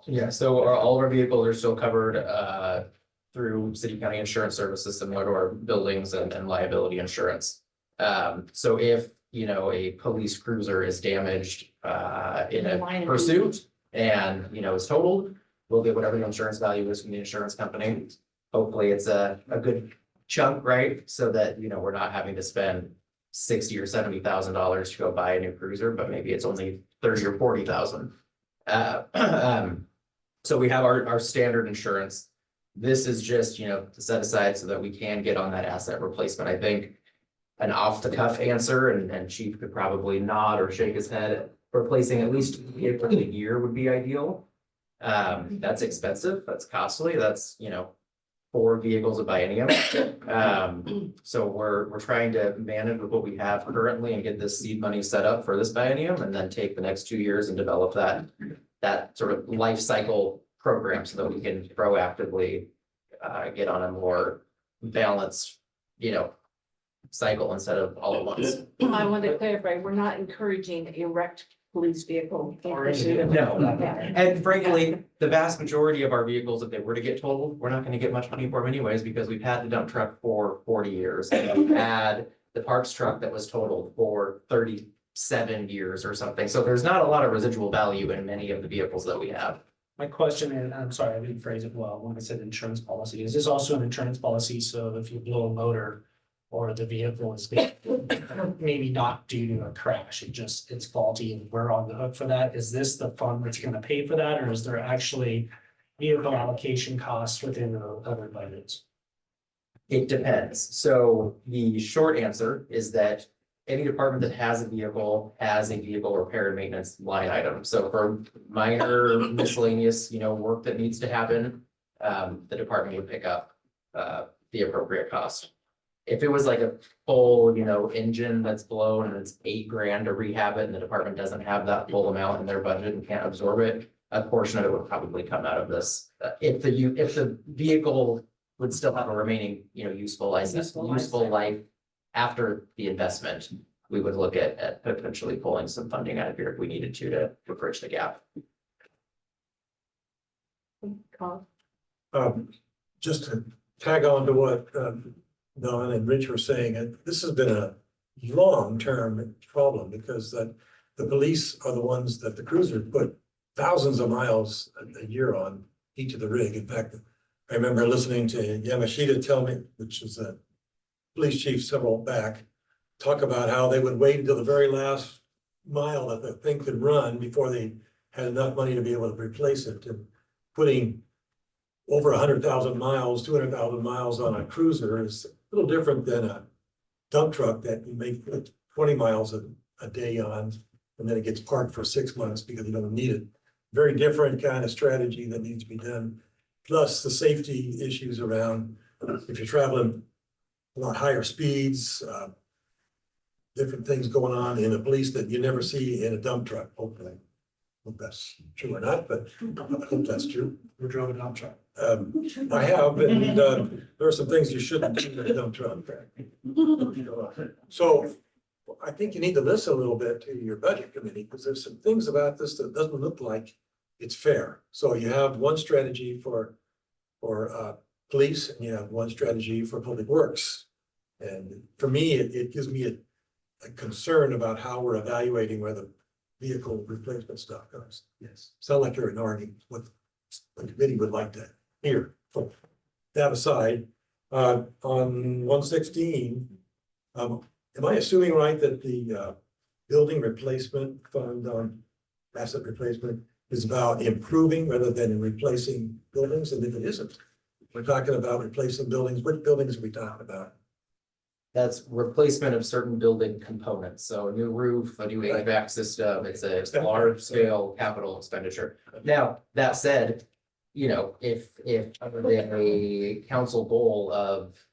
Yeah, so all of our vehicles are still covered through city county insurance services similar to our buildings and liability insurance. So if a police cruiser is damaged in a pursuit and is totaled, we'll get whatever the insurance value is from the insurance company. Hopefully it's a good chunk, right? So that we're not having to spend $60,000 or $70,000 to go buy a new cruiser, but maybe it's only 30 or 40,000. So we have our standard insurance. This is just to set aside so that we can get on that asset replacement. I think an off the cuff answer, and Chief could probably nod or shake his head, replacing at least a year would be ideal. That's expensive, that's costly, that's 4 vehicles a biennium. So we're trying to manage with what we have currently and get this seed money set up for this biennium, and then take the next 2 years and develop that sort of life cycle program so that we can proactively get on a more balanced, cycle instead of all at once.
I want to clarify, we're not encouraging a wrecked police vehicle. In pursuit of-
No,
Yeah.
and frankly, the vast majority of our vehicles, if they were to get totaled, we're not gonna get much money for them anyways, because we've had the dump truck for 40 years. And we've had the parks truck that was totaled for 37 years or something. So there's not a lot of residual value in many of the vehicles that we have.
My question is, I'm sorry, I didn't phrase it well when I said insurance policy. Is this also an insurance policy? So if you blow a motor or the vehicle is maybe not due to a crash, it's faulty and we're on the hook for that. Is this the fund that's gonna pay for that, or is there actually vehicle allocation costs within the other budgets?
It depends. So the short answer is that any department that has a vehicle has a vehicle repair and maintenance line item. So for minor miscellaneous, work that needs to happen, the department would pick up the appropriate cost. If it was like a full, engine that's blown and it's $8,000 to rehab it and the department doesn't have that full amount in their budget and can't absorb it, a portion of it would probably come out of this. If the vehicle would still have a remaining, useful life after the investment, we would look at potentially pulling some funding out of here if we needed to bridge the gap.
Just to tag on to what Don and Rich were saying, this has been a long-term problem because the police are the ones that the cruiser put thousands of miles a year on each of the rig. In fact, I remember listening to Yamashita tell me, which is a police chief several back, talk about how they would wait until the very last mile that the thing could run before they had enough money to be able to replace it. And putting over 100,000 miles, 200,000 miles on a cruiser is a little different than a dump truck that you make 20 miles a day on, and then it gets parked for 6 months because you don't need it. Very different kind of strategy that needs to be done. Plus the safety issues around if you're traveling a lot higher speeds, different things going on in the police that you never see in a dump truck, hopefully. I hope that's true or not, but I hope that's true.
Who drove a dump truck?
I have, and there are some things you shouldn't do in a dump truck. So I think you need to listen a little bit to your budget committee, because there's some things about this that doesn't look like it's fair. So you have one strategy for police, and you have one strategy for public works. And for me, it gives me a concern about how we're evaluating where the vehicle replacement stuff goes. Yes. Sound like you're ignoring what the committee would like to hear. That aside, on 116, am I assuming right that the building replacement fund on asset replacement is about improving rather than replacing buildings? And if it isn't, we're talking about replacing buildings. What buildings are we talking about?
That's replacement of certain building components. So a new roof, a new HVAC system, it's a large scale capital expenditure. Now, that said, if a council goal of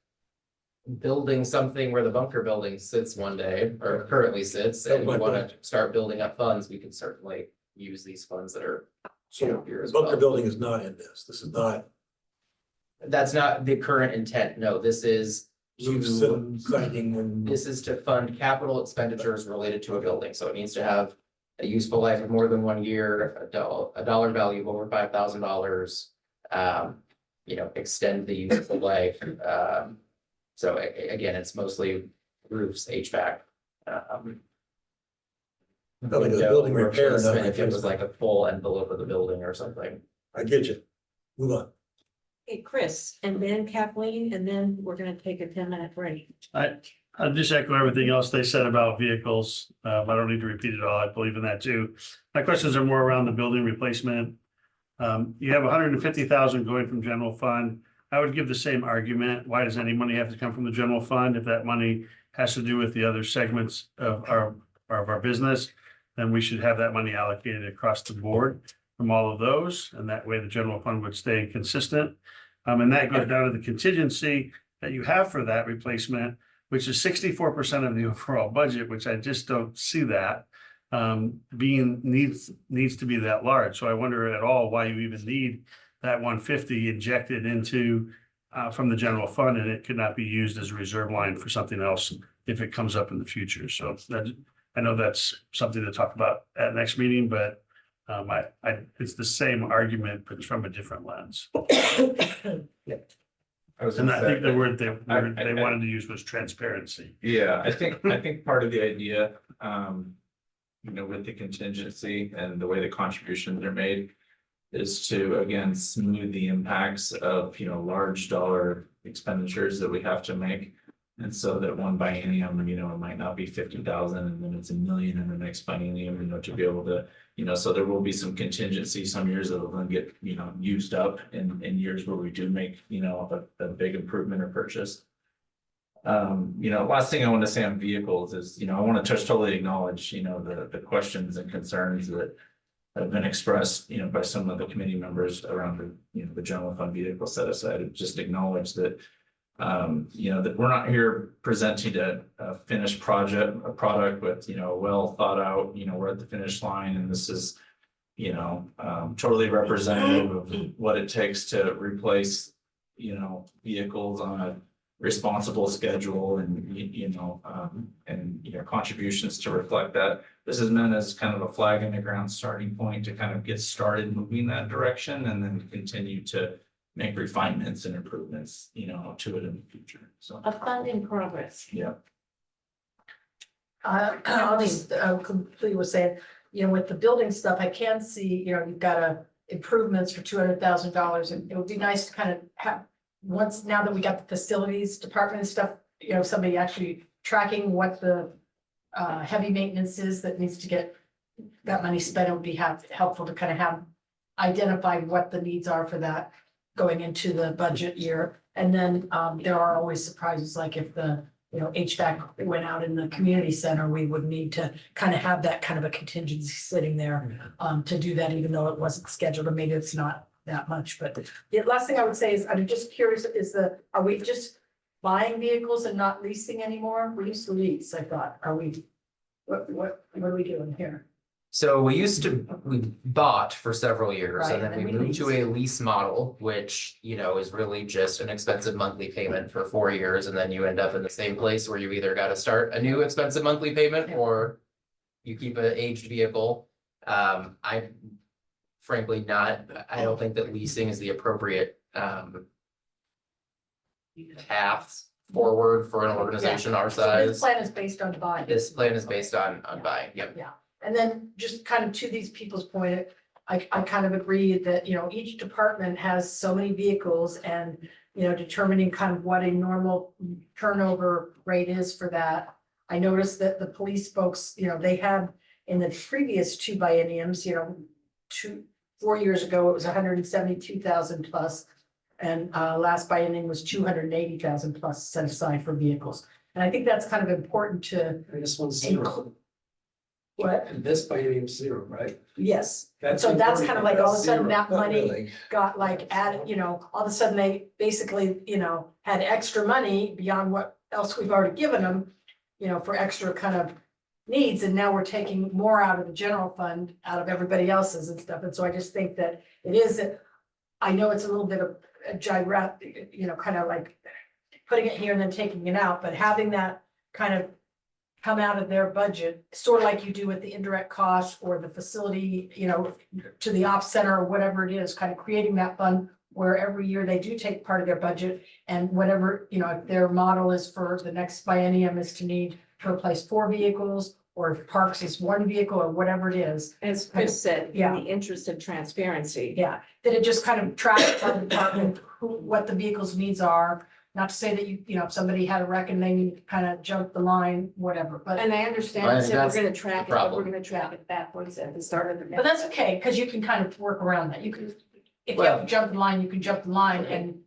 building something where the bunker building sits one day or currently sits, and we want to start building up funds, we can certainly use these funds that are here as well.
Bunker building is not in this. This is not.
That's not the current intent. No, this is
Roofs and siding and.
this is to fund capital expenditures related to a building, so it needs to have a useful life of more than 1 year, a dollar value of over $5,000. Extend the useful life. So again, it's mostly roofs, HVAC.
Like a building repair, not
If it was
replacement.
like a full envelope of the building or something.
I get you. Move on.
Okay, Chris, and then Kathleen, and then we're gonna take a 10-minute break.
I'll just echo everything else they said about vehicles. I don't need to repeat it all. I believe in that too. My questions are more around the building replacement. You have 150,000 going from general fund. I would give the same argument. Why does any money have to come from the general fund? If that money has to do with the other segments of our business, then we should have that money allocated across the board from all of those. And that way the general fund would stay consistent. And that goes down to the contingency that you have for that replacement, which is 64% of the overall budget, which I just don't see that needs to be that large. So I wonder at all why you even need that 150 injected into from the general fund, and it could not be used as a reserve line for something else if it comes up in the future. So I know that's something to talk about at next meeting, but it's the same argument, but from a different lens. And I think the word they wanted to use was transparency.
Yeah, I think part of the idea, with the contingency and the way the contributions are made is to, again, smooth the impacts of, large dollar expenditures that we have to make. And so that one biennium, it might not be 50,000 and then it's 1 million in the next biennium, to be able to, so there will be some contingency, some years that will then get, used up in years where we do make, a big improvement or purchase. Last thing I want to say on vehicles is, I want to just totally acknowledge, the questions and concerns that have been expressed, by some of the committee members around the general fund vehicle set aside. Just acknowledge that, that we're not here presenting a finished a product with, well thought out, we're at the finish line and this is, totally representative of what it takes to replace, vehicles on a responsible schedule and, and your contributions to reflect that. This is meant as kind of a flag in the ground starting point to kind of get started moving that direction and then continue to make refinements and improvements, to it in the future. So,
A fund in progress.
yeah.
I'll just complete with saying, with the building stuff, I can see, you've got improvements for $200,000, and it would be nice to kind of have, once, now that we got the facilities department and stuff, somebody actually tracking what the heavy maintenance is that needs to get that money spent. It would be helpful to kind of have identified what the needs are for that going into the budget year. And then there are always surprises, like if the HVAC went out in the community center, we would need to kind of have that kind of a contingency sitting there to do that, even though it wasn't scheduled, or maybe it's not that much. But the last thing I would say is, I'm just curious, are we just buying vehicles and not leasing anymore? We used to lease, I thought. Are we, what are we doing here?
So we bought for several years
Right,
and then we moved to a lease model, which, is really just an expensive monthly payment for 4 years. And then you end up in the same place where you either got to start a new expensive monthly payment or you keep an aged vehicle. I frankly I don't think that leasing is the appropriate path forward for an organization our
So
size.
this plan is based on buying.
This plan is based on buying, yep.
Yeah, and then just kind of to these people's point, I kind of agree that, each department has so many vehicles and, determining kind of what a normal turnover rate is for that. I noticed that the police folks, they had in the previous 2 bienniums, 4 years ago, it was 172,000 plus. And last biennium was 280,000 plus set aside for vehicles. And I think that's kind of important to.
And this one's zero.
What?
And this biennium 0, right?
Yes,
That's
so that's
important.
kind of like all of a sudden
That's
that
zero.
money
Really.
got like added, all of a sudden they basically, had extra money beyond what else we've already given them. For extra kind of needs, and now we're taking more out of the general fund, out of everybody else's and stuff. And so I just think that it is, I know it's a little bit of a gyrate, kind of like putting it here and then taking it out, but having that kind of come out of their budget, sort of like you do with the indirect costs or the facility, to the ops center or whatever it is, kind of creating that fund where every year they do take part of their budget, and whatever, if their model is for the next biennium is to need to replace 4 vehicles, or if parks is 1 vehicle or whatever it is.
As Chris said, in
Yeah.
the interest of transparency.
Yeah, that it just kind of tracks by the department, what the vehicle's needs are. Not to say that if somebody had a wreck and they need to kind of jump the line, whatever, but.
And I understand,
Right,
so
that's
we're gonna track
the
it, but
problem.
we're gonna track it backwards at the start of the.
But that's okay, because you can kind of work around that. You can, if you have to jump the line, you can jump the line and.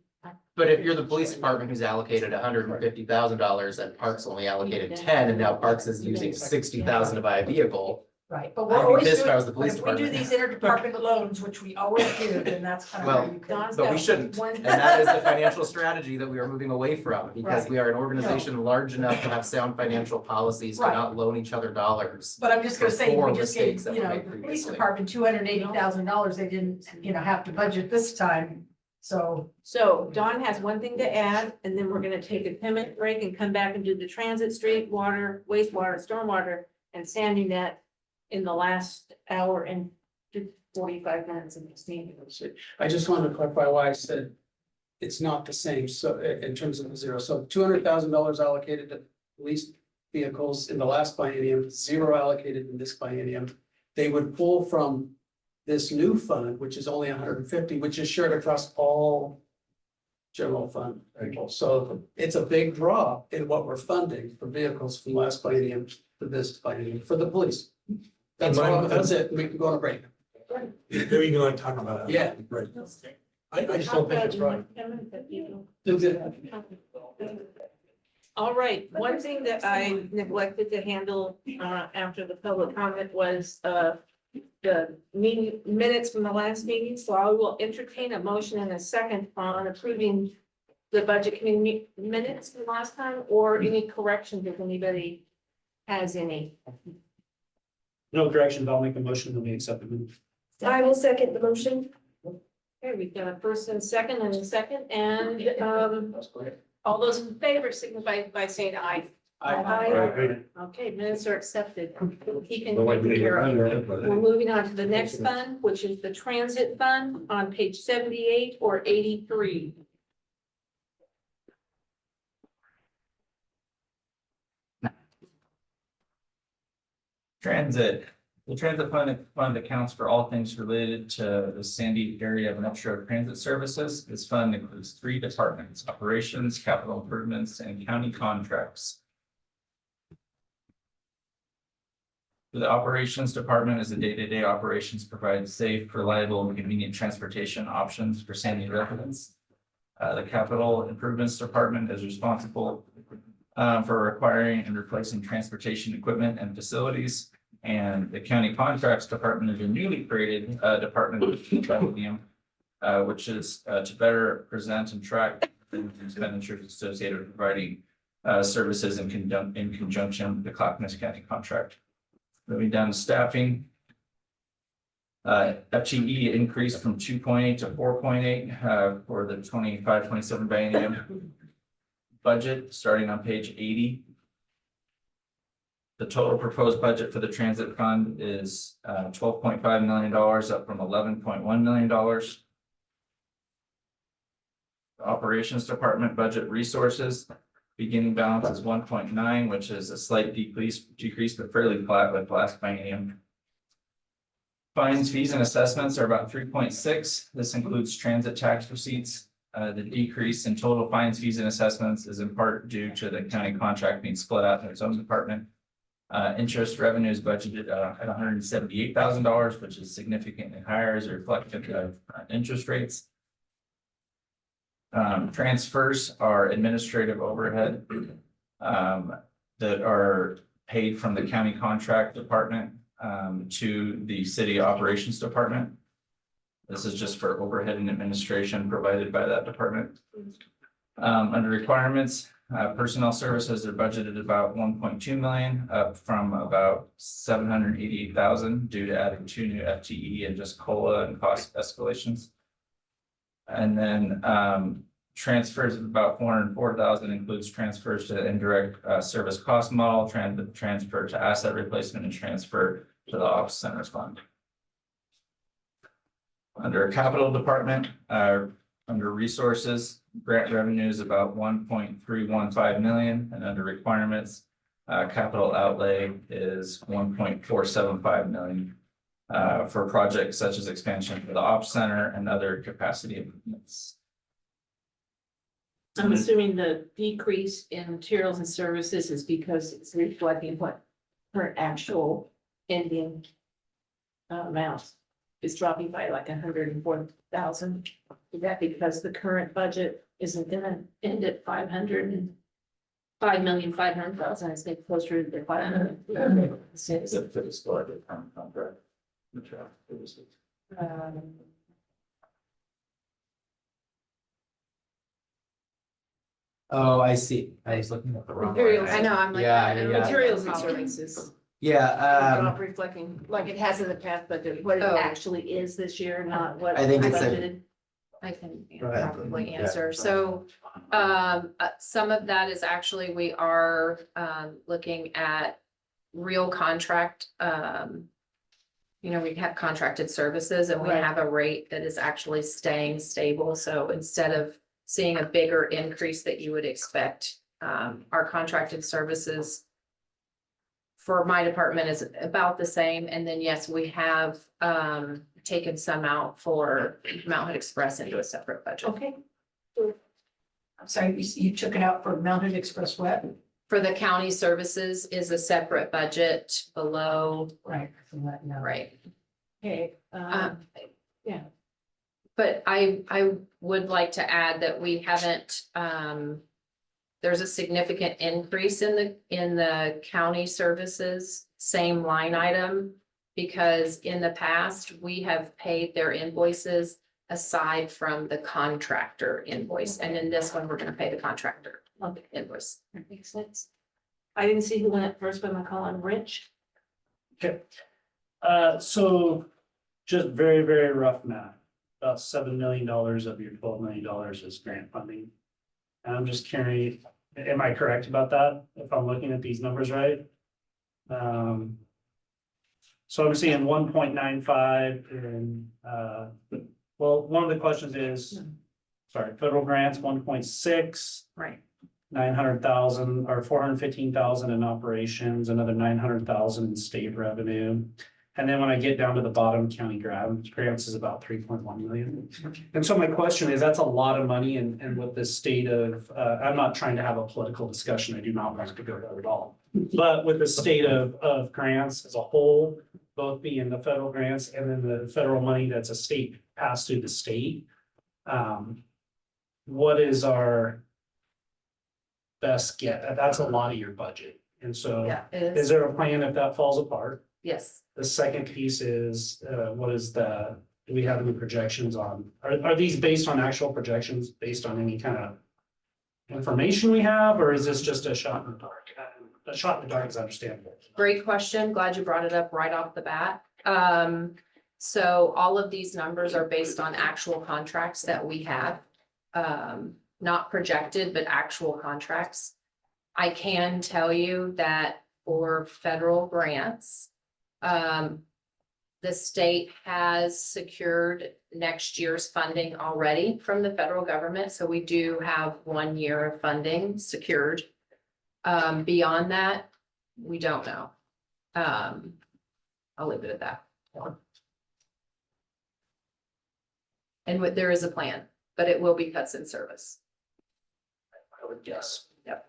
But if you're the police department who's allocated $150,000 and Parks only allocated 10, and now Parks is using 60,000 to buy a vehicle.
Right, but
I'd
we're
be
always
pissed if
doing,
I was the
but
police
if we do
department.
these interdepartment loans, which we always do, then that's kind of where
Well,
you can.
but we shouldn't, and that is the financial strategy that we are moving away from, because we are an organization large enough to have sound financial policies to
Right.
not loan each other dollars.
But I'm just gonna say,
for
we just gave,
mistakes that
the
were made
police
previously.
department $280,000, they didn't, have to budget this time, so.
So Dawn has one thing to add, and then we're gonna take a 10-minute break and come back and do the transit, street, water, wastewater, stormwater, and Sandy net in the last hour and 45 minutes of this meeting.
I just wanted to clarify why I said it's not the same, so in terms of the 0, so $200,000 allocated to leased vehicles in the last biennium, 0 allocated in this biennium. They would pull from this new fund, which is only 150, which is shared across all general fund people. So it's a big drop in what we're funding for vehicles from last biennium to this biennium for the police. That's all, that's it. We can go on a break.
Then we can talk about it.
Yeah.
Right. I just don't think it's right.
All right, one thing that I neglected to handle after the public comment was the meeting minutes from the last meeting, so I will entertain a motion in a second on approving the budget committee minutes from last time, or any corrections if anybody has any.
No correction, but I'll make a motion that we accept the minutes.
I will second the motion.
Okay, we've got a first and second and a second, and all those in favor signify by saying aye.
Aye.
Okay, minutes are accepted. He can
Well, I
take
believe
care of
it.
it. We're moving on to the next fund, which is the transit fund on page 78 or 83.
Transit. The transit fund accounts for all things related to the Sandy area Metro Transit Services. This fund includes 3 departments: operations, capital improvements, and county contracts. The operations department is a day-to-day operations, provides safe, reliable, and convenient transportation options for Sandy residents. The capital improvements department is responsible for acquiring and replacing transportation equipment and facilities. And the county contracts department is a newly created department, which is to better present and track expenditures associated with providing services in conjunction with the Clackamas County contract. Moving down to staffing. FTE increased from 2.8 to 4.8 for the 25-27 biennium budget, starting on page 80. The total proposed budget for the transit fund is $12.5 million, up from $11.1 million. The operations department budget resources beginning balance is 1.9, which is a slight decrease, but fairly flat with last biennium. Fines, fees, and assessments are about 3.6. This includes transit tax receipts. The decrease in total fines, fees, and assessments is in part due to the county contract being split out in its own department. Interest revenue is budgeted at $178,000, which is significantly higher as a reflection of interest rates. Transfers are administrative overhead that are paid from the county contract department to the city operations department. This is just for overhead and administration provided by that department. Under requirements, personnel services are budgeted about 1.2 million, up from about 788,000 due to adding 2 new FTE and just COLA and cost escalations. And then transfers of about 404,000 includes transfers to the indirect service cost model, transfer to asset replacement, and transfer to the office centers fund. Under capital department, under resources, grant revenue is about 1.315 million, and under requirements, capital outlay is 1.475 million for projects such as expansion for the ops center and other capacity improvements.
I'm assuming the decrease in materials and services is because it's reflecting what her actual ending amount is dropping by like 104,000. Is that because the current budget isn't gonna end at 5,500,000? It's getting closer to the 500.
Except for the started contract.
Oh, I see. I was looking at the wrong.
Materials.
line.
I know, I'm like,
Yeah, yeah.
materials and services.
Yeah,
Not reflecting like it has in the past, but what it
Oh.
actually is this year, not what.
I think it's
budgeted.
I can
Go ahead.
probably
Yeah.
answer. So some of that is actually, we are looking at real contract. We have contracted services and we
Right.
have a rate that is actually staying stable. So instead of seeing a bigger increase that you would expect, our contracted services for my department is about the same. And then, yes, we have taken some out for Mountain Express into a separate budget.
Okay.
I'm sorry, you took it out for Mountain Express Web?
For the county services is a separate budget below,
Right. So that, no.
right?
Okay, yeah.
But I would like to add that we haven't, there's a significant increase in the county services, same line item. Because in the past, we have paid their invoices aside from the contractor invoice, and in this one, we're gonna pay the contractor invoice.
That makes sense. I didn't see who went up first, but I'm calling Rich.
Okay. So just very, very rough math. About $7 million of your $12 million is grant funding. And I'm just curious, am I correct about that? If I'm looking at these numbers right? So I'm seeing 1.95 and, well, one of the questions is, sorry, federal grants, 1.6.
Right.
900,000 or 415,000 in operations, another 900,000 in state revenue. And then when I get down to the bottom, county grants is about 3.1 million. And so my question is, that's a lot of money and with the state of, I'm not trying to have a political discussion. I do not want to go there at all. But with the state of grants as a whole, both being the federal grants and then the federal money that's a state passed through the state. What is our best get? That's a lot of your budget. And so
Yeah, it
is
is.
there a plan if that falls apart?
Yes,
The second piece is, what is do we have any projections on, are these based on actual projections, based on any kind of information we have, or is this just a shot in the dark? A shot in the dark is understandable.
great question. Glad you brought it up right off the bat. So all of these numbers are based on actual contracts that we have. Not projected, but actual contracts. I can tell you that for federal grants, the state has secured next year's funding already from the federal government, so we do have 1 year of funding secured. Beyond that, we don't know. I'll leave it at that. And there is a plan, but it will be cuts in service.
I would guess.
Yep.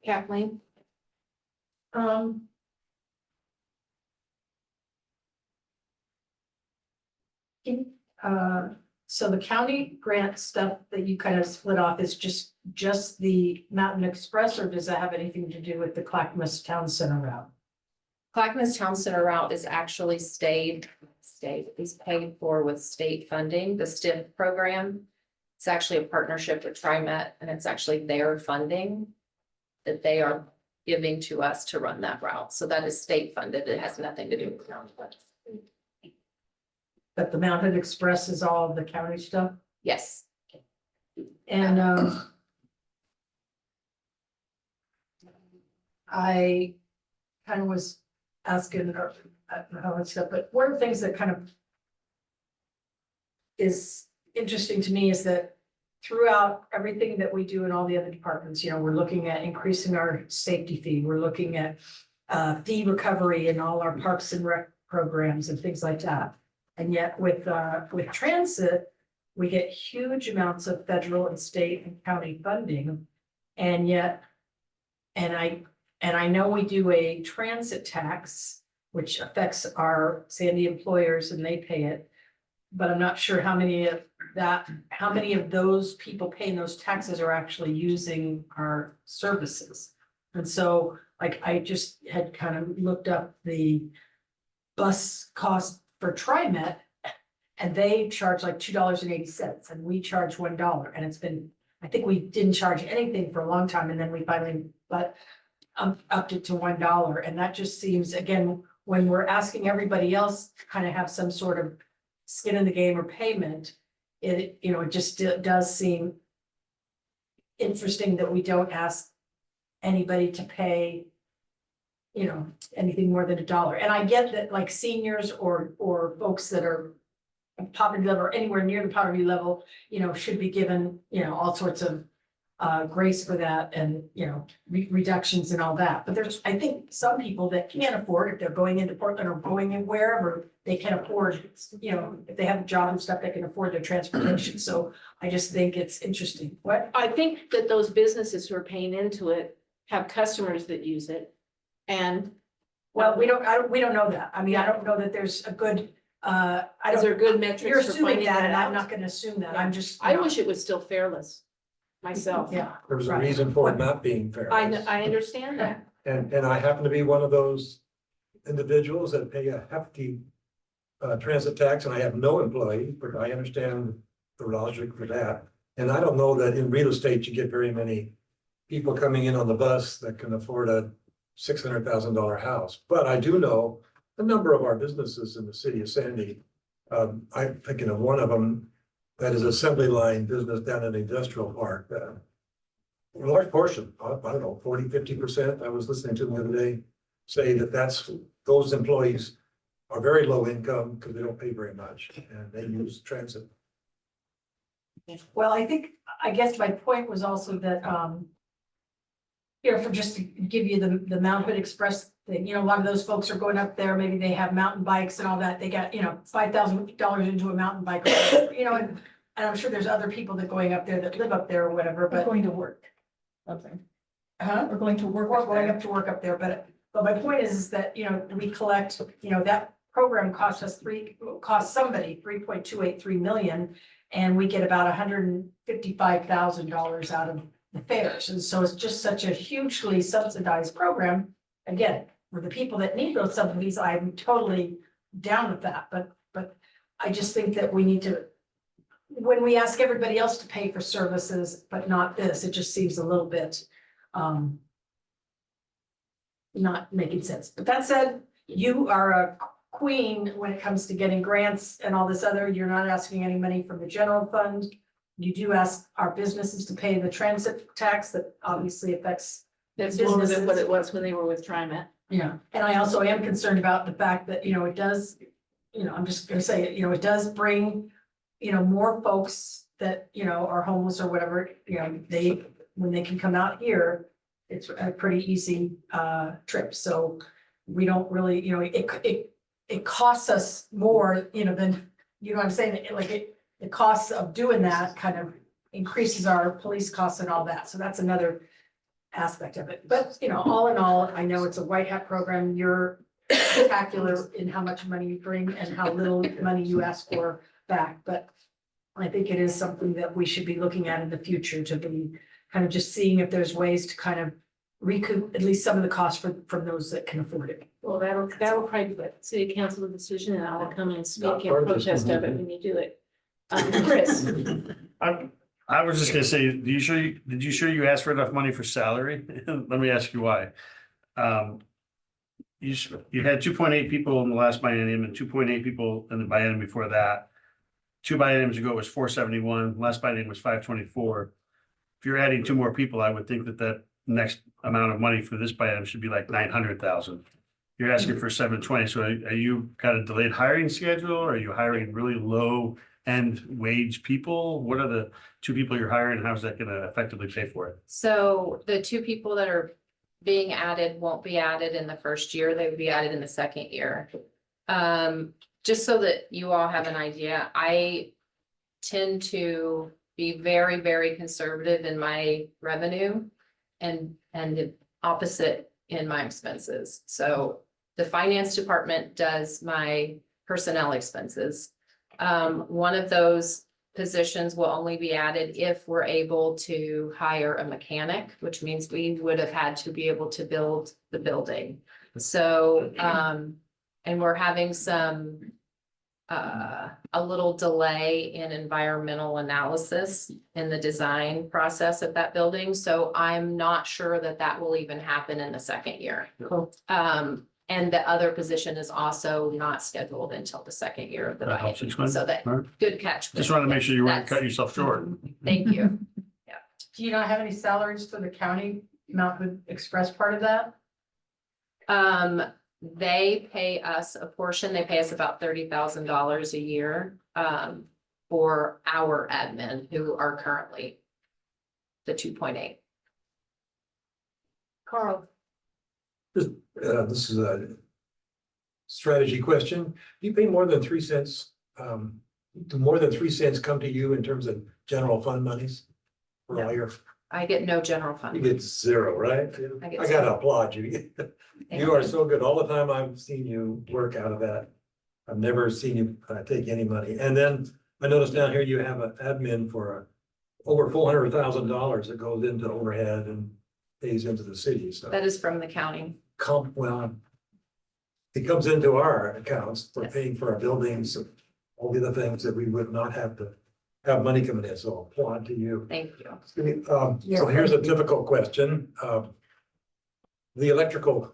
Kathleen?
So the county grant stuff that you kind of split off is just the Mountain Express, or does that have anything to do with the Clackamas Town Center route?
Clackamas Town Center route is actually is paid for with state funding, the STIP program. It's actually a partnership with TriMet, and it's actually their funding that they are giving to us to run that route. So that is state funded. It has nothing to do with county funds.
But the Mountain Express is all the county stuff?
Yes.
And I kind of was asking, or I don't know how it's stuff, but one of the things that kind of is interesting to me is that throughout everything that we do in all the other departments, you know, we're looking at increasing our safety fee. We're looking at fee recovery in all our parks and rec programs and things like that. And yet with transit, we get huge amounts of federal and state and county funding. And yet, and I know we do a transit tax, which affects our Sandy employers and they pay it. But I'm not sure how many of those people paying those taxes are actually using our services. And so, like, I just had kind of looked up the bus cost for TriMet, and they charge like $2.80, and we charge $1. And it's been, I think we didn't charge anything for a long time, and then we finally upped it to $1. And that just seems, again, when we're asking everybody else to kind of have some sort of skin in the game or payment, it just does seem interesting that we don't ask anybody to pay, anything more than $1. And I get that, like, seniors or folks that are poverty level or anywhere near the poverty level, should be given, all sorts of grace for that and, you know, reductions and all that. But there's, I think, some people that can't afford, if they're going into Portland or going in wherever, they can afford, you know, if they have a job and stuff, they can afford their transportation. So I just think it's interesting. What?
I think that those businesses who are paying into it have customers that use it. And
Well, we don't know that. I mean, I don't know that there's a good, I
is
don't.
there good metrics
You're
for
assuming
finding
that,
that
and I'm
out?
not gonna assume that. I'm just.
I wish it was still fairless myself.
Yeah.
There's a
Right.
reason for it not being fair.
I understand that.
And I happen to be one of those individuals that pay a hefty transit tax, and I have no employee, but I understand the logic for that. And I don't know that in real estate you get very many people coming in on the bus that can afford a $600,000 house. But I do know a number of our businesses in the city of Sandy. I'm thinking of one of them that is assembly line business down in the industrial park. A large portion, I don't know, 40–50%. I was listening to them the other day say that those employees are very low income because they don't pay very much and they use transit.
Well, I guess my point was also that, you know, for just to give you the Mount Hood Express thing, you know, a lot of those folks are going up there, maybe they have mountain bikes and all that. They got, you know, $5,000 into a mountain bike, or whatever, you know, and I'm sure there's other people that going up there that live up there or whatever,
We're
but.
going to work. Okay.
Huh?
We're going to work.
We're
up
going
there.
up to work up there, but my point is that, you know, we collect, you know, that program costs somebody $3.283 million. And we get about $155,000 out of the fares. And so it's just such a hugely subsidized program. Again, for the people that need those subsidies, I'm totally down with that, but I just think that we need to. When we ask everybody else to pay for services, but not this, it just seems a little bit not making sense. But that said, you are a queen when it comes to getting grants and all this other. You're not asking any money from the general fund. You do ask our businesses to pay the transit tax that obviously affects.
That's lower than what
businesses.
it was when they were with TriMet.
Yeah, and I also am concerned about the fact that, you know, it does, you know, I'm just gonna say it, you know, it does bring, you know, more folks that, you know, are homeless or whatever, you know, when they can come out here, it's a pretty easy trip. So we don't really, you know, it costs us more, you know, than, you know what I'm saying? The costs of doing that kind of increases our police costs and all that. So that's another aspect of it. But, you know, all in all, I know it's a white hat program. You're spectacular in how much money you bring and how little money you ask for back. But I think it is something that we should be looking at in the future, to be kind of just seeing if there's ways to kind of recoup at least some of the costs from those that can afford it.
Well, that'll probably be a city council decision, and I'll come and speak
Not
in
part of this
protest of it
one.
when you do it. Chris,
I was just gonna say, did you sure you asked for enough money for salary? Let me ask you why. You had 2.8 people in the last biennium and 2.8 people in the biennium before that. 2 bienniums ago it was 471, last biennium was 524. If you're adding 2 more people, I would think that next amount of money for this biennium should be like 900,000. You're asking for 720, so are you got a delayed hiring schedule? Are you hiring really low end wage people? What are the 2 people you're hiring? How's that gonna effectively pay for it?
So the 2 people that are being added won't be added in the first year, they would be added in the second year. Just so that you all have an idea, I tend to be very, very conservative in my revenue and the opposite in my expenses. So the finance department does my personnel expenses. One of those positions will only be added if we're able to hire a mechanic, which means we would have had to be able to build the building. So, and we're having a little delay in environmental analysis in the design process of that building. So I'm not sure that will even happen in the second year.
Cool.
And the other position is also not scheduled until the second year of the
That helps
biennium.
explain.
So that,
All right.
good catch.
Just wanted to make sure you weren't
That's-
cutting yourself short.
Thank you.
Do you not have any salaries for the county Mount Hood Express part of that?
They pay us a portion, they pay us about $30,000 a year, for our admin who are currently the 2.8.
Carl,
This is a strategy question. Do you pay more than 3 cents? Do more than 3 cents come to you in terms of general fund monies? For all your,
I get no general
you
fund.
get zero, right?
I get
I gotta applaud you. You are so good. All the time I've seen you work out of that. I've never seen you take any money. And then I noticed down here you have an admin for over $400,000 that goes into overhead and pays into the city, so.
That is from the county.
Well, it comes into our accounts for
Yes.
paying for our buildings, and all the other things that we would not have to have money coming in, so applaud to you.
Thank you.
So here's a difficult question. The electrical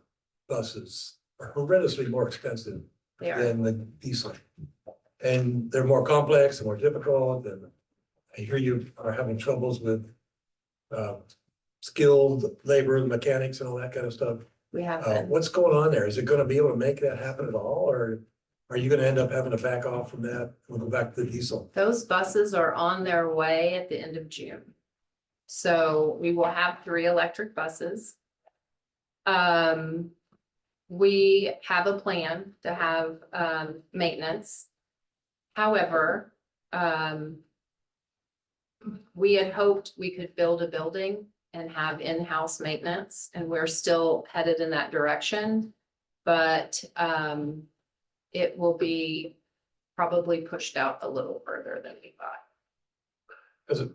buses are horrendously more expensive
They are.
than the diesel. And they're more complex and more difficult, and I hear you are having troubles with skilled labor, mechanics and all that kind of stuff.
We have been.
What's going on there? Is it gonna be able to make that happen at all, or are you gonna end up having to back off from that? We'll go back to the diesel.
Those buses are on their way at the end of June. So we will have 3 electric buses. We have a plan to have, maintenance. However, we had hoped we could build a building and have in-house maintenance, and we're still headed in that direction. But, it will be probably pushed out a little further than we thought.
As a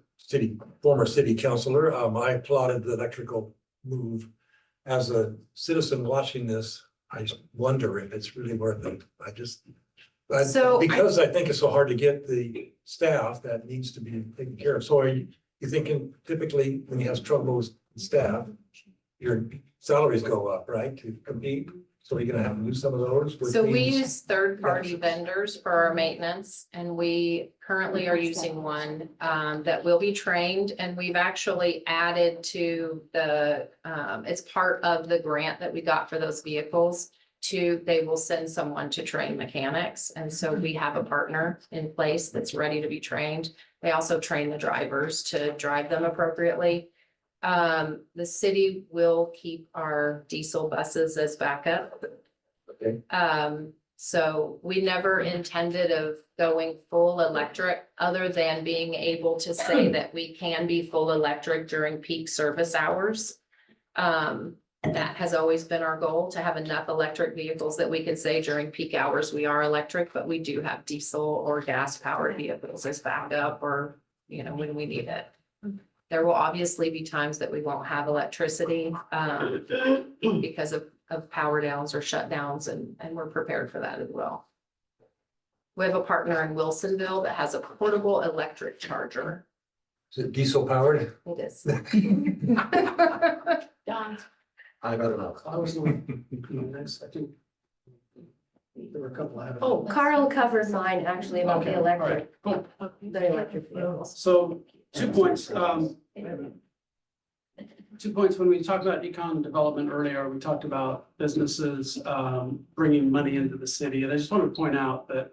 former city councilor, I applauded the electrical move. As a citizen watching this, I wonder if it's really worth it. Because I think it's so hard to get the staff that needs to be taken care of. So are you thinking typically when you have trouble with staff, your salaries go up, right, to compete? So you're gonna have to do some of those? with
So we
these-
use third-party vendors for our maintenance, and we currently are using one that will be trained, and we've actually added to the, it's part of the grant that we got for those vehicles. They will send someone to train mechanics, and so we have a partner in place that's ready to be trained. They also train the drivers to drive them appropriately. The city will keep our diesel buses as backup.
Okay.
So we never intended of going full electric, other than being able to say that we can be full electric during peak service hours. That has always been our goal, to have enough electric vehicles that we can say during peak hours we are electric, but we do have diesel or gas powered vehicles as backup, or, when we need it. There will obviously be times that we won't have electricity because of power downs or shutdowns, and we're prepared for that as well. We have a partner in Wilsonville that has a portable electric charger.
Is it diesel powered?
It is.
Don,
I don't know.
I was doing, next, I think. There were a couple I haven't.
Oh, Carl covered mine actually about the
Okay, all right,
electric,
cool.
the electric vehicles.
So 2 points, 2 points. When we talked about econ development earlier, we talked about businesses bringing money into the city. And I just want to point out that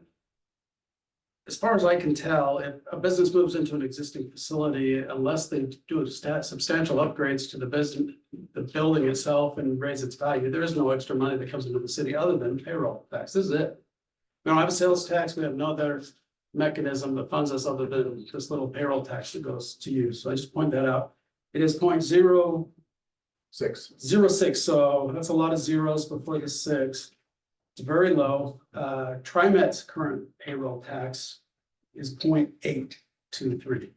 as far as I can tell, if a business moves into an existing facility, unless they do substantial upgrades to the business, the building itself and raise its value, there is no extra money that comes into the city other than payroll tax. This is it. We don't have a sales tax. We have no other mechanism that funds us other than this little payroll tax that goes to you. So I just point that out. It is 0.06, so that's a lot of zeros before the 6. It's very low. TriMet's current payroll tax is 0.823.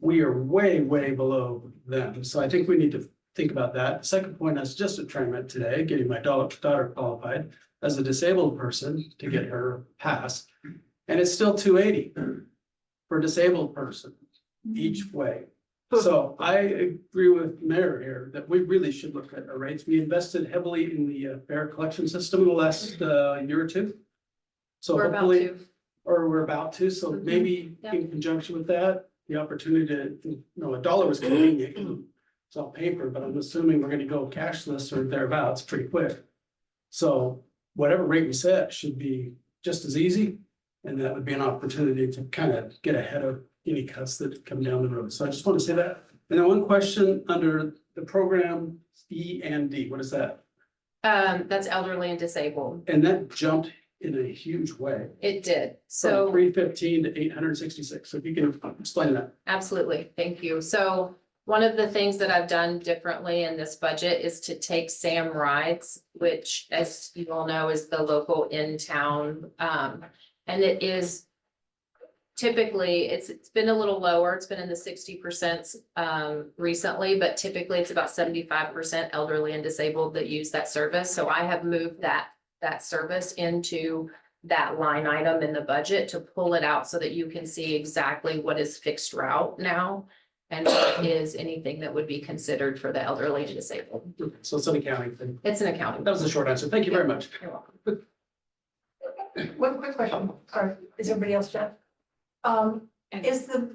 We are way, way below them. So I think we need to think about that. The second point, I was just at TriMet today, getting my daughter qualified as a disabled person to get her passed. And it's still 280 for a disabled person each way. So I agree with Mayor here that we really should look at our rates. We invested heavily in the fare collection system in the last year or two. So
We're about
hopefully,
to.
or we're about to, so maybe
Yeah.
in conjunction with that, the opportunity to, $1 was convenient. It's all paper, but I'm assuming we're gonna go cashless or thereabouts pretty quick. So whatever rate we set should be just as easy. And that would be an opportunity to kind of get ahead of any cuts that come down the road. So I just want to say that.
And then one question under the program E and D, what is that?
That's elderly and disabled.
And that jumped in a huge way.
It did.
From
So
315 to 866. So if you can explain that.
absolutely. Thank you. So one of the things that I've done differently in this budget is to take Sam Rides, which, as you all know, is the local in-town. And it is typically, it's been a little lower. It's been in the 60% recently, but typically it's about 75% elderly and disabled that use that service. So I have moved that service into that line item in the budget to pull it out so that you can see exactly what is fixed route now. And what is anything that would be considered for the elderly and disabled.
So it's an accounting thing.
It's an accounting.
That was the short answer. Thank you very much.
You're welcome.
One quick question, sorry, is everybody else done? Is the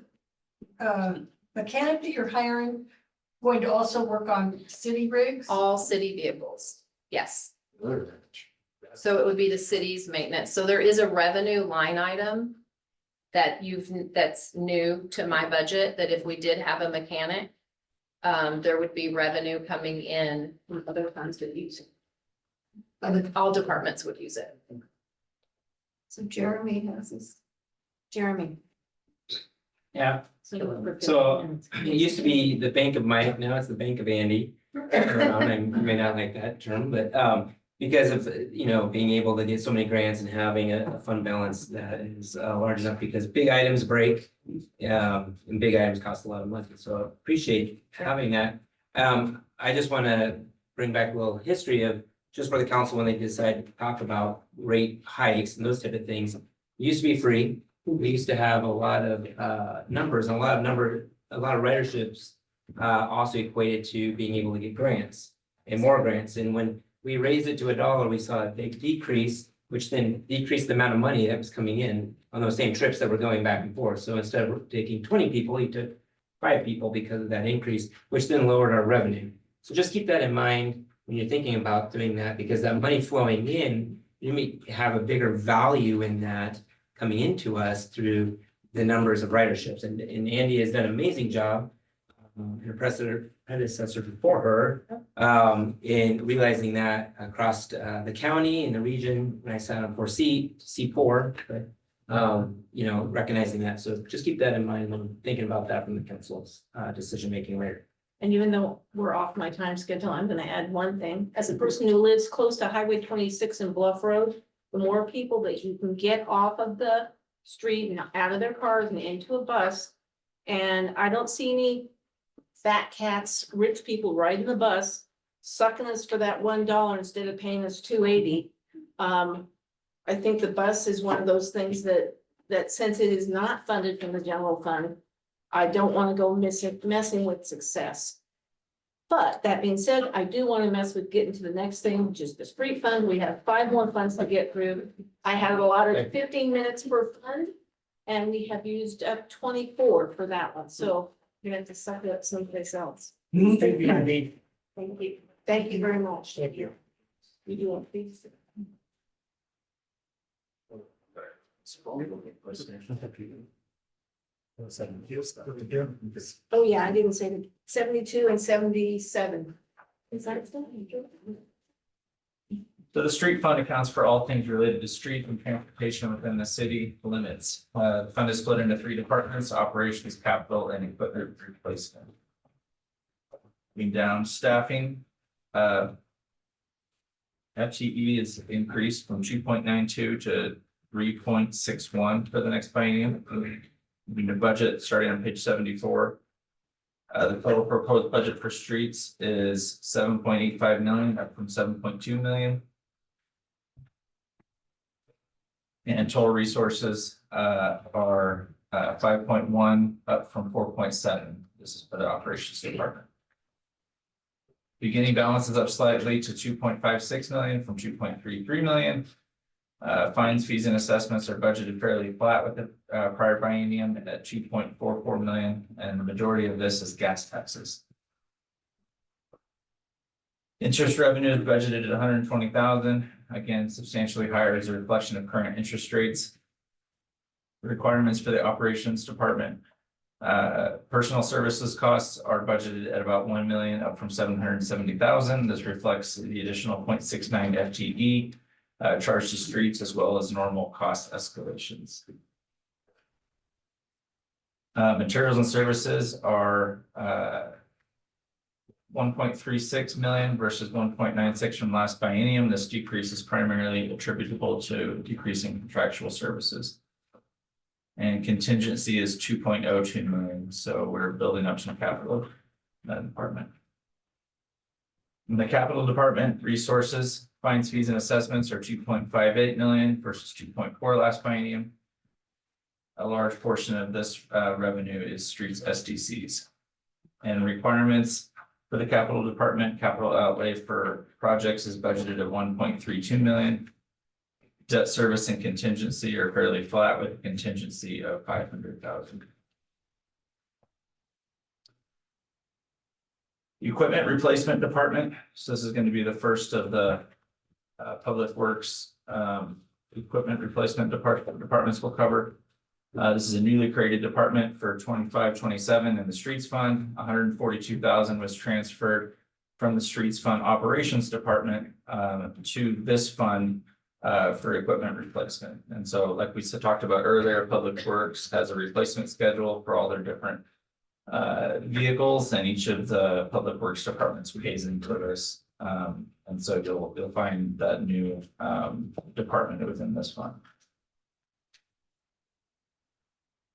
mechanic that you're hiring going to also work on city rigs?
All city vehicles, yes. So it would be the city's maintenance. So there is a revenue line item that's new to my budget, that if we did have a mechanic, there would be revenue coming in from other funds that use it. All departments would use it.
So Jeremy has this. Jeremy.
Yeah, so it used to be the Bank of Mike, now it's the Bank of Andy. I may not like that term, but because of, being able to get so many grants and having a fund balance that is large enough, because big items break. And big items cost a lot of money, so I appreciate having that. I just want to bring back a little history of just for the council when they decide to talk about rate hikes and those type of things. It used to be free. We used to have a lot of numbers and a lot of riderships also equated to being able to get grants and more grants. And when we raised it to $1, we saw a big decrease, which then decreased the amount of money that was coming in on those same trips that were going back and forth. So instead of taking 20 people, he took 5 people because of that increase, which then lowered our revenue. So just keep that in mind when you're thinking about doing that, because that money flowing in, you may have a bigger value in that coming into us through the numbers of riderships. And Andy has done an amazing job, her predecessor before her, in realizing that across the county and the region, when I sat on 4C4, but recognizing that. So just keep that in mind when thinking about that from the council's decision-making later.
And even though we're off my time schedule, I'm gonna add one thing. As a person who lives close to Highway 26 and Bluff Road, the more people that you can get off of the street and out of their cars and into a bus. And I don't see any fat cats, rich people riding the bus, sucking us for that $1 instead of paying us $2.80. I think the bus is one of those things that since it is not funded from the general fund, I don't want to go messing with success. But that being said, I do want to mess with getting to the next thing, which is the street fund. We have 5 more funds to get through. I have allotted 15 minutes per fund, and we have used up 24 for that one. So you're gonna have to suck it up someplace else.
Thank you, Andy.
Thank you. Thank you very much. Thank you. You do want these? Oh, yeah, I didn't say the 72 and 77. Is that still?
So the street fund accounts for all things related to street and transportation within the city limits. The fund is split into 3 departments: operations, capital, and equipment replacement. Moving down, staffing. FTE is increased from 2.92 to 3.61 for the next biennium. The budget starting on page 74. The total proposed budget for streets is 7.85 million, up from 7.2 million. And total resources are 5.1, up from 4.7. This is for the operations department. Beginning balance is up slightly to 2.56 million from 2.33 million. Fines, fees, and assessments are budgeted fairly flat with the prior biennium at 2.44 million, and the majority of this is gas taxes. Interest revenue is budgeted at 120,000, again substantially higher as a reflection of current interest rates. Requirements for the operations department Personal services costs are budgeted at about 1 million, up from 770,000. This reflects the additional 0.69 FTE charged to streets as well as normal cost escalations. Materials and services are 1.36 million versus 1.96 from last biennium. This decrease is primarily attributable to decreasing contractual services. And contingency is 2.02 million, so we're building up some capital in that department. In the capital department, resources, fines, fees, and assessments are 2.58 million versus 2.4 last biennium. A large portion of this revenue is streets SDCs. And requirements for the capital department, capital outlay for projects is budgeted at 1.32 million. Debt service and contingency are fairly flat with a contingency of 500,000. Equipment replacement department. So this is going to be the first of the public works equipment replacement departments will cover. This is a newly created department for 25-27 in the streets fund. 142,000 was transferred from the streets fund operations department to this fund for equipment replacement. And so like we talked about earlier, Public Works has a replacement schedule for all their different vehicles, and each of the Public Works departments pays into this. And so you'll find that new department within this fund.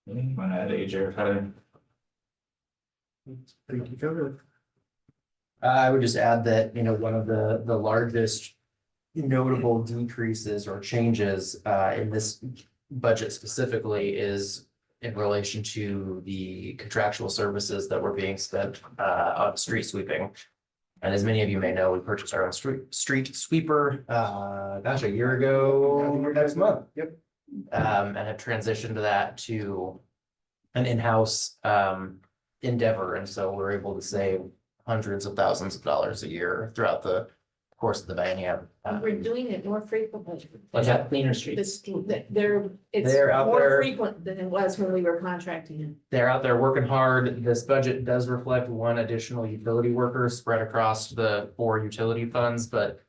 You want to add AJ or Tyler?
I would just add that, one of the largest notable decreases or changes in this budget specifically is in relation to the contractual services that were being spent on street sweeping. And as many of you may know, we purchased our own street sweeper, a year ago next month. Yep. And have transitioned that to an in-house endeavor. And so we're able to save hundreds of thousands of dollars a year throughout the course of the biennium.
We're doing it more frequently.
What's that?
Cleaner streets.
It's
out
more
there.
frequent than it was when we were contracting it.
They're out there working hard. This budget does reflect one additional utility worker spread across the 4 utility funds, but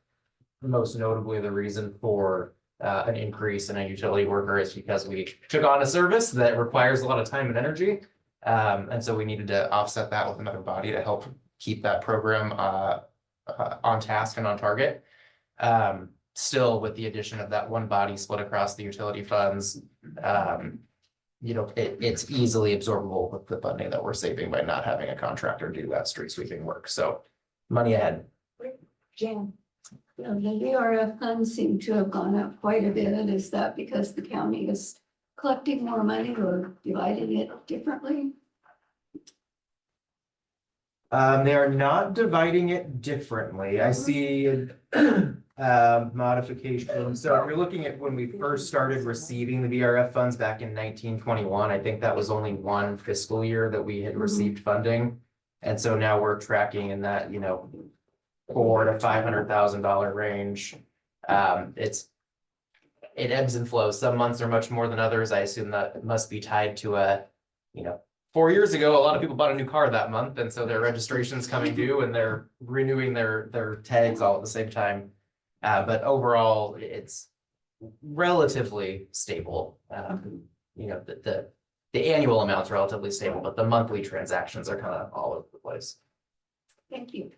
most notably the reason for an increase in a utility worker is because we took on a service that requires a lot of time and energy. And so we needed to offset that with another body to help keep that program on task and on target. Still, with the addition of that one body split across the utility funds, it's easily absorbable with the funding that we're saving by not having a contractor do that street sweeping work. So money ahead.
Jan.
The VRF funds seem to have gone up quite a bit. Is that because the county is collecting more money or dividing it differently?
They are not dividing it differently. I see modification. So if you're looking at when we first started receiving the VRF funds back in 1921, I think that was only one fiscal year that we had received funding. And so now we're tracking in that, $400,000 to $500,000 range. It ebbs and flows. Some months are much more than others. I assume that must be tied to 4 years ago, a lot of people bought a new car that month, and so their registration's coming due and they're renewing their tags all at the same time. But overall, it's relatively stable. The annual amount's relatively stable, but the monthly transactions are kind of all over the place.
Thank you.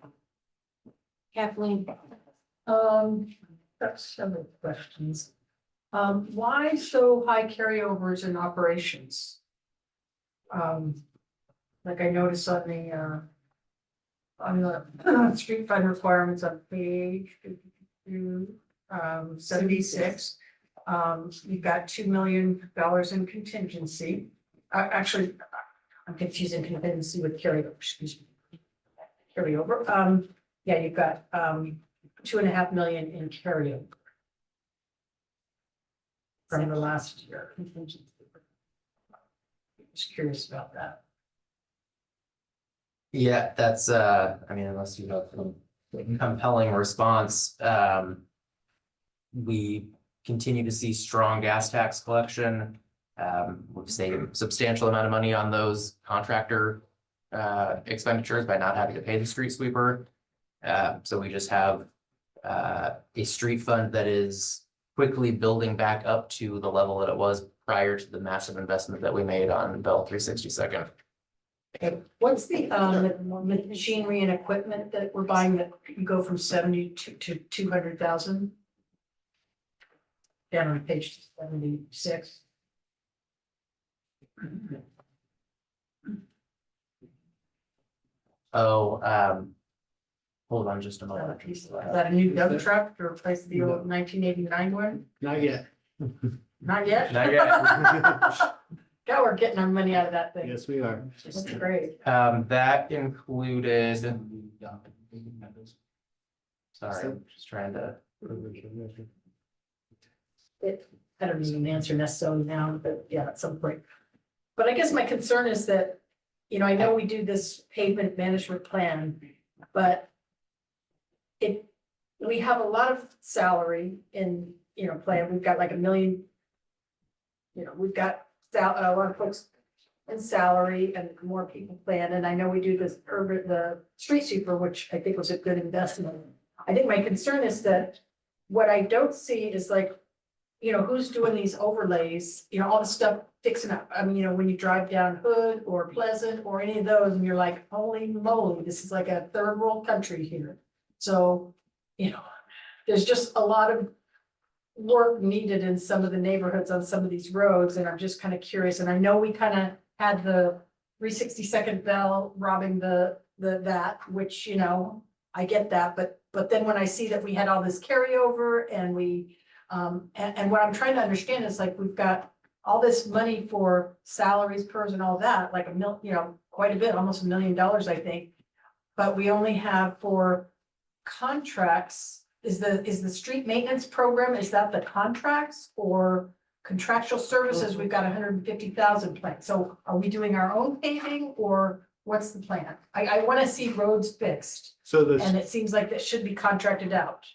Kathleen.
Got several questions. Why so high carryovers in operations? Like I noticed on the street fund requirements on page 76. You've got $2 million in contingency. Actually, I'm confusing contingency with carryover, excuse me. Carryover, yeah, you've got $2.5 million in carryover from the last year contingency. Just curious about that.
Yeah, that's unless you have some compelling response, we continue to see strong gas tax collection. We've saved substantial amount of money on those contractor expenditures by not having to pay the street sweeper. So we just have a street fund that is quickly building back up to the level that it was prior to the massive investment that we made on Bell 362nd.
Okay, what's the machinery and equipment that we're buying that you go from 70 to 200,000? Down on page 76.
Oh, hold on just a
Is
moment.
that a new dump truck to replace the old 1989 one?
Not yet.
Not yet?
Not yet.
God, we're getting our money out of that thing.
Yes, we are.
That's great.
That included. Sorry, I'm just trying to.
I don't need an answer necessarily now, but yeah, at some point. But I guess my concern is that, you know, I know we do this pavement management plan, but we have a lot of salary in, you know, plan. We've got like 1 million. You know, we've got a lot of folks in salary and more people plan. And I know we do this the street sweeper, which I think was a good investment. I think my concern is that what I don't see is like, you know, who's doing these overlays, you know, all the stuff fixing up. I mean, you know, when you drive down Hood or Pleasant or any of those and you're like, holy moly, this is like a third world country here. So, you know, there's just a lot of work needed in some of the neighborhoods on some of these roads. And I'm just kind of curious. And I know we kind of had the 362nd Bell robbing that, which, you know, I get that. But then when I see that we had all this carryover and we, and what I'm trying to understand is like, we've got all this money for salaries, PERS and all that, like you know, quite a bit, almost $1 million, I think. But we only have for contracts, is the street maintenance program, is that the contracts or contractual services? We've got 150,000 planned. So are we doing our own paving or what's the plan? I want to see roads fixed.
So
And it seems like that should be contracted out.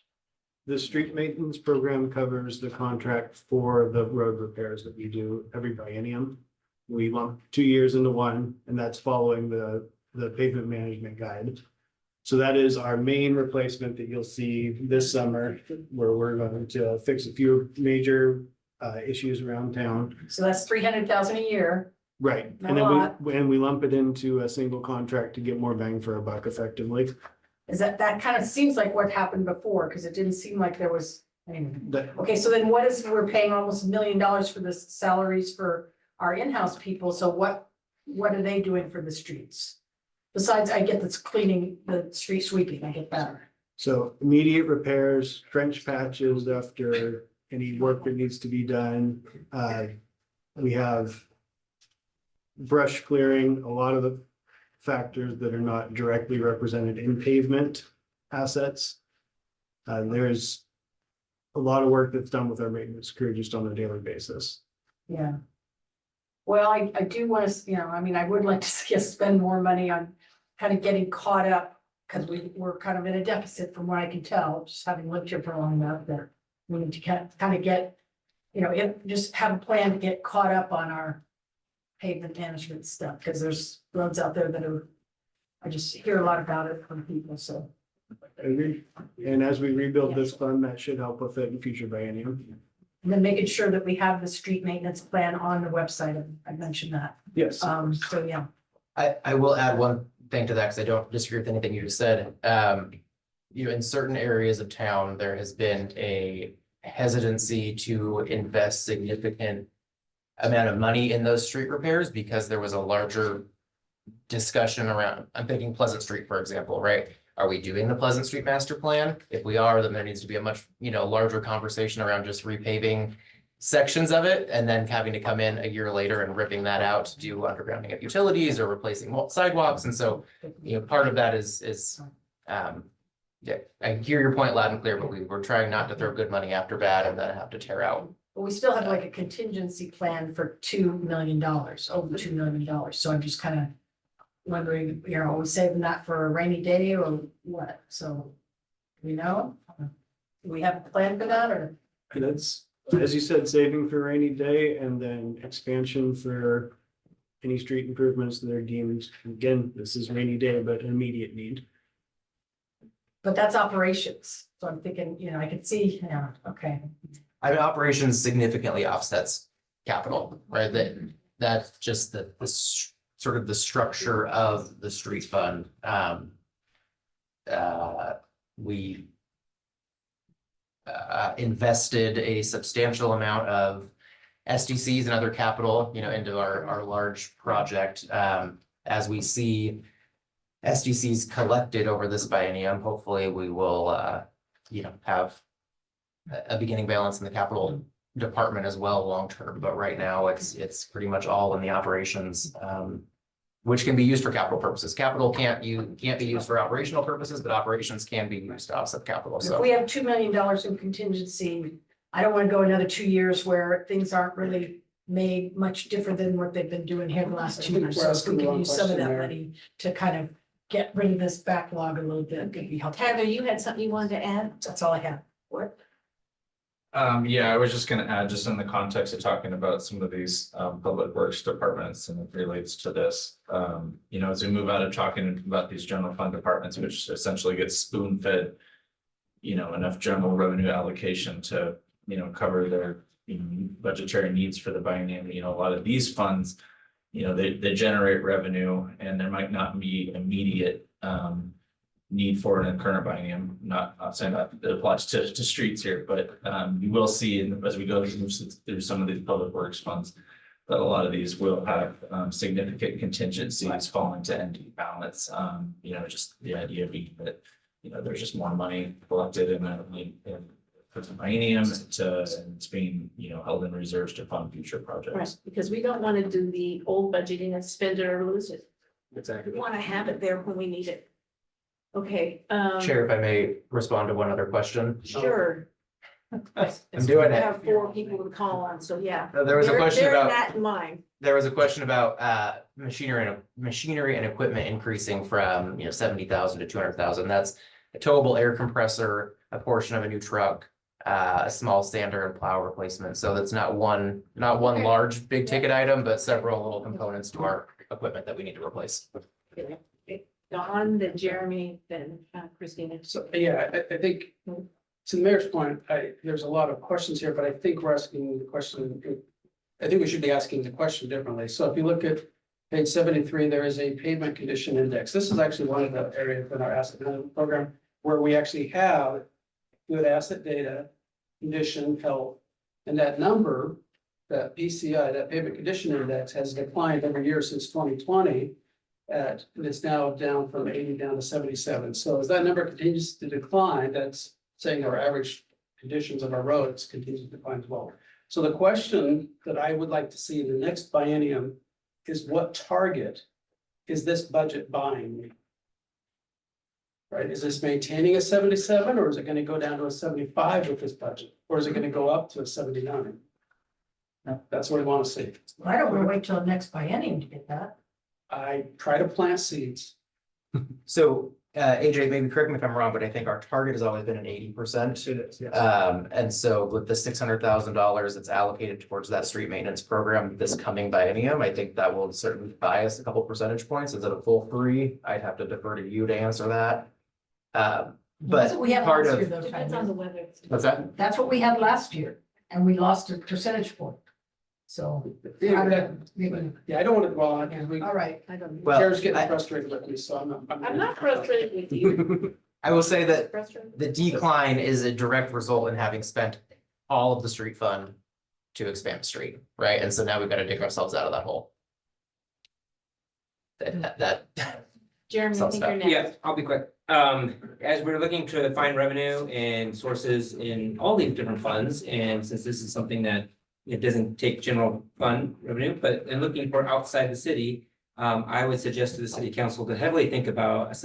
the street maintenance program covers the contract for the road repairs that we do every biennium. We lump 2 years into one, and that's following the pavement management guide. So that is our main replacement that you'll see this summer, where we're going to fix a few major issues around town.
So that's 300,000 a year.
Right,
Not
and
a lot.
then we lump it into a single contract to get more bang for our buck effectively.
Is that kind of seems like what happened before, because it didn't seem like there was,
That-
okay, so then what is, we're paying almost $1 million for the salaries for our in-house people, so what are they doing for the streets? Besides, I get that's cleaning the street sweeping, I get that.
So immediate repairs, trench patches after any work that needs to be done. We have brush clearing, a lot of the factors that are not directly represented in pavement assets. There's a lot of work that's done with our maintenance crew just on a daily basis.
Yeah. Well, I do want to, you know, I mean, I would like to see us spend more money on kind of getting caught up, because we're kind of in a deficit from what I can tell, just having lived here for long enough that we need to kind of get, you know, just have a plan to get caught up on our pavement management stuff, because there's roads out there that are, I just hear a lot about it from people, so.
I agree. And as we rebuild this fund, that should help with it in future biennium.
And then making sure that we have the street maintenance plan on the website, I mentioned that.
Yes.
So, yeah.
I will add one thing to that, because I don't disagree with anything you just said. You know, in certain areas of town, there has been a hesitancy to invest significant amount of money in those street repairs because there was a larger discussion around, I'm thinking Pleasant Street, for example, right? Are we doing the Pleasant Street master plan? If we are, then there needs to be a much, you know, larger conversation around just repaving sections of it and then having to come in a year later and ripping that out to do undergrounding of utilities or replacing sidewalks. And so, you know, part of that is yeah, I hear your point loud and clear, but we're trying not to throw good money after bad and then have to tear out.
But we still have like a contingency plan for $2 million, over $2 million. So I'm just kind of wondering, you know, are we saving that for a rainy day or what? So, you know, do we have a plan for that or?
And that's as you said, saving for rainy day and then expansion for any street improvements that are deemed, again, this is rainy day, but an immediate need.
But that's operations. So I'm thinking, you know, I could see, yeah, okay.
I mean, operations significantly offsets capital, right? That's just sort of the structure of the street fund. We invested a substantial amount of SDCs and other capital, you know, into our large project. As we see SDCs collected over this biennium, hopefully we will, you know, have a beginning balance in the capital department as well, long-term, but right now it's pretty much all in the operations, which can be used for capital purposes. Capital can't be used for operational purposes, but operations can be used to offset capital,
If
so.
we have $2 million in contingency, I don't want to go another 2 years where things aren't really made much different than what they've been doing here the last 2 years. So if we can use some of that money to kind of get rid of this backlog a little bit, could be helpful.
Heather, you had something you wanted to add?
That's all I have. What?
Yeah, I was just gonna add, just in the context of talking about some of these public works departments, and it relates to this. You know, as we move out of talking about these general fund departments, which essentially gets spoon fed, you know, enough general revenue allocation to, you know, cover their, you know, budgetary needs for the biennium. You know, a lot of these funds, you know, they generate revenue, and there might not be immediate need for it in the current biennium. Not saying that it applies to streets here, but you will see as we go through some of these public works funds, that a lot of these will have significant contingencies falling to empty balance. You know, just the idea being that, you know, there's just more money collected in for the biennium and it's being, you know, held in reserves to fund future projects.
Right, because we don't want to do the old budgeting and spend it or lose it.
Exactly.
We want to have it there when we need it. Okay.
Chair, if I may respond to one other question.
Sure.
I'm doing
I
it.
have 4 people to call on, so yeah.
There was a question
Bear
about.
that in mind.
There was a question about machinery and equipment increasing from, you know, 70,000 to 200,000. That's a towable air compressor, a portion of a new truck, a small sander and plow replacement. So that's not one large big ticket item, but several little components to our equipment that we need to replace.
Don, then Jeremy, then Christina.
So, yeah, I think to the mayor's point, there's a lot of questions here, but I think we're asking the question. I think we should be asking the question differently. So if you look at page 73, there is a pavement condition index. This is actually one of the areas in our asset management program where we actually have good asset data, condition, health, and that number, that PCI, that pavement condition index, has declined every year since 2020. And it's now down from 80 down to 77. So as that number continues to decline, that's saying our average conditions of our roads continue to decline as well. So the question that I would like to see in the next biennium is, what target is this budget buying? Right, is this maintaining a 77, or is it going to go down to a 75 with this budget? Or is it going to go up to a 79? That's what I want to see.
I don't want to wait till the next biennium to get that.
I try to plant seeds.
So AJ, maybe correct me if I'm wrong, but I think our target has always been an 80%. And so with the $600,000 that's allocated towards that street maintenance program this coming biennium, I think that will certainly bias a couple percentage points. Is it a full 3? I'd have to defer to you to answer that.
That's
But
what we had
part
last year,
of,
though.
Depends on the weather.
what's that?
That's what we had last year, and we lost a percentage point. So.
Yeah,
I don't know.
I don't want to dwell on it because we.
All right, I don't.
Well,
Chair's getting frustrated with me, so
I'm not frustrated with you.
I will say that
Frustrated?
the decline is a direct result in having spent all of the street fund to expand the street, right? And so now we've got to dig ourselves out of that hole. That.
Jeremy, I think you're next.
Yeah, I'll be quick. As we're looking to find revenue and sources in all these different funds, and since this is something that it doesn't take general fund revenue, but in looking for outside the city, I would suggest to the city council to heavily think about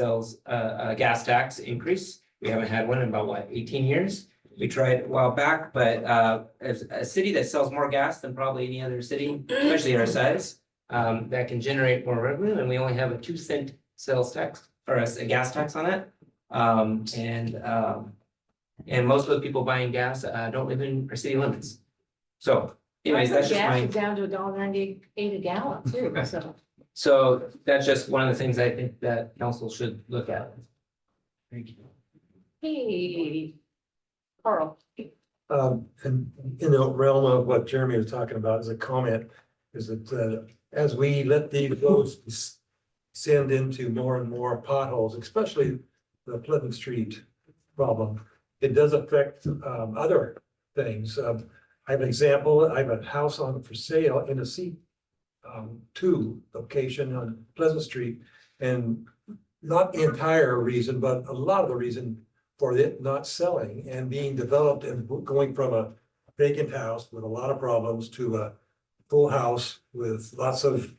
a gas tax increase. We haven't had one in about 18 years. We tried a while back, but as a city that sells more gas than probably any other city, especially our size, that can generate more revenue, and we only have a 2-cent sales tax or a gas tax on it. And most of the people buying gas don't live in our city limits. So anyways, that's just
Gas
my,
is down to $1.98 a gallon too, so.
so that's just one of the things I think that council should look at. Thank you.
Hey, Carl.
And in the realm of what Jeremy was talking about as a comment, is that, as we let these roads send into more and more potholes, especially the Pleasant Street problem, it does affect, other things. I have an example, I have a house on for sale in a C2 location on Pleasant Street. And not the entire reason, but a lot of the reason for it not selling and being developed and going from a vacant house with a lot of problems to a full house with lots of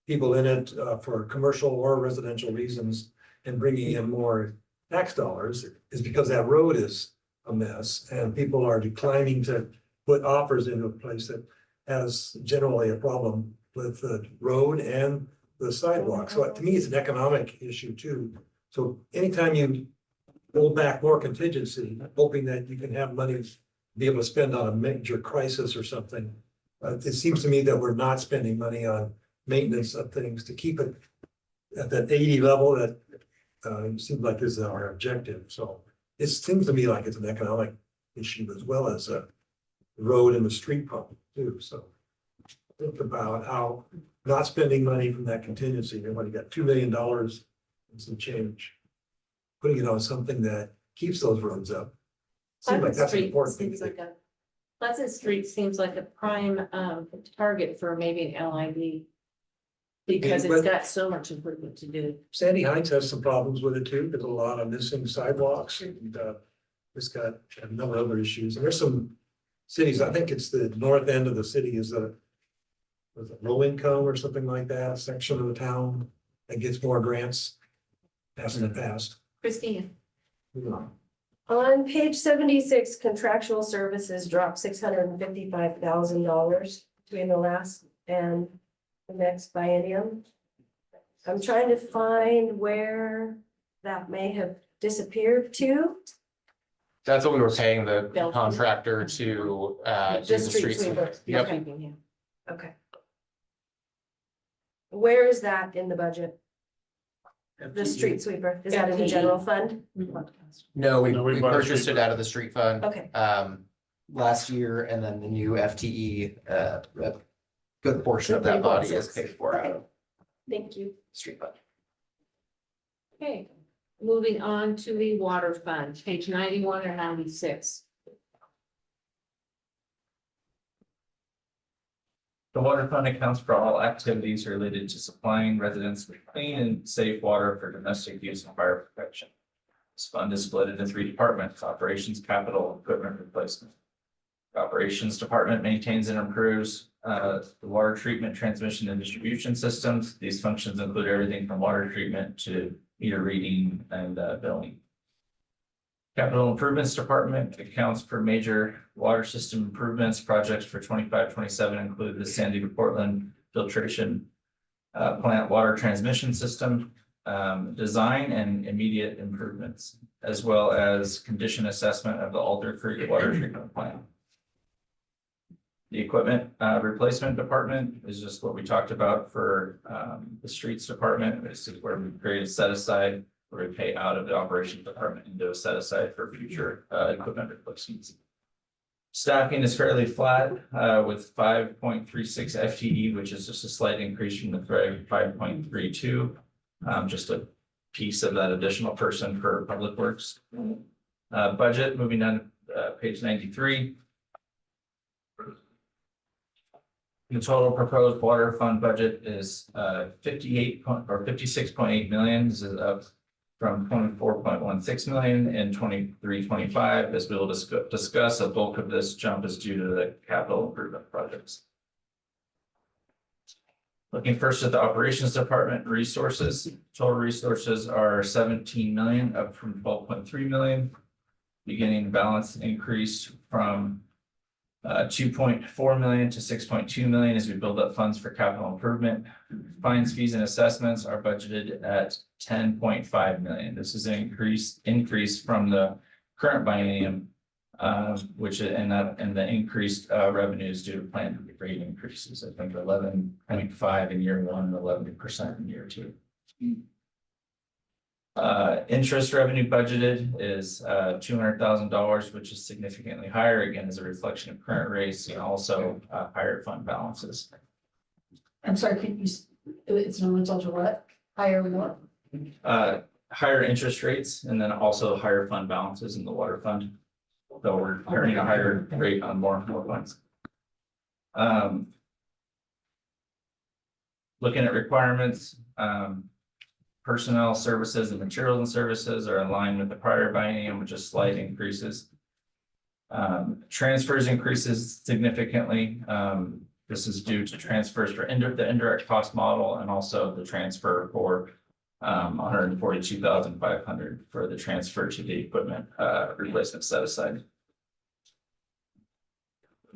people in it, for commercial or residential reasons, and bringing in more tax dollars, is because that road is a mess and people are declining to put offers into a place that has generally a problem with the road and the sidewalk. So to me, it's an economic issue too. So anytime you hold back more contingency, hoping that you can have money to be able to spend on a major crisis or something, it seems to me that we're not spending money on maintenance of things to keep it at that 80 level that seems like is our objective. So it seems to me like it's an economic issue as well as a road and the street problem too. So think about how not spending money from that contingency, everybody got $2 million and some change, putting it on something that keeps those roads up. Seems like that's an important thing.
Pleasant Street seems like a prime target for maybe an LID. Because it's got so much improvement to do.
Sandy Heights has some problems with it too. There's a lot of missing sidewalks and it's got a number of other issues. And there's some cities, I think it's the north end of the city is was it low income or something like that, section of the town that gets more grants. Hasn't it passed?
Christina.
On page 76, contractual services dropped $655,000 between the last and the next biennium. I'm trying to find where that may have disappeared to.
That's what we were paying the
Bill.
contractor to do the street sweeper. Yep.
Okay. Where is that in the budget? The street sweeper, is that in the general fund?
No, we
No, we bought a
purchased
street
it out of the street fund.
Okay.
Last year, and then the new FTE, a good portion of that body is paid for out of
Thank you.
street fund.
Okay, moving on to the water fund, page 91 or 96.
The water fund accounts for all activities related to supplying residents with clean and safe water for domestic use and fire protection. This fund is split into 3 departments: operations, capital, equipment replacement. The operations department maintains and improves the water treatment, transmission, and distribution systems. These functions include everything from water treatment to meter reading and billing. Capital Improvements Department accounts for major water system improvements. Projects for 25-27 include the Sandy to Portland filtration plant water transmission system, design and immediate improvements, as well as condition assessment of the Alder Creek water treatment plant. The Equipment Replacement Department is just what we talked about for the Streets Department. This is where we create a set aside where we pay out of the Operations Department into a set aside for future equipment replacements. Staffing is fairly flat with 5.36 FTE, which is just a slight increase from the 5.32. Just a piece of that additional person for Public Works. Budget, moving on page 93. The total proposed water fund budget is 56.8 million. This is up from 24.16 million in 23-25. As we will discuss, a bulk of this jump is due to the capital improvement projects. Looking first at the operations department resources, total resources are 17 million, up from 12.3 million. Beginning balance increase from 2.4 million to 6.2 million as we build up funds for capital improvement. Fines, fees, and assessments are budgeted at 10.5 million. This is an increase from the current biennium Which, and the increased revenues due to planned rate increases, I think 11.5 in year one, and 11% in year two. Interest revenue budgeted is $200,000, which is significantly higher, again, as a reflection of current rates and also higher fund balances.
I'm sorry, it's a result of what? Higher what?
Higher interest rates and then also higher fund balances in the water fund. Though we're earning a higher rate on more funds. Looking at requirements, personnel services and materials and services are in line with the prior biennium, with just slight increases. Transfers increases significantly. This is due to transfers for the indirect cost model and also the transfer for 142,500 for the transfer to the equipment replacement set aside.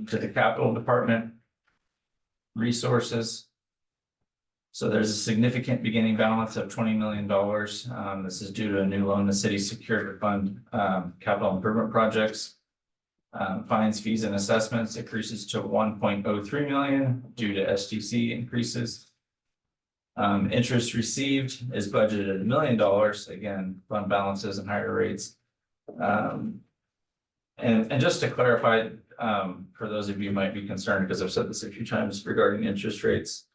To the capital department. Resources. So there's a significant beginning balance of $20 million. This is due to a new loan the city secured to fund capital improvement projects. Fines, fees, and assessments increases to 1.03 million due to SDC increases. Interest received is budgeted at $1 million, again, fund balances and higher rates. And just to clarify, for those of you who might be concerned, because I've said this a few times regarding interest rates,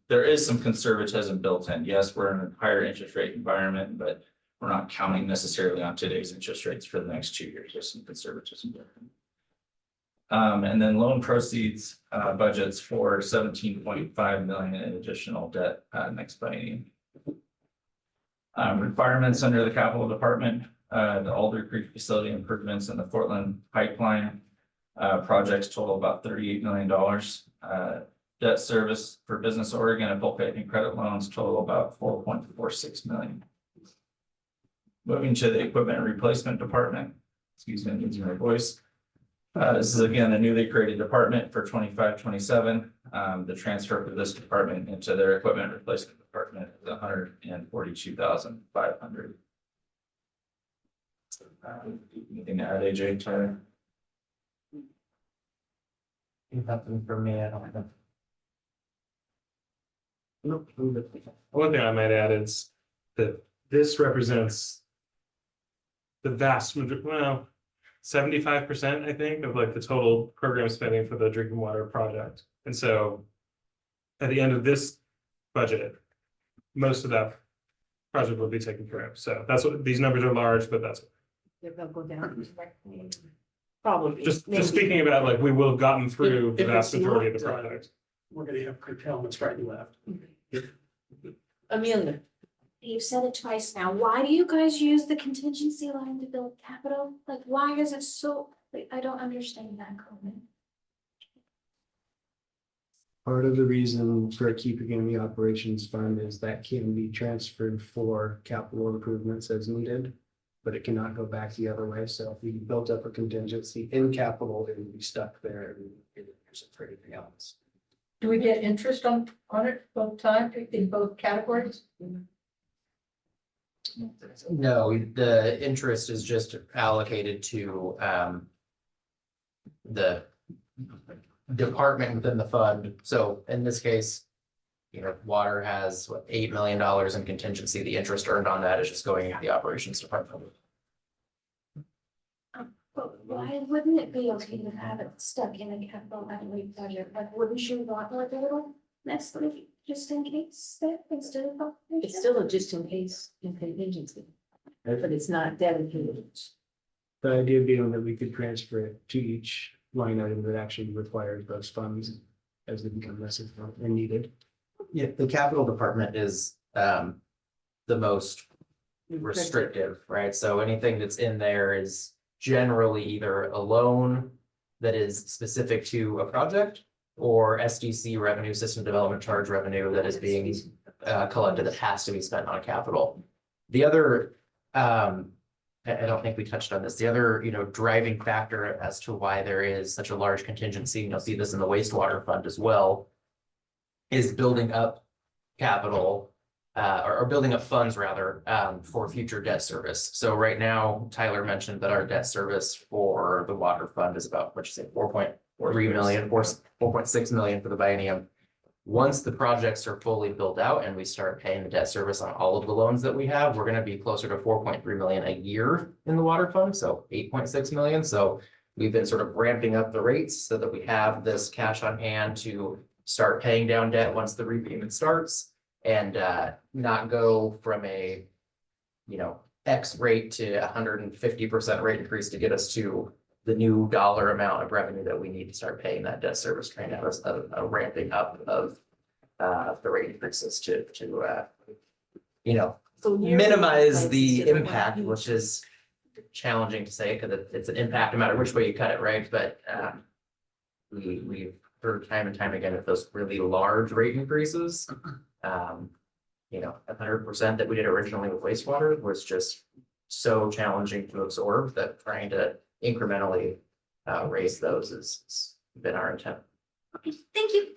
there is some conservatism built in. Yes, we're in a higher interest rate environment, but we're not counting necessarily on today's interest rates for the next 2 years. There's some conservatism built in. And then loan proceeds budgets for 17.5 million in additional debt next biennium. Requirements under the capital department, the Alder Creek facility improvements and the Portland pipeline projects total about $38 million. Debt service for Business Oregon and bulk and credit loans total about 4.46 million. Moving to the equipment replacement department, excuse me, I'm losing my voice. This is again a newly created department for 25-27. The transfer for this department into their equipment replacement department is 142,500. Anything to add, AJ? Tyler?
Nothing for me, I don't know.
Nope. One thing I might add is that this represents the vast majority, well, 75%, I think, of like the total program spending for the drinking water project. And so at the end of this budget, most of that project will be taken care of. So that's what these numbers are large, but that's
They'll go down. Probably.
just speaking about like we will have gotten through the
If
vast
it's
majority of the
not,
project.
We're gonna have curtailments right and left.
Amelia.
You've said it twice now. Why do you guys use the contingency line to build capital? Like, why is it so, like, I don't understand that comment.
Part of the reason for keeping in the operations fund is that can be transferred for capital improvements as needed. But it cannot go back the other way. So if we built up a contingency in capital, it would be stuck there and use it for anything else.
Do we get interest on it both times, in both categories?
No, the interest is just allocated to the department within the fund. So in this case, you know, water has what, $8 million in contingency. The interest earned on that is just going into the operations department.
But why wouldn't it be okay to have it stuck in a capital outlay budget? Like, wouldn't you want like a little nest egg just in case step instead of?
It's still a just in case in contingency, but it's not dedicated.
The idea being that we could transfer it to each line item that actually requires those funds as they become necessary and needed.
Yeah, the capital department is the most restrictive, right? So anything that's in there is generally either a loan that is specific to a project or SDC revenue, system development charge revenue that is being collected that has to be spent on capital. The other, I don't think we touched on this, the other, you know, driving factor as to why there is such a large contingency, and you'll see this in the wastewater fund as well, is building up capital or building up funds rather, for future debt service. So right now, Tyler mentioned that our debt service for the water fund is about, what you say, 4.3 million, 4.6 million for the biennium. Once the projects are fully built out and we start paying the debt service on all of the loans that we have, we're gonna be closer to 4.3 million a year in the water fund, so 8.6 million. So we've been sort of ramping up the rates so that we have this cash on hand to start paying down debt once the repayment starts, and not go from a, you know, X rate to 150% rate increase to get us to the new dollar amount of revenue that we need to start paying that debt service train out as a ramping up of the rate increases to you know, minimize the impact, which is challenging to say because it's an impact no matter which way you cut it, right? But we've heard time and time again that those really large rate increases, you know, 100% that we did originally with wastewater was just so challenging to absorb that trying to incrementally raise those has been our intent.
Thank you.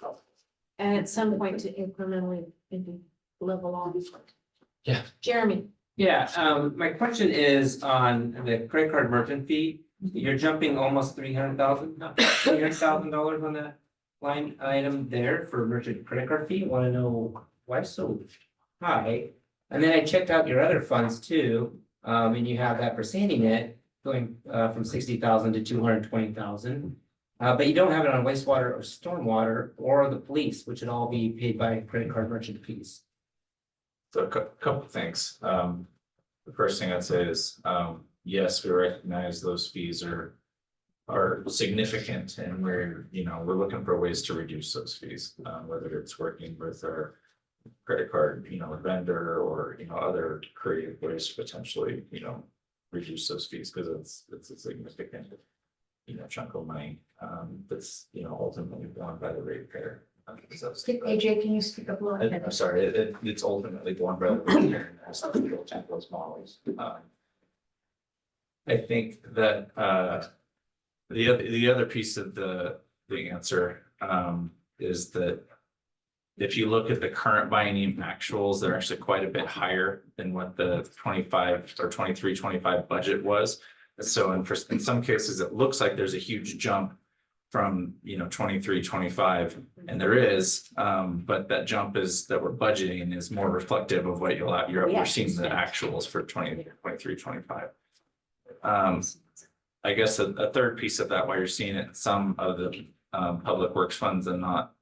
And at some point to incrementally maybe level off.
Yeah.
Jeremy.
Yeah, my question is on the credit card merchant fee. You're jumping almost $300,000 on that line item there for merchant credit card fee. Want to know why so high? And then I checked out your other funds too, and you have that for Sandy Net going from 60,000 to 220,000. But you don't have it on wastewater or stormwater or the police, which would all be paid by credit card merchant fees.
So a couple of things. The first thing I'd say is, yes, we recognize those fees are significant, and we're looking for ways to reduce those fees, whether it's working with our credit card, vendor, or other creative ways to potentially, reduce those fees, because it's a significant chunk of money that's ultimately borne by the ratepayer.
AJ, can you speak up a little bit?
I'm sorry, it's ultimately borne by the ratepayer and has to build into those models. I think that the other piece of the answer is that if you look at the current biennium actuals, they're actually quite a bit higher than what the 25 or 23-25 budget was. So in some cases, it looks like there's a huge jump from 23-25, and there is, but that jump is that we're budgeting is more reflective of what you're seeing the actuals for 23-25. I guess a third piece of that, why you're seeing it in some of the public works funds and not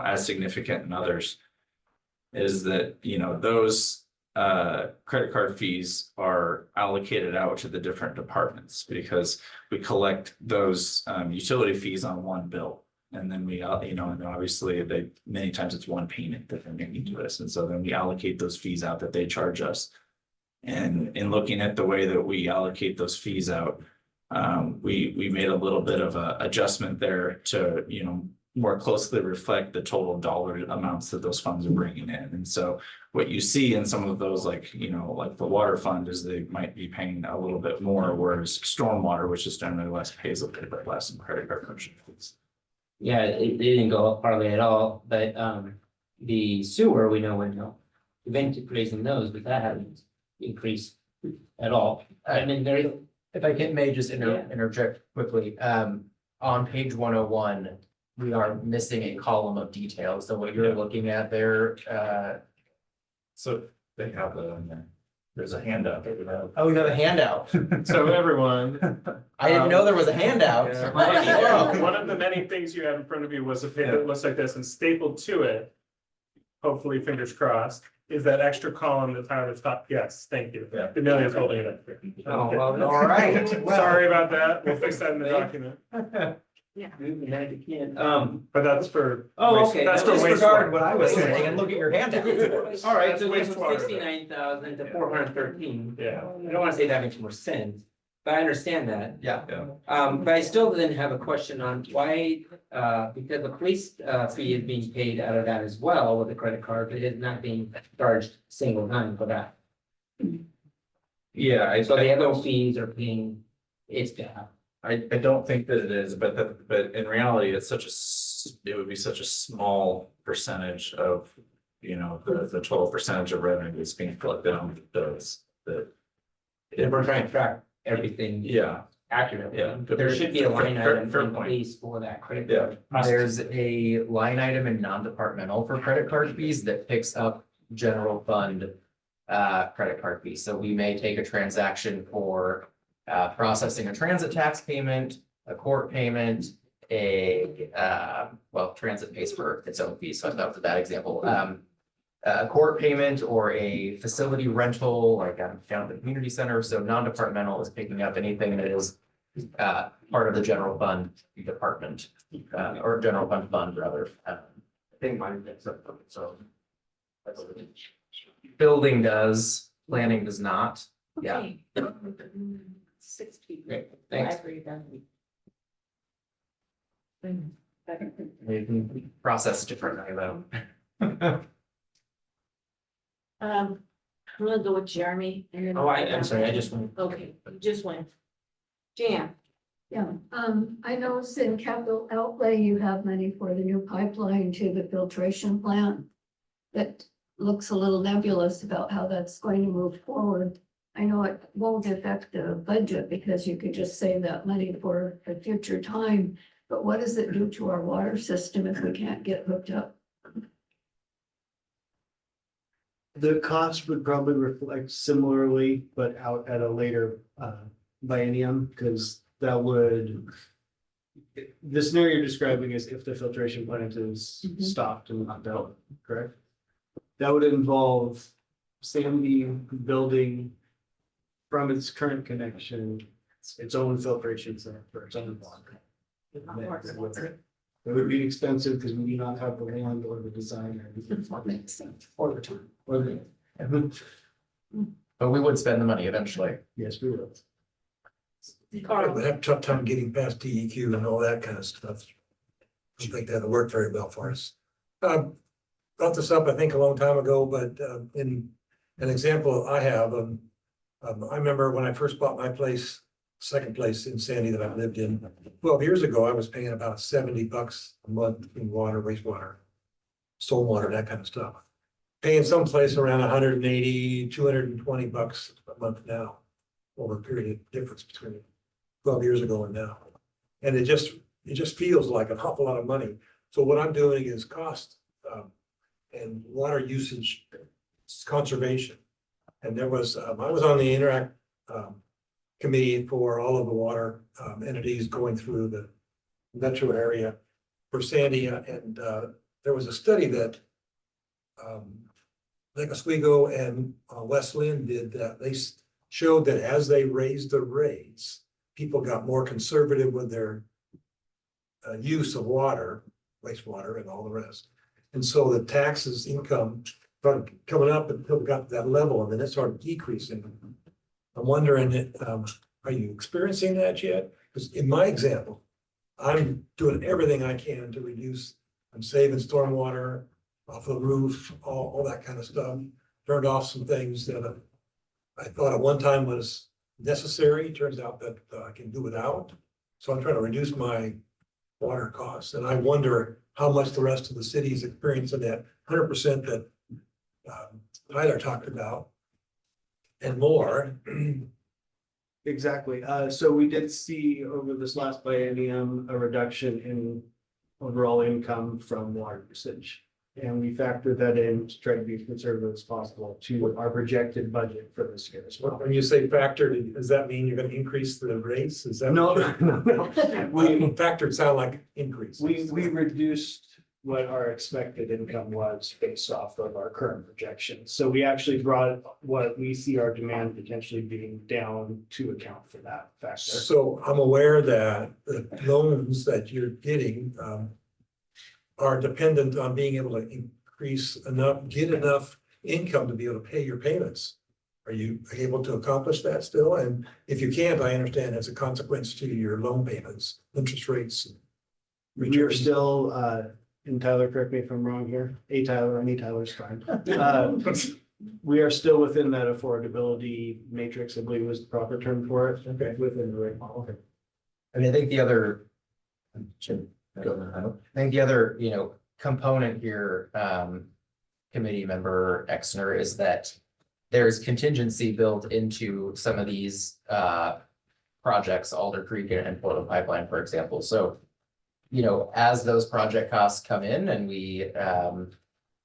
as significant in others, is that those credit card fees are allocated out to the different departments, because we collect those utility fees on one bill, and then we and obviously many times it's one payment that they're making to us, and so then we allocate those fees out that they charge us. And in looking at the way that we allocate those fees out, we made a little bit of a adjustment there to more closely reflect the total dollar amounts that those funds are bringing in. And so what you see in some of those, like the water fund, is they might be paying a little bit more, whereas stormwater, which is generally less, pays a little bit less in credit card merchant fees.
Yeah, it didn't go up hardly at all, but the sewer, we know went up. Eventually raising those, but that hasn't increased at all. I mean,
If I may just interject quickly, on page 101, we are missing a column of details. So what you're looking at there,
so they have that in there. There's a handout.
Oh, we got a handout.
So everyone.
I didn't know there was a handout.
Yeah. One of the many things you have in front of you was a paper that looks like this, and stapled to it, hopefully fingers crossed, is that extra column that's on the top. Yes, thank you.
Yeah.
Amelia's holding it up.
Oh, well, all right.
Sorry about that. We'll fix that in the document.
Yeah.
But that's for.
Oh, okay.
That's for
Disregard
wastewater.
what I was saying and look at your handout.
All right, so
That's
it's
wastewater.
69,000 to 413.
Yeah.
I don't want to say that makes more sense, but I understand that.
Yeah.
But I still then have a question on why, because the police fee is being paid out of that as well with the credit card, but it is not being charged single time for that.
Yeah,
So the other fees are being, it's bad.
I don't think that it is, but in reality, it would be such a small percentage of you know, the total percentage of revenue that's being collected on those,
If we're trying to track everything.
Yeah.
Accurately.
Yeah.
There should be a line
Fair-
item
fair
in
point.
place for that credit.
Yeah.
card.
There's a line item in non-departmental for credit card fees that picks up general fund credit card fees. So we may take a transaction for processing a transit tax payment, a court payment, well, transit pays for its own fees, so that was a bad example. A court payment or a facility rental, like down at the community center. So non-departmental is picking up anything that is part of the general fund department, or general fund rather. I think mine picks up, so. That's what it is. Building does, planning does not. Yeah.
Okay. 6 people.
Great, thanks.
Library done.
We can process differently though.
I'm gonna go with Jeremy and then.
Oh, I'm sorry, I just went.
Okay, you just went. Jan,
Yeah, I noticed in capital outlay, you have money for the new pipeline to the filtration plant. That looks a little nebulous about how that's going to move forward. I know it won't affect the budget because you could just save that money for a future time. But what does it do to our water system if we can't get hooked up?
The cost would probably reflect similarly, but out at a later biennium, because that would. The scenario you're describing is if the filtration plant is stopped and not built, correct? That would involve Sandy building from its current connection, its own filtration center for its own water. It would be expensive because we do not have the land or the design or or the time.
But we would spend the money eventually.
Yes, we will.
I would have a tough time getting past DEQ and all that kind of stuff. I think that'll work very well for us. Brought this up, I think, a long time ago, but in an example I have, I remember when I first bought my place, second place in Sandy that I lived in, 12 years ago, I was paying about $70 a month in water, wastewater, stormwater, that kind of stuff. Paying someplace around 180, 220 bucks a month now, over a period of difference between 12 years ago and now. And it just feels like an awful lot of money. So what I'm doing is cost and water usage conservation. And there was, I was on the Interact committee for all of the water entities going through the metro area for Sandy. And there was a study that Lake Oswego and West Lynn did that they showed that as they raised the rates, people got more conservative with their use of water, wastewater and all the rest. And so the taxes income started coming up until it got to that level and then it started decreasing. I'm wondering, are you experiencing that yet? Because in my example, I'm doing everything I can to reduce, I'm saving stormwater off the roof, all that kind of stuff. Turned off some things that I thought at one time was necessary. Turns out that I can do without. So I'm trying to reduce my water costs. And I wonder how much the rest of the city is experiencing that 100% that Tyler talked about and more.
Exactly. So we did see over this last biennium, a reduction in overall income from water usage. And we factored that in to try to be as conservative as possible to our projected budget for this year as well.
When you say factored, does that mean you're going to increase the rates? Is that?
No.
Factored sound like increase.
We reduced what our expected income was based off of our current projections. So we actually brought what we see our demand potentially being down to account for that factor.
So I'm aware that the loans that you're getting are dependent on being able to get enough income to be able to pay your payments. Are you able to accomplish that still? And if you can't, I understand as a consequence to your loan payments, interest rates.
We're still, and Tyler, correct me if I'm wrong here, Tyler, any Tyler's fine. We are still within that affordability matrix, I believe was the proper term for it. Okay. Within the rate model. Okay.
I mean, I think the other. I think the other, component here, committee member Exner is that there's contingency built into some of these projects, Alder Creek and Portland Pipeline, for example. So, as those project costs come in and we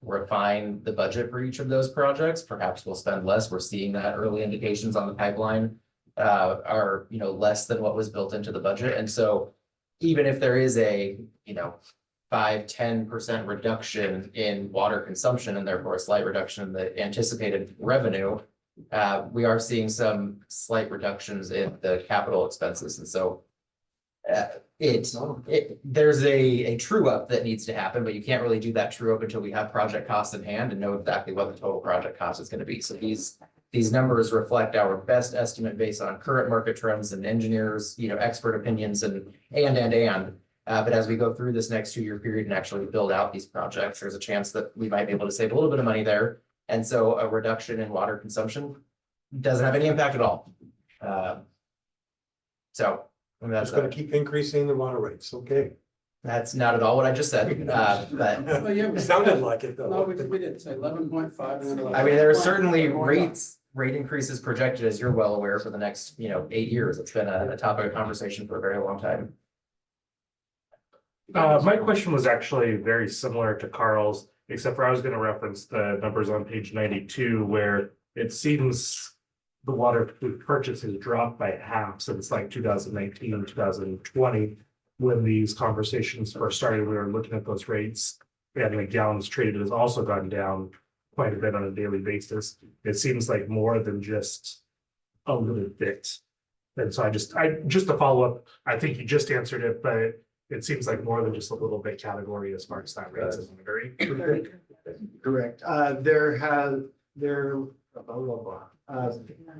refine the budget for each of those projects, perhaps we'll spend less. We're seeing that early indications on the pipeline are, less than what was built into the budget. And so even if there is a, 5-10% reduction in water consumption and therefore a slight reduction in the anticipated revenue, we are seeing some slight reductions in the capital expenses. And so there's a true up that needs to happen, but you can't really do that true up until we have project costs in hand and know exactly what the total project cost is going to be. So these numbers reflect our best estimate based on current market trends and engineers, expert opinions and. But as we go through this next 2-year period and actually build out these projects, there's a chance that we might be able to save a little bit of money there. And so a reduction in water consumption doesn't have any impact at all. So that's
It's gonna keep increasing the water rates, okay.
That's not at all what I just said, but.
Well, yeah,
It sounded like it though.
No, we did say 11.5.
I mean, there are certainly rate increases projected, as you're well aware, for the next, 8 years. It's been a topic of conversation for a very long time.
My question was actually very similar to Carl's, except for I was gonna reference the numbers on page 92, where it seems the water purchase has dropped by half since like 2019, 2020. When these conversations first started, we were looking at those rates, and the gallons traded has also gone down quite a bit on a daily basis. It seems like more than just a little bit. And so I just to follow up, I think you just answered it, but it seems like more than just a little bit category as far as that rates is monitoring.
Correct.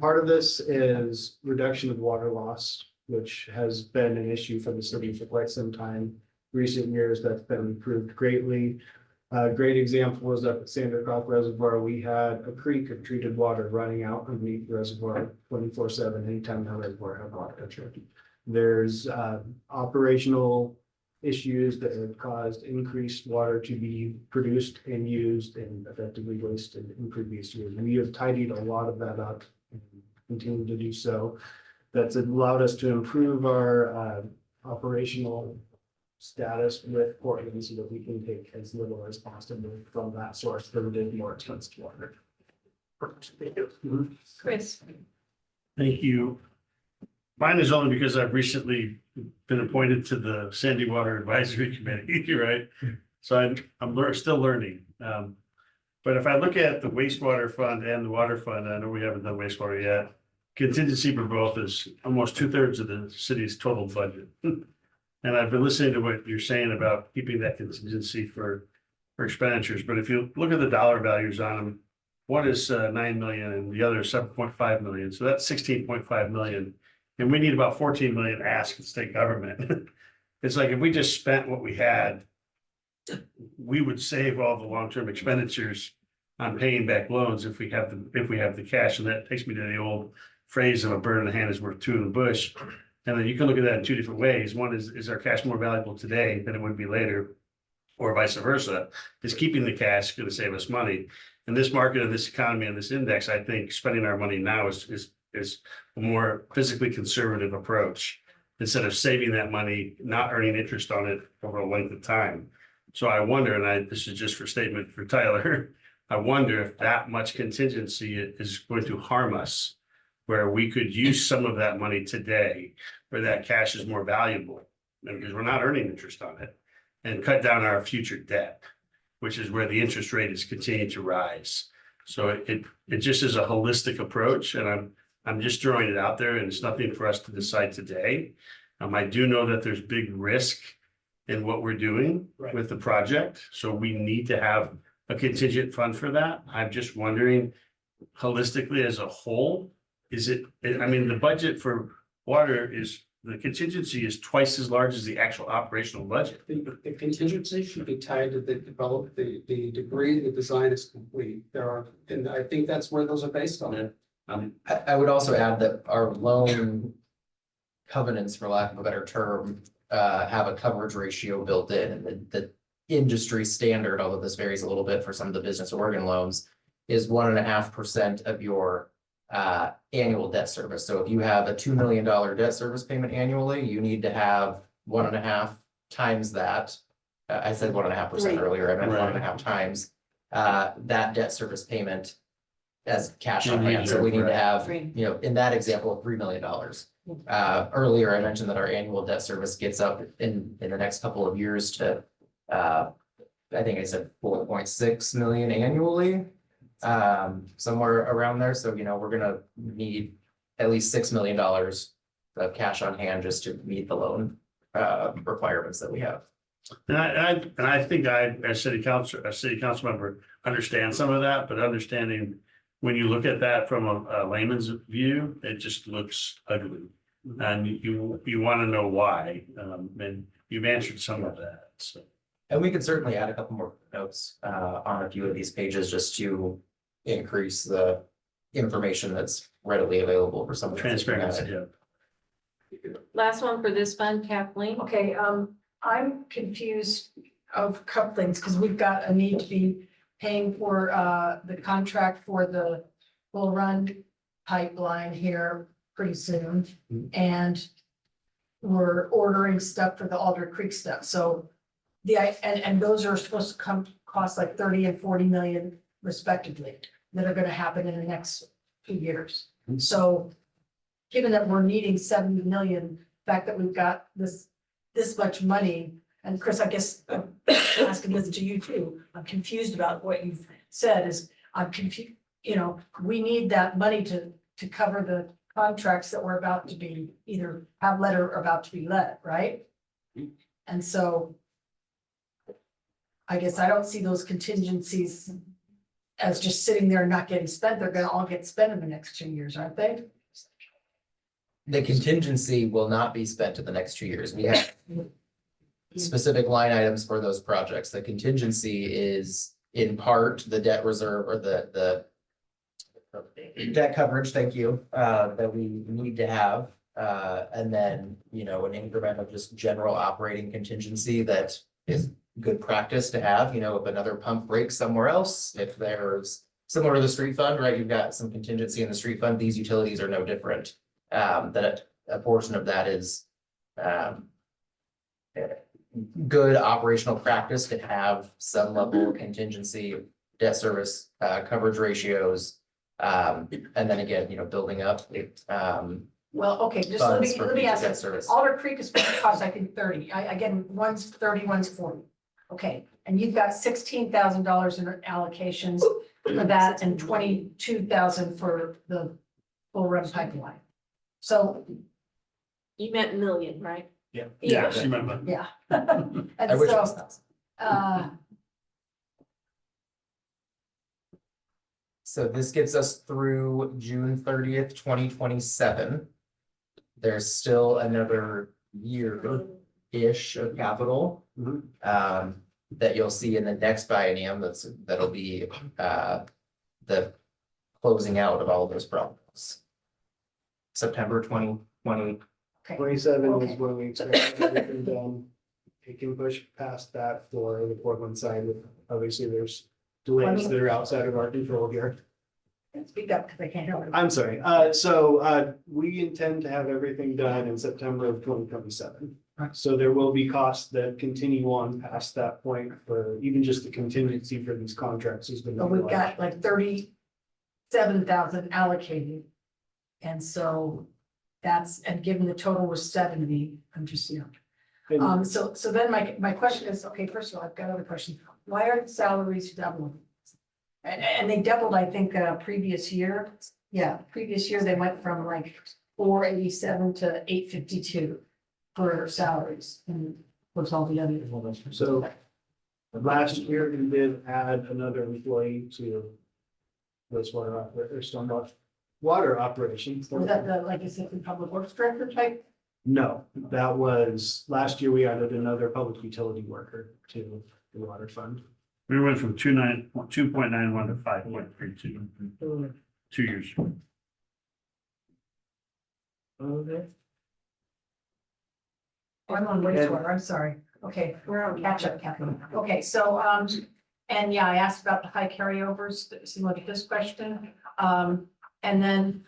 Part of this is reduction of water loss, which has been an issue for the city for quite some time. Recent years, that's been improved greatly. A great example was up at Sandercock Reservoir. We had a creek of treated water running out underneath the reservoir 24/7 anytime the reservoir had water. There's operational issues that have caused increased water to be produced and used and effectively wasted in previous years. We have tidied a lot of that up and continue to do so. That's allowed us to improve our operational status with Portland so that we can take as little as possible from that source for the more expensive water.
Chris.
Thank you. Mine is only because I've recently been appointed to the Sandy Water Advisory Committee, right? So I'm still learning. But if I look at the wastewater fund and the water fund, I know we haven't done wastewater yet. Contingency for both is almost 2/3 of the city's total budget. And I've been listening to what you're saying about keeping that contingency for expenditures. But if you look at the dollar values on them, one is 9 million and the other is 7.5 million. So that's 16.5 million. And we need about 14 million ask the state government. It's like if we just spent what we had, we would save all the long-term expenditures on paying back loans if we have the cash. And that takes me to the old phrase of a bird in the hand is worth two in the bush. And then you can look at that in two different ways. One is our cash more valuable today than it would be later? Or vice versa. Is keeping the cash going to save us money? In this market, in this economy, in this index, I think spending our money now is a more physically conservative approach instead of saving that money, not earning interest on it over a length of time. So I wonder, and this is just for statement for Tyler, I wonder if that much contingency is going to harm us, where we could use some of that money today, where that cash is more valuable, because we're not earning interest on it, and cut down our future debt, which is where the interest rate is continuing to rise. So it just is a holistic approach, and I'm just throwing it out there, and it's nothing for us to decide today. I do know that there's big risk in what we're doing with the project, so we need to have a contingent fund for that. I'm just wondering, holistically as a whole, the budget for water the contingency is twice as large as the actual operational budget.
The contingency should be tied to the degree the design is complete. And I think that's where those are based on.
I would also add that our loan covenants, for lack of a better term, have a coverage ratio built in, and industry standard, although this varies a little bit for some of the business Oregon loans, is 1.5% of your annual debt service. So if you have a $2 million debt service payment annually, you need to have 1.5 times that. I said 1.5% earlier, I meant
Right.
1.5 times that debt service payment as cash on
In
hand. So we need to
reserve,
have, you know, in that example, $3 million. Earlier, I mentioned that our annual debt service gets up in the next couple of years to, I think I said 4.6 million annually, somewhere around there. So, you know, we're gonna need at least $6 million of cash on hand just to meet the loan requirements that we have.
And I think I, as city council member, understand some of that, but understanding when you look at that from a layman's view, it just looks ugly. And you want to know why, and you've answered some of that, so.
And we could certainly add a couple more notes on a few of these pages just to increase the information that's readily available for some.
Transparency, yeah.
Last one for this fund, Kathleen.
Okay, I'm confused of a couple things, because we've got a need to be paying for the contract for the Bull Run pipeline here pretty soon. And we're ordering stuff for the Alder Creek stuff, so and those are supposed to cost like 30 and 40 million respectively, that are gonna happen in the next 2 years. So given that we're needing 70 million, the fact that we've got this much money, and Chris, I guess I'm asking this to you too, I'm confused about what you've said is, I'm confused, you know, we need that money to cover the contracts that we're about to be either have let or about to be let, right? And so I guess I don't see those contingencies as just sitting there and not getting spent. They're gonna all get spent in the next 2 years, aren't they?
The contingency will not be spent in the next 2 years. We have specific line items for those projects. The contingency is in part the debt reserve or the debt coverage, thank you, that we need to have. And then, you know, an increment of just general operating contingency that is good practice to have, you know, if another pump breaks somewhere else, if there's similar to the street fund, right? You've got some contingency in the street fund. These utilities are no different. That a portion of that is good operational practice to have some level of contingency, debt service coverage ratios. And then again, you know, building up
Well, okay, just let me ask this. Alder Creek is supposed to cost, I think, 30. Again, one's 30, one's 40. Okay, and you've got $16,000 in allocations for that and 22,000 for the Bull Run pipeline. So.
You meant million, right?
Yeah.
Yeah.
She remember.
Yeah.
I
And
wish it
so,
was thousand. So this gets us through June 30th, 2027. There's still another year-ish of capital that you'll see in the next biennium. That'll be the closing out of all of those problems. September 2020.
27 is when we expect everything done. It can push past that for the Portland side. Obviously, there's delays that are outside of our control here.
Speak up because I can't hear.
I'm sorry. We intend to have everything done in September of 2027. So there will be costs that continue on past that point for even just the contingency for these contracts has been.
But we've got like 37,000 allocated. And so that's, and given the total was 70, I'm just, you know. So then my question is, okay, first of all, I've got another question. Why are the salaries doubling? And they doubled, I think, previous year. Yeah, previous year they went from like 487 to 852 for salaries and what's all the other.
So last year we did add another employee to wastewater or stormwater water operations.
Was that the, like, assistant public works director type?
No, that was, last year we added another public utility worker to the water fund.
We went from 2.91 to 5.32, 2 years.
Okay.
I'm on wastewater, I'm sorry. Okay, we're on catch up, Kathleen. Okay, so, and yeah, I asked about the high carryovers, similar to this question. And then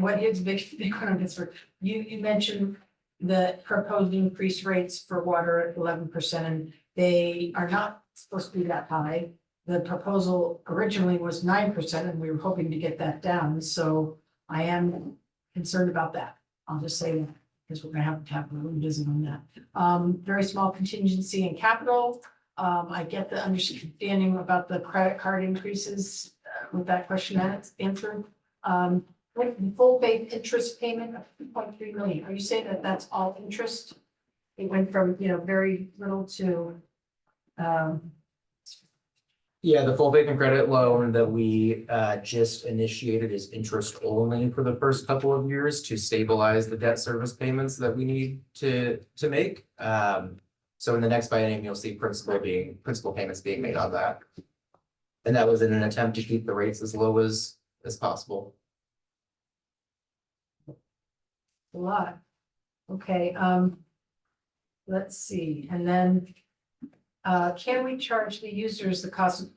what is big one on this, you mentioned the proposed increased rates for water at 11%, and they are not supposed to be that high. The proposal originally was 9%, and we were hoping to get that down, so I am concerned about that. I'll just say that, because we're gonna have to have a little visit on that. Very small contingency in capital. I get the understanding about the credit card increases with that question answered. Like the full faith interest payment of 2.3 million, are you saying that that's all interest? It went from, very little to,
Yeah, the full faith and credit loan that we just initiated is interest only for the first couple of years to stabilize the debt service payments that we need to make. So in the next biennium, you'll see principal payments being made on that. And that was in an attempt to keep the rates as low as possible.
a lot. Okay, let's see, and then, can we charge the users the cost of,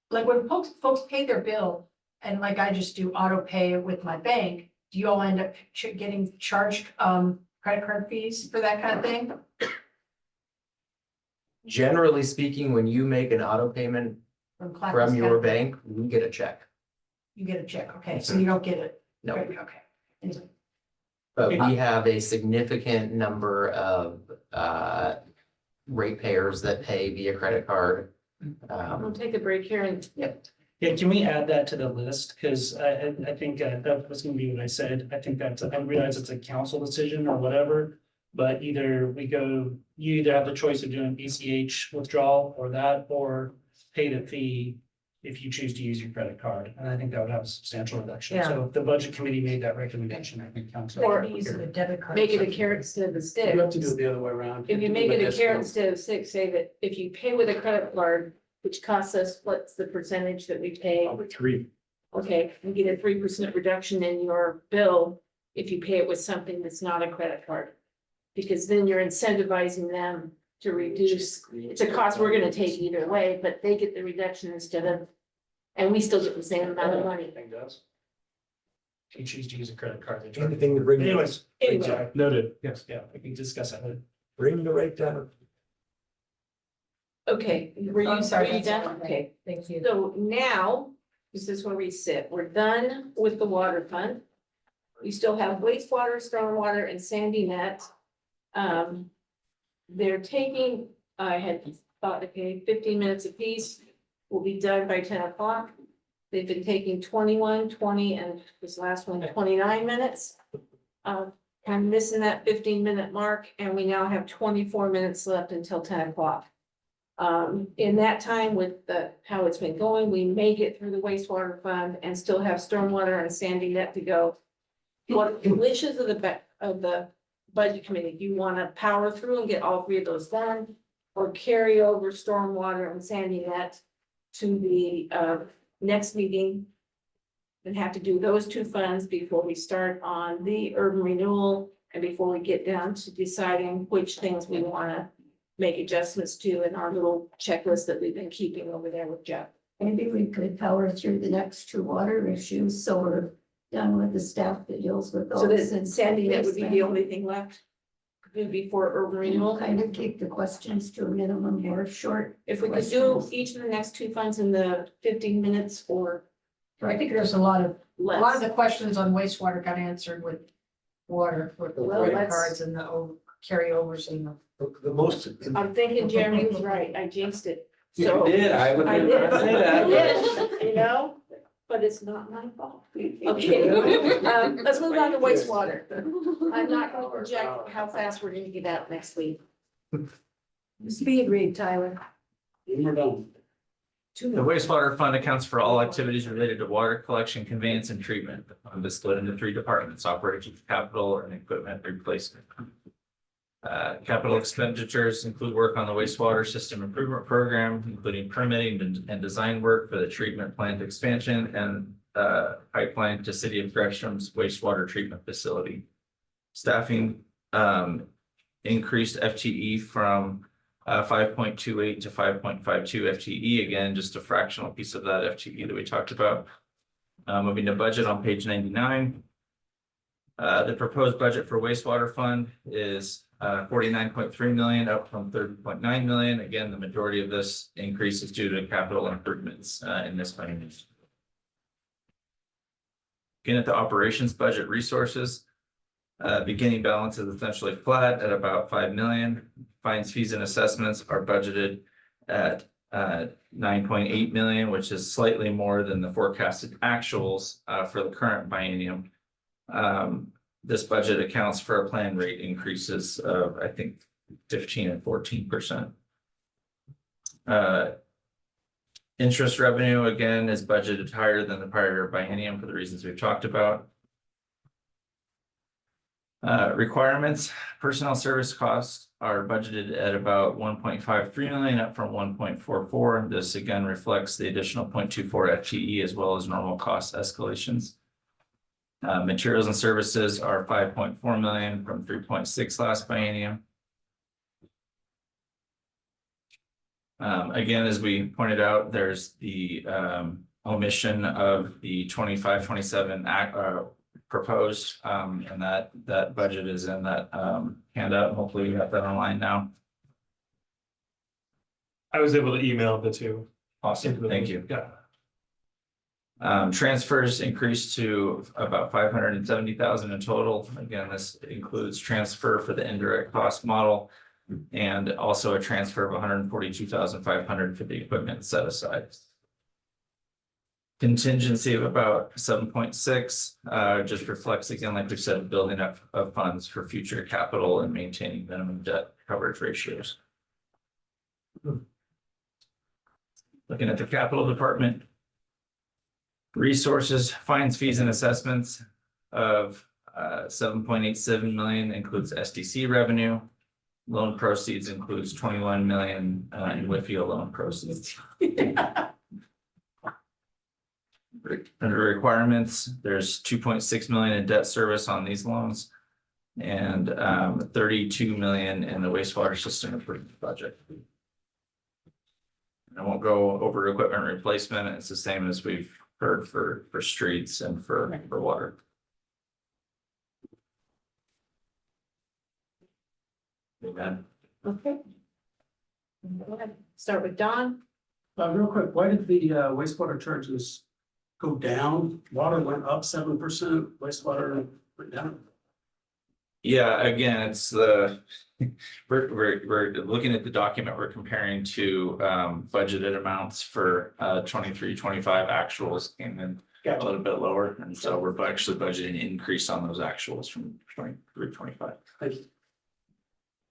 like when folks pay their bill, and like I just do auto pay with my bank, do you all end up getting charged, credit card fees for that kind of thing?
Generally speaking, when you make an auto payment
From Clackamas
from your
County?
bank, we get a check.
You get a check, okay, so you don't get it?
No.
Okay.
But we have a significant number of ratepayers that pay via credit card.
We'll take a break here and.
Yep.
Yeah, can we add that to the list? Because I think that was gonna be what I said. I think that, I realize it's a council decision or whatever. But you either have the choice of doing ACH withdrawal or that, or pay the fee if you choose to use your credit card. And I think that would have a substantial reduction.
Yeah.
So if the budget committee made that recommendation, I think council.
Or
using a debit card.
Make it a carrot instead of a stick.
You have to do it the other way around.
If you make it a carrot instead of stick, say that if you pay with a credit card, which costs us, what's the percentage that we pay?
3.
Okay, you get a 3% reduction in your bill if you pay it with something that's not a credit card. Because then you're incentivizing them to reduce, it's a cost we're gonna take either way, but they get the reduction instead of, and we still get the same amount of money.
Anything does. If you choose to use a credit card. they charge-
Anything to bring.
Anyways.
Anyway.
Noted, yes.
Yeah, we can discuss that.
Bring the rate down.
Okay, were
I'm
you,
sorry,
were you
that's
done?
all.
Okay,
Thank you.
so now, this is where we sit. We're done with the water fund. We still have wastewater, stormwater, and sandy net. They're taking, I had thought, okay, 15 minutes apiece, will be done by 10 o'clock. They've been taking 21, 20, and this last one, 29 minutes. I'm missing that 15-minute mark, and we now have 24 minutes left until 10 o'clock. In that time with how it's been going, we may get through the wastewater fund and still have stormwater and sandy net to go. What the wishes of the budget committee, do you want to power through and get all 3 of those done? Or carry over stormwater and sandy net to the next meeting? And have to do those 2 funds before we start on the urban renewal and before we get down to deciding which things we want to make adjustments to in our little checklist that we've been keeping over there with Jeff.
Maybe we could power through the next 2 water issues, so we're done with the staff that deals with
So
those.
that sandy net would be the only thing left before urban renewal.
Kind of keep the questions to a minimum or short.
If we could do
questions.
each of the next 2 funds in the 15 minutes or
I think there's a lot of
less.
the questions on wastewater got answered with water, with the
Well,
credit
let's-
cards and the carryovers and the.
The most.
I'm thinking Jeremy was right. I jinxed it.
You
So
did, I would
I
not
did,
say that.
I did, you know, but it's not my fault. Okay, let's move on to wastewater. I'm not going to project how fast we're gonna get out next week.
Speed read, Tyler.
We're done.
The wastewater fund accounts for all activities related to water collection, conveyance, and treatment. The fund is split into 3 departments: operations, capital, and equipment replacement. Capital expenditures include work on the wastewater system improvement program, including permitting and design work for the treatment plant expansion and pipeline to City of Gresham's wastewater treatment facility. Staffing increased FTE from 5.28 to 5.52 FTE, again, just a fractional piece of that FTE that we talked about. Moving to budget on page 99. The proposed budget for wastewater fund is 49.3 million, up from 30.9 million. Again, the majority of this increase is due to capital improvements in this funding. Looking at the operations budget resources, beginning balance is essentially flat at about 5 million. Fines, fees, and assessments are budgeted at 9.8 million, which is slightly more than the forecasted actuals for the current biennium. This budget accounts for a planned rate increases of, I think, 15 and 14%. Interest revenue, again, is budgeted higher than the prior biennium for the reasons we've talked about. Requirements, personnel service costs are budgeted at about 1.53 million, up from 1.44. This again reflects the additional 0.24 FTE as well as normal cost escalations. Materials and services are 5.4 million from 3.6 last biennium. Again, as we pointed out, there's the omission of the 25-27 act proposed, and that budget is in that handout. Hopefully you have that online now.
I was able to email the two.
Awesome, thank you.
Yeah.
Transfers increased to about 570,000 in total. Again, this includes transfer for the indirect cost model and also a transfer of 142,500 for the equipment set aside. Contingency of about 7.6 just reflects, again, like we said, building up of funds for future capital and maintaining minimum debt coverage ratios. Looking at the capital department. Resources, fines, fees, and assessments of 7.87 million includes SDC revenue. Loan proceeds includes 21 million in Whitfield loan proceeds. Under requirements, there's 2.6 million in debt service on these loans and 32 million in the wastewater system improvement project. I won't go over equipment replacement. It's the same as we've heard for streets and for water. Amen.
Okay. Go ahead, start with Don.
Real quick, why did the wastewater charges go down? Water went up 7%, wastewater went down.
Yeah, again, it's the, we're looking at the document, we're comparing to budgeted amounts for 23-25 actuals came in a little bit lower. And so we're actually budgeting an increase on those actuals from 23-25.
Thank you.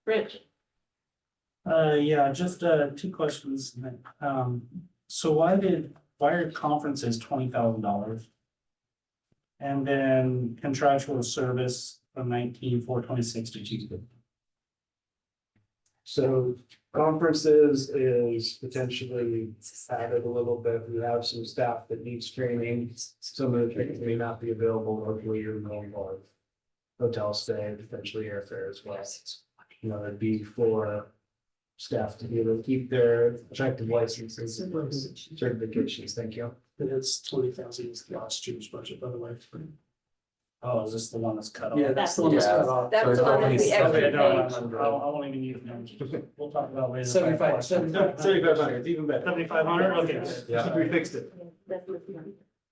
Rich.
Yeah, just two questions. So why are conferences $20,000? And then contractual service from 19,426 to 250.
So conferences is potentially added a little bit. We have some staff that needs training. Some of the things may not be available locally or more. Hotel stay, potentially airfare as well. You know, it'd be for staff to be able to keep their effective licenses and certifications. Thank you.
It's 20,000 is last year's budget, by the way.
Oh, is this the one that's cut off?
Yeah, that's the one that's cut off.
That's the one that's the extra
Okay, no,
page.
I won't even use them. We'll talk about later.
7,500, it's even better.
7,500, okay.
Yeah.
We fixed it.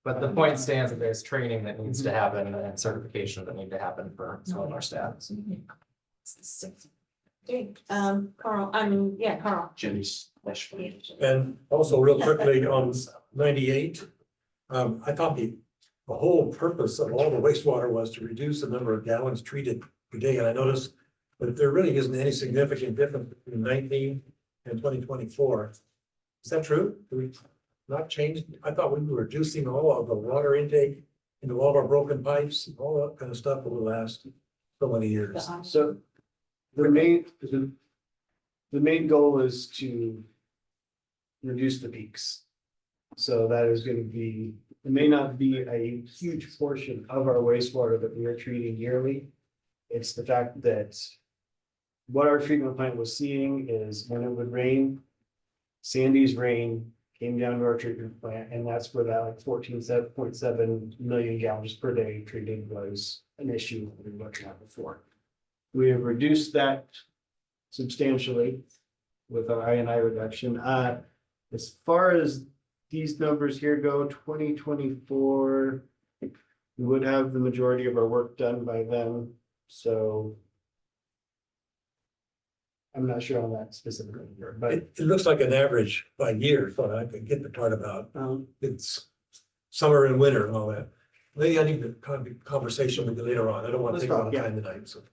But the point stands that there's training that needs to happen and certification that need to happen for some of our staff.
Okay, Carl, Carl.
Jimmy's.
And also real quickly on 98, I thought the whole purpose of all the wastewater was to reduce the number of gallons treated per day. And I noticed that there really isn't any significant difference between 19 and 2024. Is that true? Do we not change? I thought we were reducing all of the water intake into all of our broken pipes, all that kind of stuff over the last so many years.
So the main goal is to reduce the peaks. So that is going to be, it may not be a huge portion of our wastewater that we are treating yearly. It's the fact that what our treatment plant was seeing is when it would rain, Sandy's rain came down to our treatment plant, and that's where that like 14.7 million gallons per day treated was an issue we were looking at before. We have reduced that substantially with our I&I reduction. As far as these numbers here go, 2024, we would have the majority of our work done by then, so I'm not sure on that specific number, but
It looks like an average by year, so I can get the part about, it's summer and winter and all that. Maybe I need to have a conversation with you later on. I don't want to take a lot of time tonight, so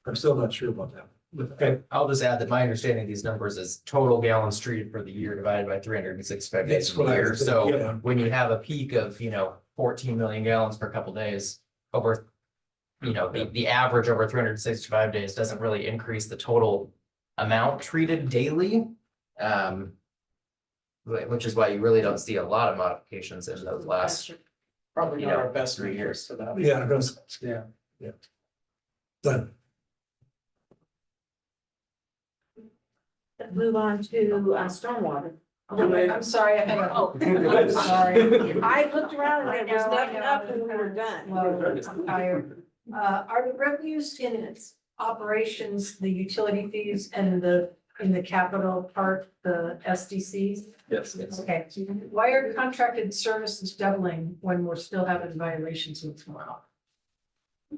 I'm still not sure about that.
Okay, I'll just add that my understanding of these numbers is total gallons treated for the year divided by 365 days
That's
of the
what I
year.
was thinking,
So
yeah.
when you have a peak of, 14 million gallons per couple days over, the average over 365 days doesn't really increase the total amount treated daily. Which is why you really don't see a lot of modifications in those last,
Probably not our best
3 years.
resource for that.
Yeah, I'm gonna,
Yeah.
yeah. Done.
Let's move on to stormwater.
I'm sorry, I had a,
Oh,
I'm sorry.
I looked around and there was
I
nothing
know.
up and we were done.
Well, I'm tired. Are the revenues in its operations, the utility fees and in the capital part, the SDCs?
Yes.
Okay, why are contracted services doubling when we're still having violations with tomorrow?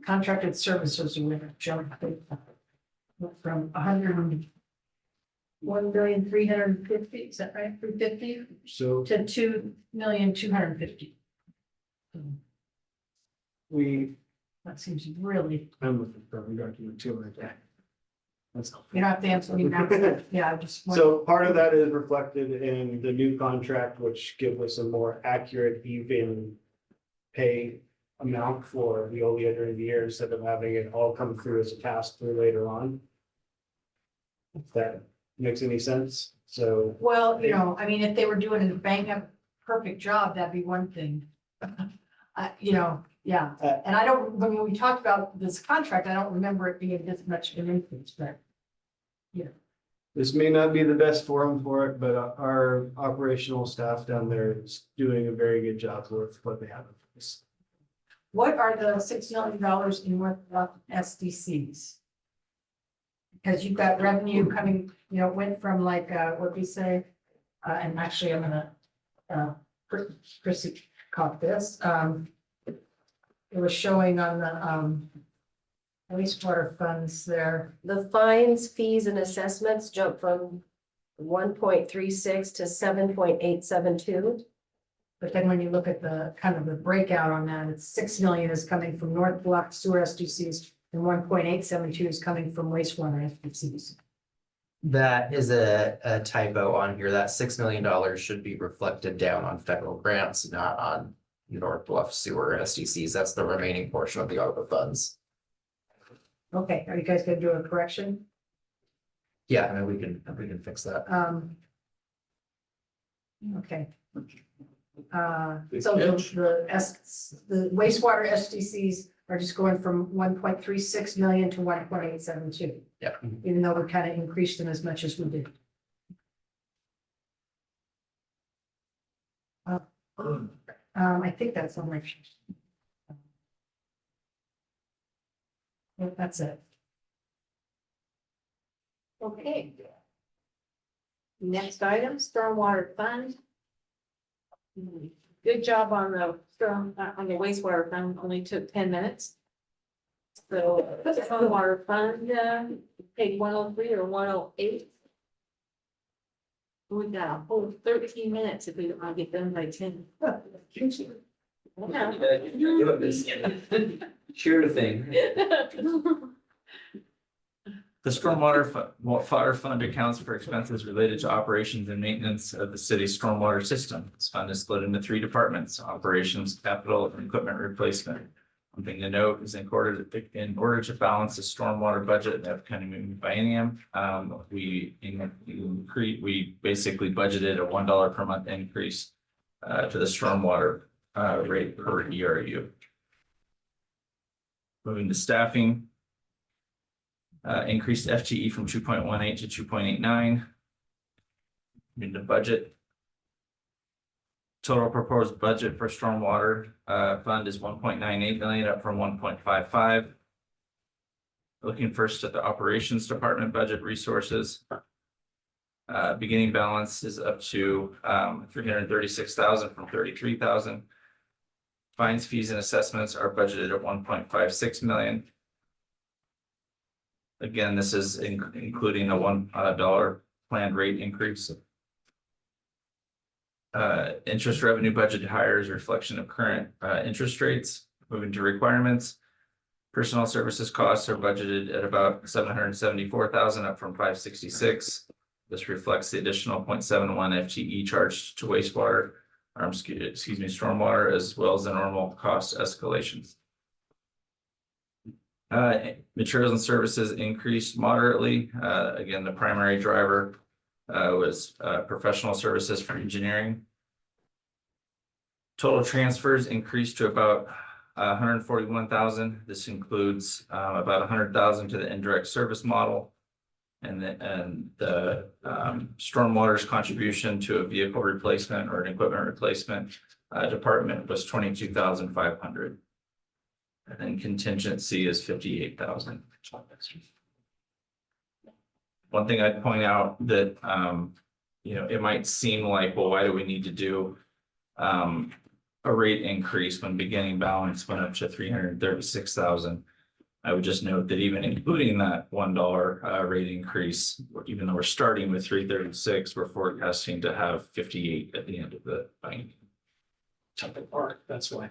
Contracted services are going to jump from 1,350,000, is that right? 350
so
to 2,250,000. That seems really,
I'm looking for a document too like that. That's
you don't have to answer me now. Yeah, I just.
So part of that is reflected in the new contract, which gives us a more accurate, even pay amount for Veolia during the year instead of having it all come through as a pass through later on. If that makes any sense, so.
Well, I mean, if they were doing a bang up perfect job, that'd be one thing. Yeah, and I don't, when we talked about this contract, I don't remember it being this much of an increase, but.
This may not be the best forum for it, but our operational staff down there is doing a very good job with what they have in place.
What are the $6 million in Northwest SDCs? Because you've got revenue coming, went from like, what we say, and actually I'm gonna, Chrissy caught this, it was showing on the, wastewater funds there.
The fines, fees and assessments jump from 1.36 to 7.872.
But then when you look at the kind of the breakout on that, it's 6 million is coming from North Block sewer SDCs and 1.872 is coming from wastewater SDCs.
That is a typo on here. That $6 million should be reflected down on federal grants, not on North Bluff sewer SDCs. That's the remaining portion of the ARPA funds.
Okay, are you guys gonna do a correction?
Yeah, I mean, we can fix that.
Okay. So the wastewater SDCs are just going from 1.36 million to 1.872.
Yeah.
Even though we kind of increased them as much as we did. I think that's on my. Yep, that's it.
Okay. Next item, stormwater fund. Good job on the on the wastewater fund, only took 10 minutes. So stormwater fund, page 103 or 108. We got a whole 13 minutes if we don't get done by 10.
Sure thing. The water fund accounts for expenses related to operations and maintenance of the city's stormwater system. This fund is split into 3 departments: operations, capital, and equipment replacement. One thing to note is in order to balance the stormwater budget in the upcoming biennium, we basically budgeted a $1 per month increase to the stormwater rate per ERU. Moving to staffing. Increased FTE from 2.18 to 2.89. In the budget. Total proposed budget for stormwater fund is 1.98 million, up from 1.55. Looking first at the operations department budget resources. Beginning balance is up to 336,000 from 33,000. Fines, fees, and assessments are budgeted at 1.56 million. Again, this is including a $1 planned rate increase. Interest revenue budget higher is a reflection of current interest rates. Moving to requirements. Personnel services costs are budgeted at about 774,000, up from 566. This reflects the additional 0.71 FTE charged to wastewater, excuse me, stormwater, as well as the normal cost escalations. Materials and services increased moderately. Again, the primary driver was professional services for engineering. Total transfers increased to about 141,000. This includes about 100,000 to the indirect service model, and the stormwater's contribution to a vehicle replacement or an equipment replacement department was 22,500. And then contingency is 58,000. One thing I'd point out that it might seem like, well, why do we need to do a rate increase when beginning balance went up to 336,000? I would just note that even including that $1 rate increase, even though we're starting with 336, we're forecasting to have 58 at the end of the biennium.
Tupper Park, that's why.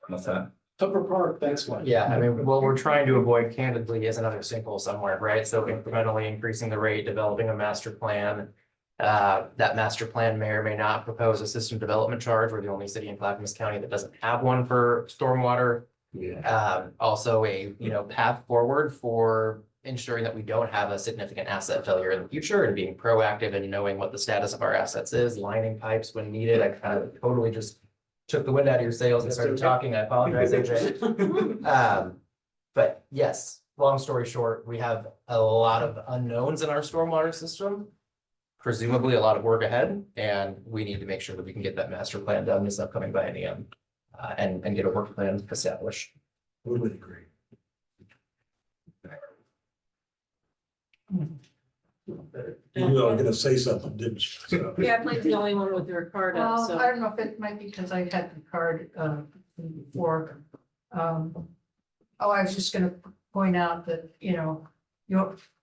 What's that?
Tupper Park, that's why.
Yeah, I mean, what we're trying to avoid candidly is another sinkhole somewhere, right? So incrementally increasing the rate, developing a master plan. That master plan may or may not propose a system development charge. We're the only city in Clackamas County that doesn't have one for stormwater. Also a, path forward for ensuring that we don't have a significant asset failure in the future and being proactive and knowing what the status of our assets is, lining pipes when needed. I kind of totally just took the wind out of your sails and started talking. I apologize, AJ. But yes, long story short, we have a lot of unknowns in our stormwater system. Presumably a lot of work ahead, and we need to make sure that we can get that master plan done this upcoming biennium and get a work plan established.
Totally agree. You knew I was gonna say something, didn't you? So-
Yeah, I played the only one with Ricardo,
Well,
so.
I don't know if it might be because I had the card before. I was just gonna point out that,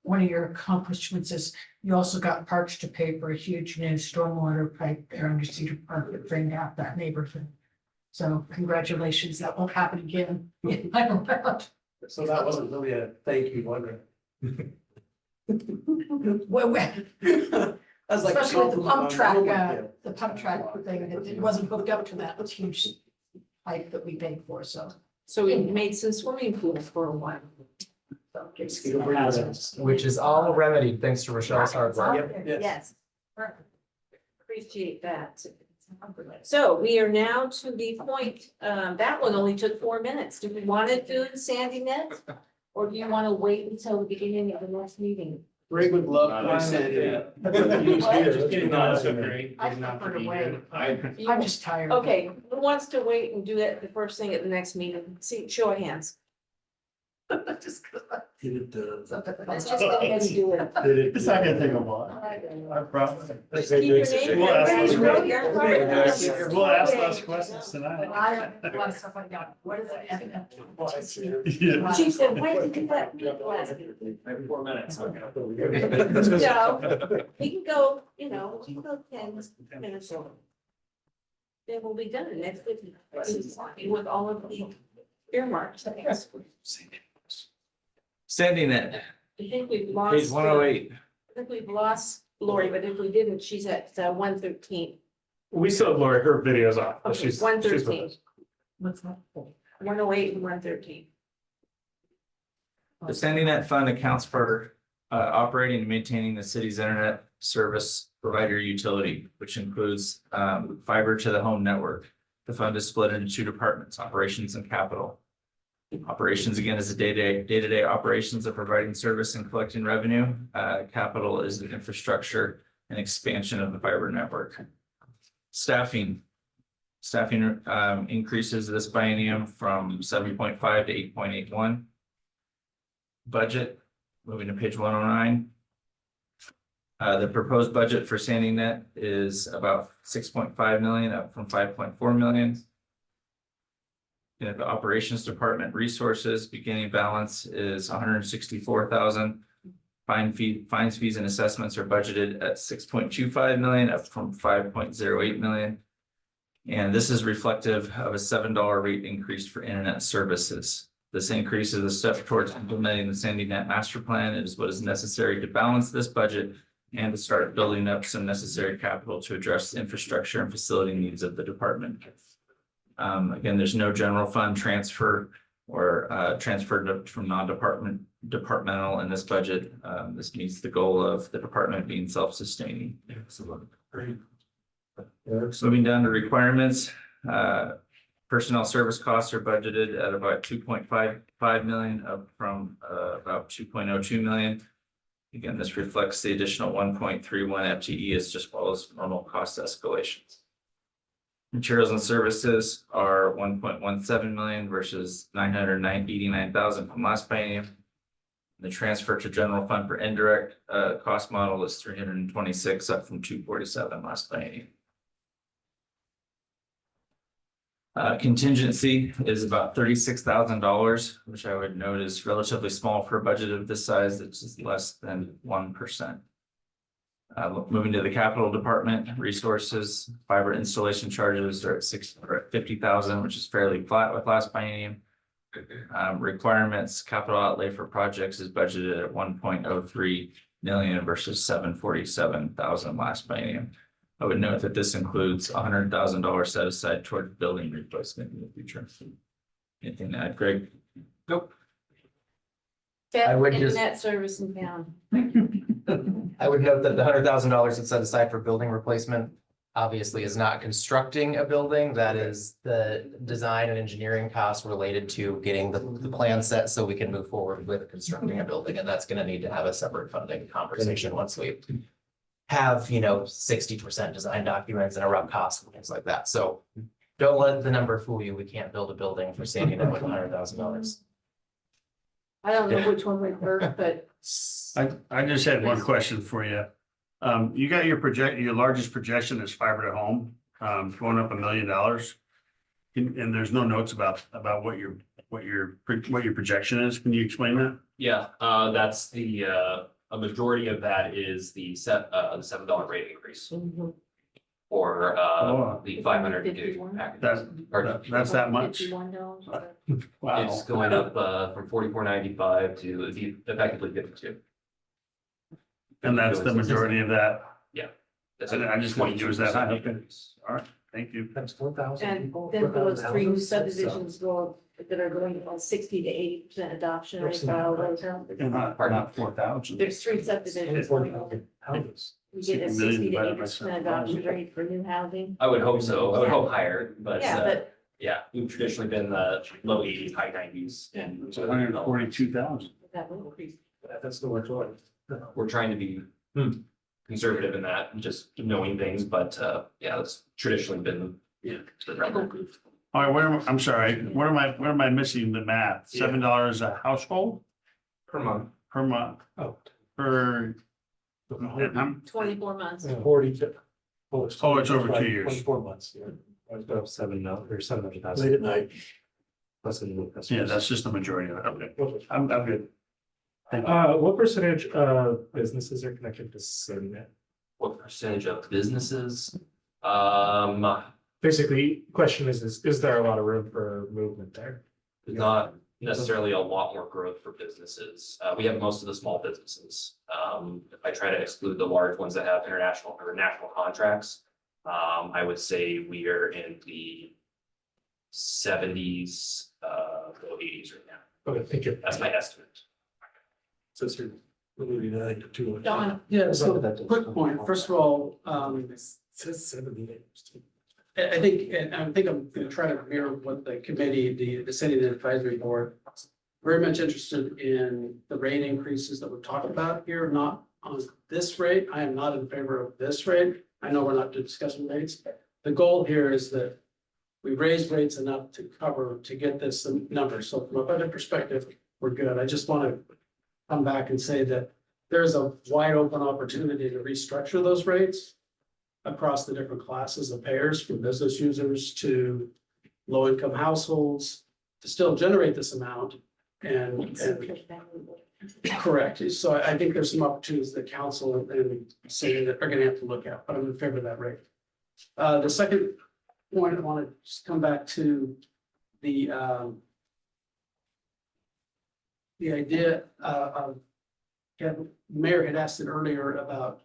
one of your accomplishments is you also got Parks to pay for a huge new stormwater pipe there under Cedar Park that drained out that neighborhood. So congratulations, that won't happen again.
So that wasn't really a thank you, was it?
Well,
I was like,
especially with the pump track,
yeah.
the pump track thing, it wasn't hooked up to that huge pipe that we paid for, so.
So we made some swimming pools for a while.
Which is all remedied thanks to Rochelle's hard work.
Yes. Appreciate that. So we are now to the point, that one only took 4 minutes. Do we want to do the Sandy net? Or do you want to wait until the beginning of the next meeting?
Greg would love to send it.
I prefer to wait. I'm just tired.
Okay, who wants to wait and do it the first thing at the next meeting? See, show of hands.
Just
It
Let's just go ahead and do it.
It's not gonna take a while. I promise.
Just keep your name.
We'll ask those
Everybody
questions.
knows.
We'll ask those questions tonight.
I have a lot of stuff I got. What is it?
Yeah.
She said, why did you let me last?
Maybe 4 minutes.
No, we can go, we can go 10 minutes over. Then we'll be done next week with all of the earmarks.
Standing at
I think we've lost.
page 108.
I think we've lost Lori, but if we didn't, she's at 113.
We still have Lori, her video's off, but
Okay,
she's.
113.
What's that?
108 and 113.
The standing net fund accounts for operating and maintaining the city's internet service provider utility, which includes fiber to the home network. The fund is split into two departments, operations and capital. Operations again is the day-to-day operations of providing service and collecting revenue. Capital is the infrastructure and expansion of the fiber network. Staffing. Staffing increases this biennium from 7.5 to 8.81. Budget, moving to page 109. The proposed budget for Sandy Net is about 6.5 million, up from 5.4 million. In the operations department resources, beginning balance is 164,000. Fines, fees, and assessments are budgeted at 6.25 million, up from 5.08 million. And this is reflective of a $7 rate increase for internet services. This increase is a step towards implementing the Sandy Net master plan. It is what is necessary to balance this budget and to start building up some necessary capital to address the infrastructure and facility needs of the department. Again, there's no general fund transfer or transferred from departmental in this budget. This meets the goal of the department being self-sustaining. Moving down to requirements, personnel service costs are budgeted at about 2.55 million, up from about 2.02 million. Again, this reflects the additional 1.31 FTE as just well as normal cost escalations. Materials and services are 1.17 million versus 989,000 from last biennium. The transfer to general fund for indirect cost model is 326, up from 247 last biennium. Contingency is about $36,000, which I would note is relatively small for a budget of this size. It's just less than 1%. Moving to the capital department, resources, fiber installation charges are at 50,000, which is fairly flat with last biennium. Requirements, capital outlay for projects is budgeted at 1.03 million versus 747,000 last biennium. I would note that this includes $100,000 set aside toward building replacement in the future. Anything to add, Greg? Nope.
I would just-
Internet service in town.
I would note that the $100,000 that's set aside for building replacement obviously is not constructing a building. That is the design and engineering costs related to getting the plan set so we can move forward with constructing a building. And that's going to need to have a separate funding conversation once we have, 60% design documents and a rough cost and things like that. So don't let the number fool you. We can't build a building for Sandy Net with $100,000.
I don't know which one would work, but
I just had one question for you. You got your largest projection is fiber to home, going up $1 million. And there's no notes about what your projection is. Can you explain that?
Yeah, that's a majority of that is the $7 rate increase for the 500 gig package.
That's that much?
$51.
Wow.
It's going up from 44.95 to effectively 52.
And that's the majority of that?
Yeah.
I just want to use that.
22%
Okay. All right, thank you.
That's 4,000.
And then those three new subdivisions go, that are going from 60 to 80% adoption rate for all those houses.
And not 4,000.
There's three subdivisions. You get a 60 to 80% adoption rate for new housing.
I would hope so. I would hope higher, but
Yeah, but
yeah, we've traditionally been the low 80s, high 90s and.
142,000.
that will increase.
That's the word.
We're trying to be conservative in that, and just knowing things, but yeah, that's traditionally been the record.
All right, I'm sorry, where am I missing the math? $7 a household
Per month.
per month?
Oh.
Per.
24 months.
42.
Oh, it's over 2 years.
24 months, yeah. I was about 700,000.
Late at night.
Plus a little.
Yeah, that's just the majority of it. Okay, I'm good. Thank you.
What percentage of businesses are connected to SIMnet?
What percentage of businesses?
Basically, question is there a lot of room for movement there?
Not necessarily a lot more growth for businesses. We have most of the small businesses. If I try to exclude the large ones that have international or national contracts, I would say we are in the 70s, low 80s right now.
Okay, thank you.
That's my estimate.
So it's maybe 9 to 2.
Don.
Yeah, so quick point. First of all,
It says 78.
I think, and I think I'm gonna try to mirror what the committee, the City Advisory Board, very much interested in the rate increases that we're talking about here, not on this rate. I am not in favor of this rate. I know we're not discussing rates. The goal here is that we raise rates enough to cover, to get this number. So from a budget perspective, we're good. I just want to come back and say that there's a wide open opportunity to restructure those rates across the different classes of payers, from business users to low-income households, to still generate this amount and correct. So I think there's some opportunities that council and city that are gonna have to look at, but I'm in favor of that rate. The second point, I want to just come back to the idea of, the mayor had asked it earlier about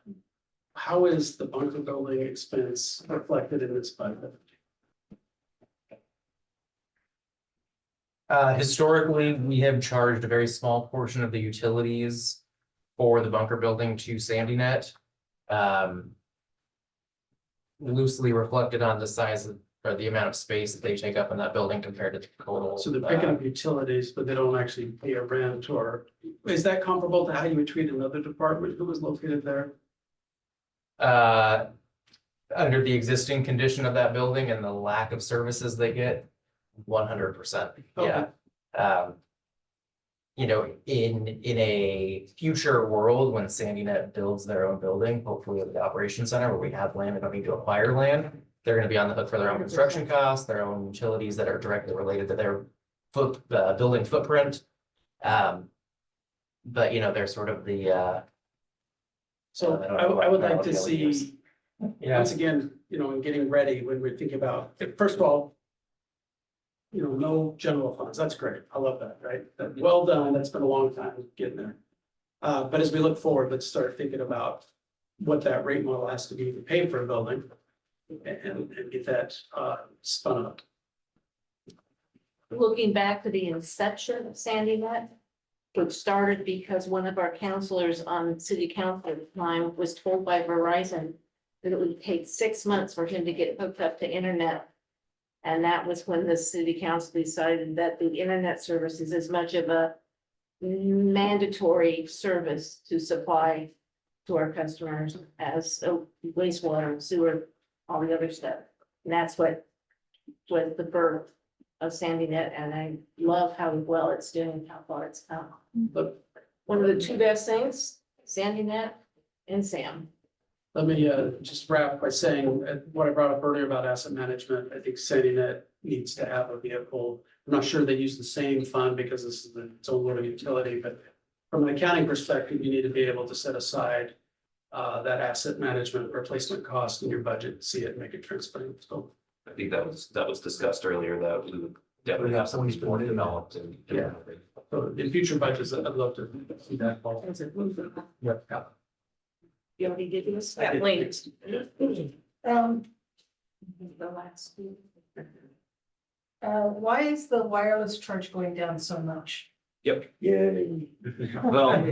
how is the bunker building expense reflected in this budget?
Historically, we have charged a very small portion of the utilities for the bunker building to Sandy Net. Loosely reflected on the size of, or the amount of space that they take up in that building compared to the total.
So they're picking up utilities, but they don't actually pay a rent, or is that comparable to how you would treat another department who was located there?
Under the existing condition of that building and the lack of services they get, 100%, yeah. You know, in a future world, when Sandy Net builds their own building, hopefully at the operations center where we have land and don't need to acquire land, they're gonna be on the hook for their own construction costs, their own utilities that are directly related to their building footprint. But you know, they're sort of the
So I would like to see, once again, you know, in getting ready, when we're thinking about, first of all, you know, no general funds, that's great, I love that, right? Well done, that's been a long time getting there. But as we look forward, let's start thinking about what that rate model has to be to pay for a building and get that spun up.
Looking back to the inception of Sandy Net, which started because one of our counselors on city council at the time was told by Verizon that it would take 6 months for him to get hooked up to internet. And that was when the city council decided that the internet service is as much of a mandatory service to supply to our customers as wastewater, sewer, all the other stuff. And that's what was the birth of Sandy Net, and I love how well it's doing, how far it's come.
But
One of the two best things, Sandy Net and Sam.
let me just wrap by saying what I brought up earlier about asset management. I think Sandy Net needs to have a vehicle. I'm not sure they use the same fund because this is its own little utility, but from an accounting perspective, you need to be able to set aside that asset management replacement cost in your budget, see it, make it transparent. So
I think that was discussed earlier, that we would definitely have some of these more developed and.
Yeah. So in future budgets, I'd love to see that. Yep.
You already did this?
I did.
Late.
Um,
The last.
why is the wireless charge going down so much?
Yep.
Yay.
Well,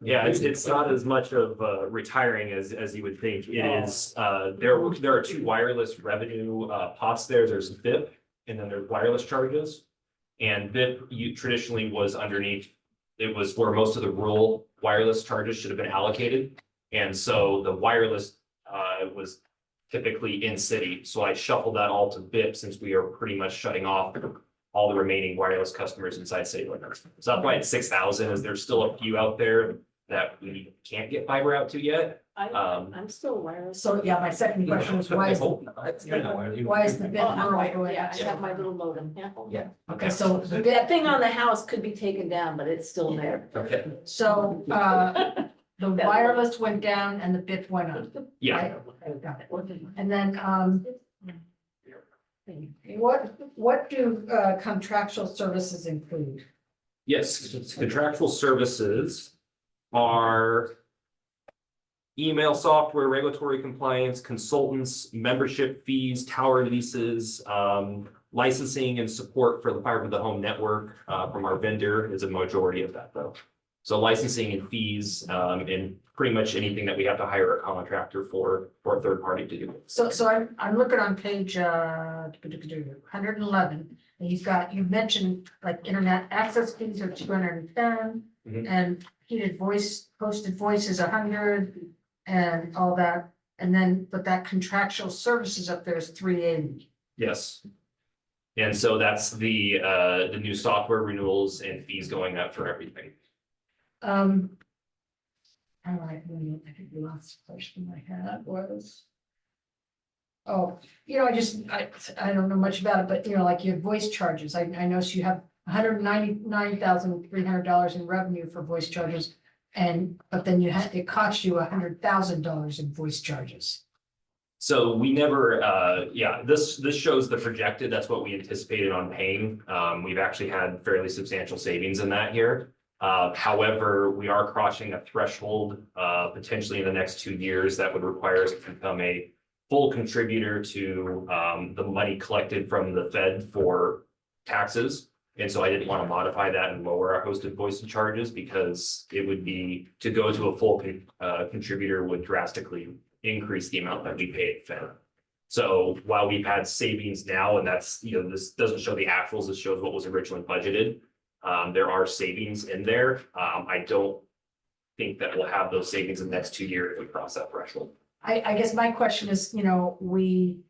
yeah, it's not as much of retiring as you would think. It is, there are two wireless revenue pots there. There's BIP and then there's wireless charges. And BIP traditionally was underneath, it was where most of the rural wireless charges should have been allocated. And so the wireless was typically in city. So I shuffled that all to BIP since we are pretty much shutting off all the remaining wireless customers inside city limits. So that's why it's 6,000, is there's still a few out there that we can't get fiber out to yet.
I'm still wireless.
So, yeah, my second question is why is the bid
Oh, I'm right,
going
yeah,
up?
I have my little modem, yeah.
Yeah.
Okay, so the
That
bid,
thing on the house could be taken down, but it's still there.
Okay.
so, the wireless went down and the bid went up.
Yeah.
right? Okay, got it. And then, what do contractual services include?
Yes, contractual services are email software, regulatory compliance, consultants, membership fees, tower leases, licensing and support for the fiber to the home network from our vendor is a majority of that though. So licensing and fees, and pretty much anything that we have to hire a contractor for a third party to do.
So I'm looking on page 111, and you've mentioned like internet access fees are 210.
Mhm.
And posted voice is 100 and all that. And then, but that contractual services up there is 380.
Yes. And so that's the new software renewals and fees going up for everything.
All right, I think the last question I had was. Oh, I don't know much about it, but like your voice charges, I noticed you have $199,300 in revenue for voice charges. But then it cost you $100,000 in voice charges.
So we never, this shows the projected, that's what we anticipated on paying. We've actually had fairly substantial savings in that here. However, we are crossing a threshold, potentially in the next 2 years that would require us to become a full contributor to, the money collected from the Fed for taxes. And so I didn't want to modify that and lower our hosted voice charges because it would be, to go to a full contributor would drastically increase the amount that we pay at Fed. So while we've had savings now, and that's, this doesn't show the actuals, this shows what was originally budgeted. There are savings in there. I don't think that we'll have those savings in the next 2 years if we cross that threshold.
I guess my question is, we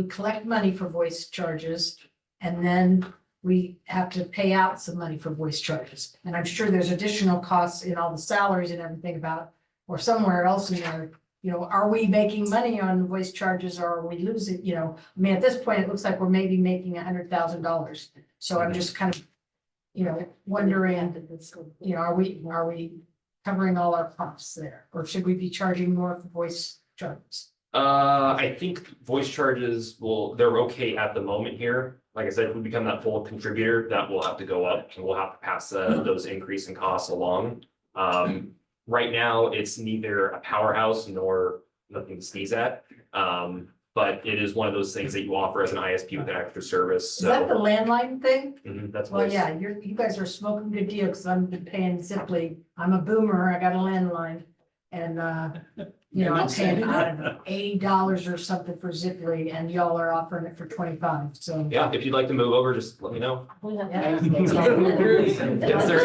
collect money for voice charges and then we have to pay out some money for voice charges. And I'm sure there's additional costs in all the salaries and everything or somewhere else in there. Are we making money on voice charges or are we losing, at this point, it looks like we're maybe making $100,000. So I'm just kind of, wondering, are we covering all our costs there? Or should we be charging more for voice charges?
I think voice charges they're okay at the moment here. Like I said, if we become that full contributor, that will have to go up and we'll have to pass those increase in costs along. Right now, it's neither a powerhouse nor nothing to sneeze at. But it is one of those things that you offer as an ISP with an extra service.
Is that the landline thing?
That's
Well,
voice.
yeah, you guys are smoking good deal because I've been paying Ziply. I'm a boomer. I got a landline. And, I'm paying $80 or something for Ziply and y'all are offering it for 25. So.
Yeah, if you'd like to move over, just let me know.
Yeah.
Yes, sir.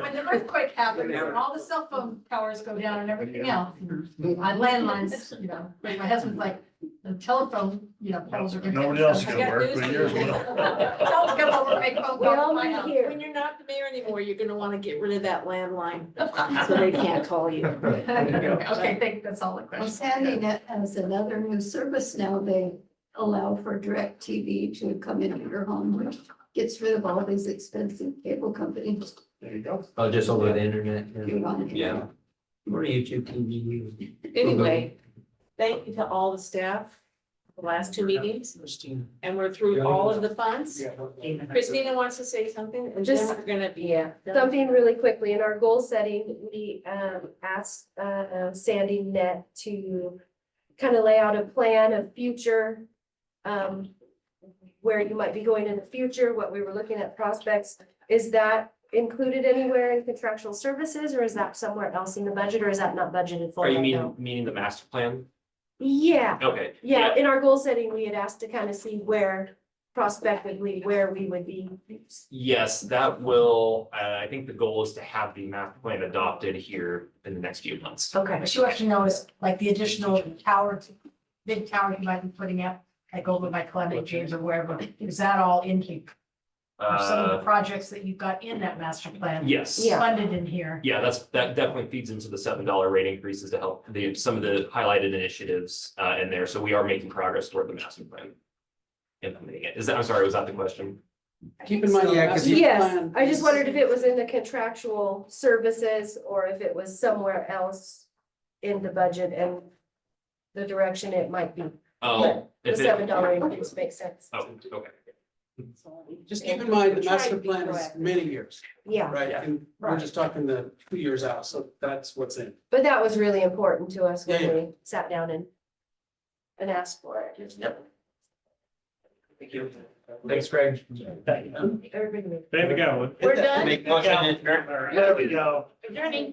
When the earthquake happens and all the cell phone towers go down and everything else, on landlines, my husband's like, the telephone, poles are.
Nobody else is gonna work, but yours will.
Don't come over and make phone
We
calls
all
to my
need
house.
here.
When you're not the mayor anymore, you're gonna wanna get rid of that landline, so they can't call you.
Okay, that's all the
Well,
questions.
Sandy Net has another new service now. They allow for DirecTV to come into your home, which gets rid of all these expensive cable companies.
There you go. Oh, just over the internet.
You're on it.
Yeah. Or YouTube TV.
Anyway, thank you to all the staff, the last 2 meetings, and we're through all of the funds. Christina wants to say something, and then
Just-
we're gonna be.
Something really quickly, in our goal setting, we asked Sandy Net to kind of lay out a plan of future, where you might be going in the future, what we were looking at prospects. Is that included anywhere in contractual services, or is that somewhere else in the budget, or is that not budgeted for?
Are you
right now?
meaning the master plan?
Yeah,
Okay.
yeah, in our goal setting, we had asked to kind of see where prospectively, where we would be.
Yes, that will, I think the goal is to have the master plan adopted here in the next few months.
Okay.
What you actually know is like the additional tower, big tower you might be putting up, like over by Columbia James or wherever, is that all in here? Or some of the projects that you've got in that master plan?
Yes.
Funded in here.
Yeah, that definitely feeds into the $7 rate increases to help some of the highlighted initiatives in there. So we are making progress toward the master plan. Implementing it. I'm sorry, was that the question?
Keep in mind, yeah, 'cause your
Yes,
plan
I just
is-
wondered if it was in the contractual services or if it was somewhere else in the budget and the direction it might be.
Oh,
But the
if it-
$7 increase makes sense.
Oh, okay.
Just keep in mind, the
We're trying
master
to be
plan is
proactive.
many years,
Yeah,
right? And we're just talking the 2 years out, so that's what's in.
but that was really important to us when
Yeah,
we sat down and asked for it.
Yep. Thank you.
Thanks, Greg.
Everybody.
There we go.
We're done.
Make motion.
There we go.
Adjourning.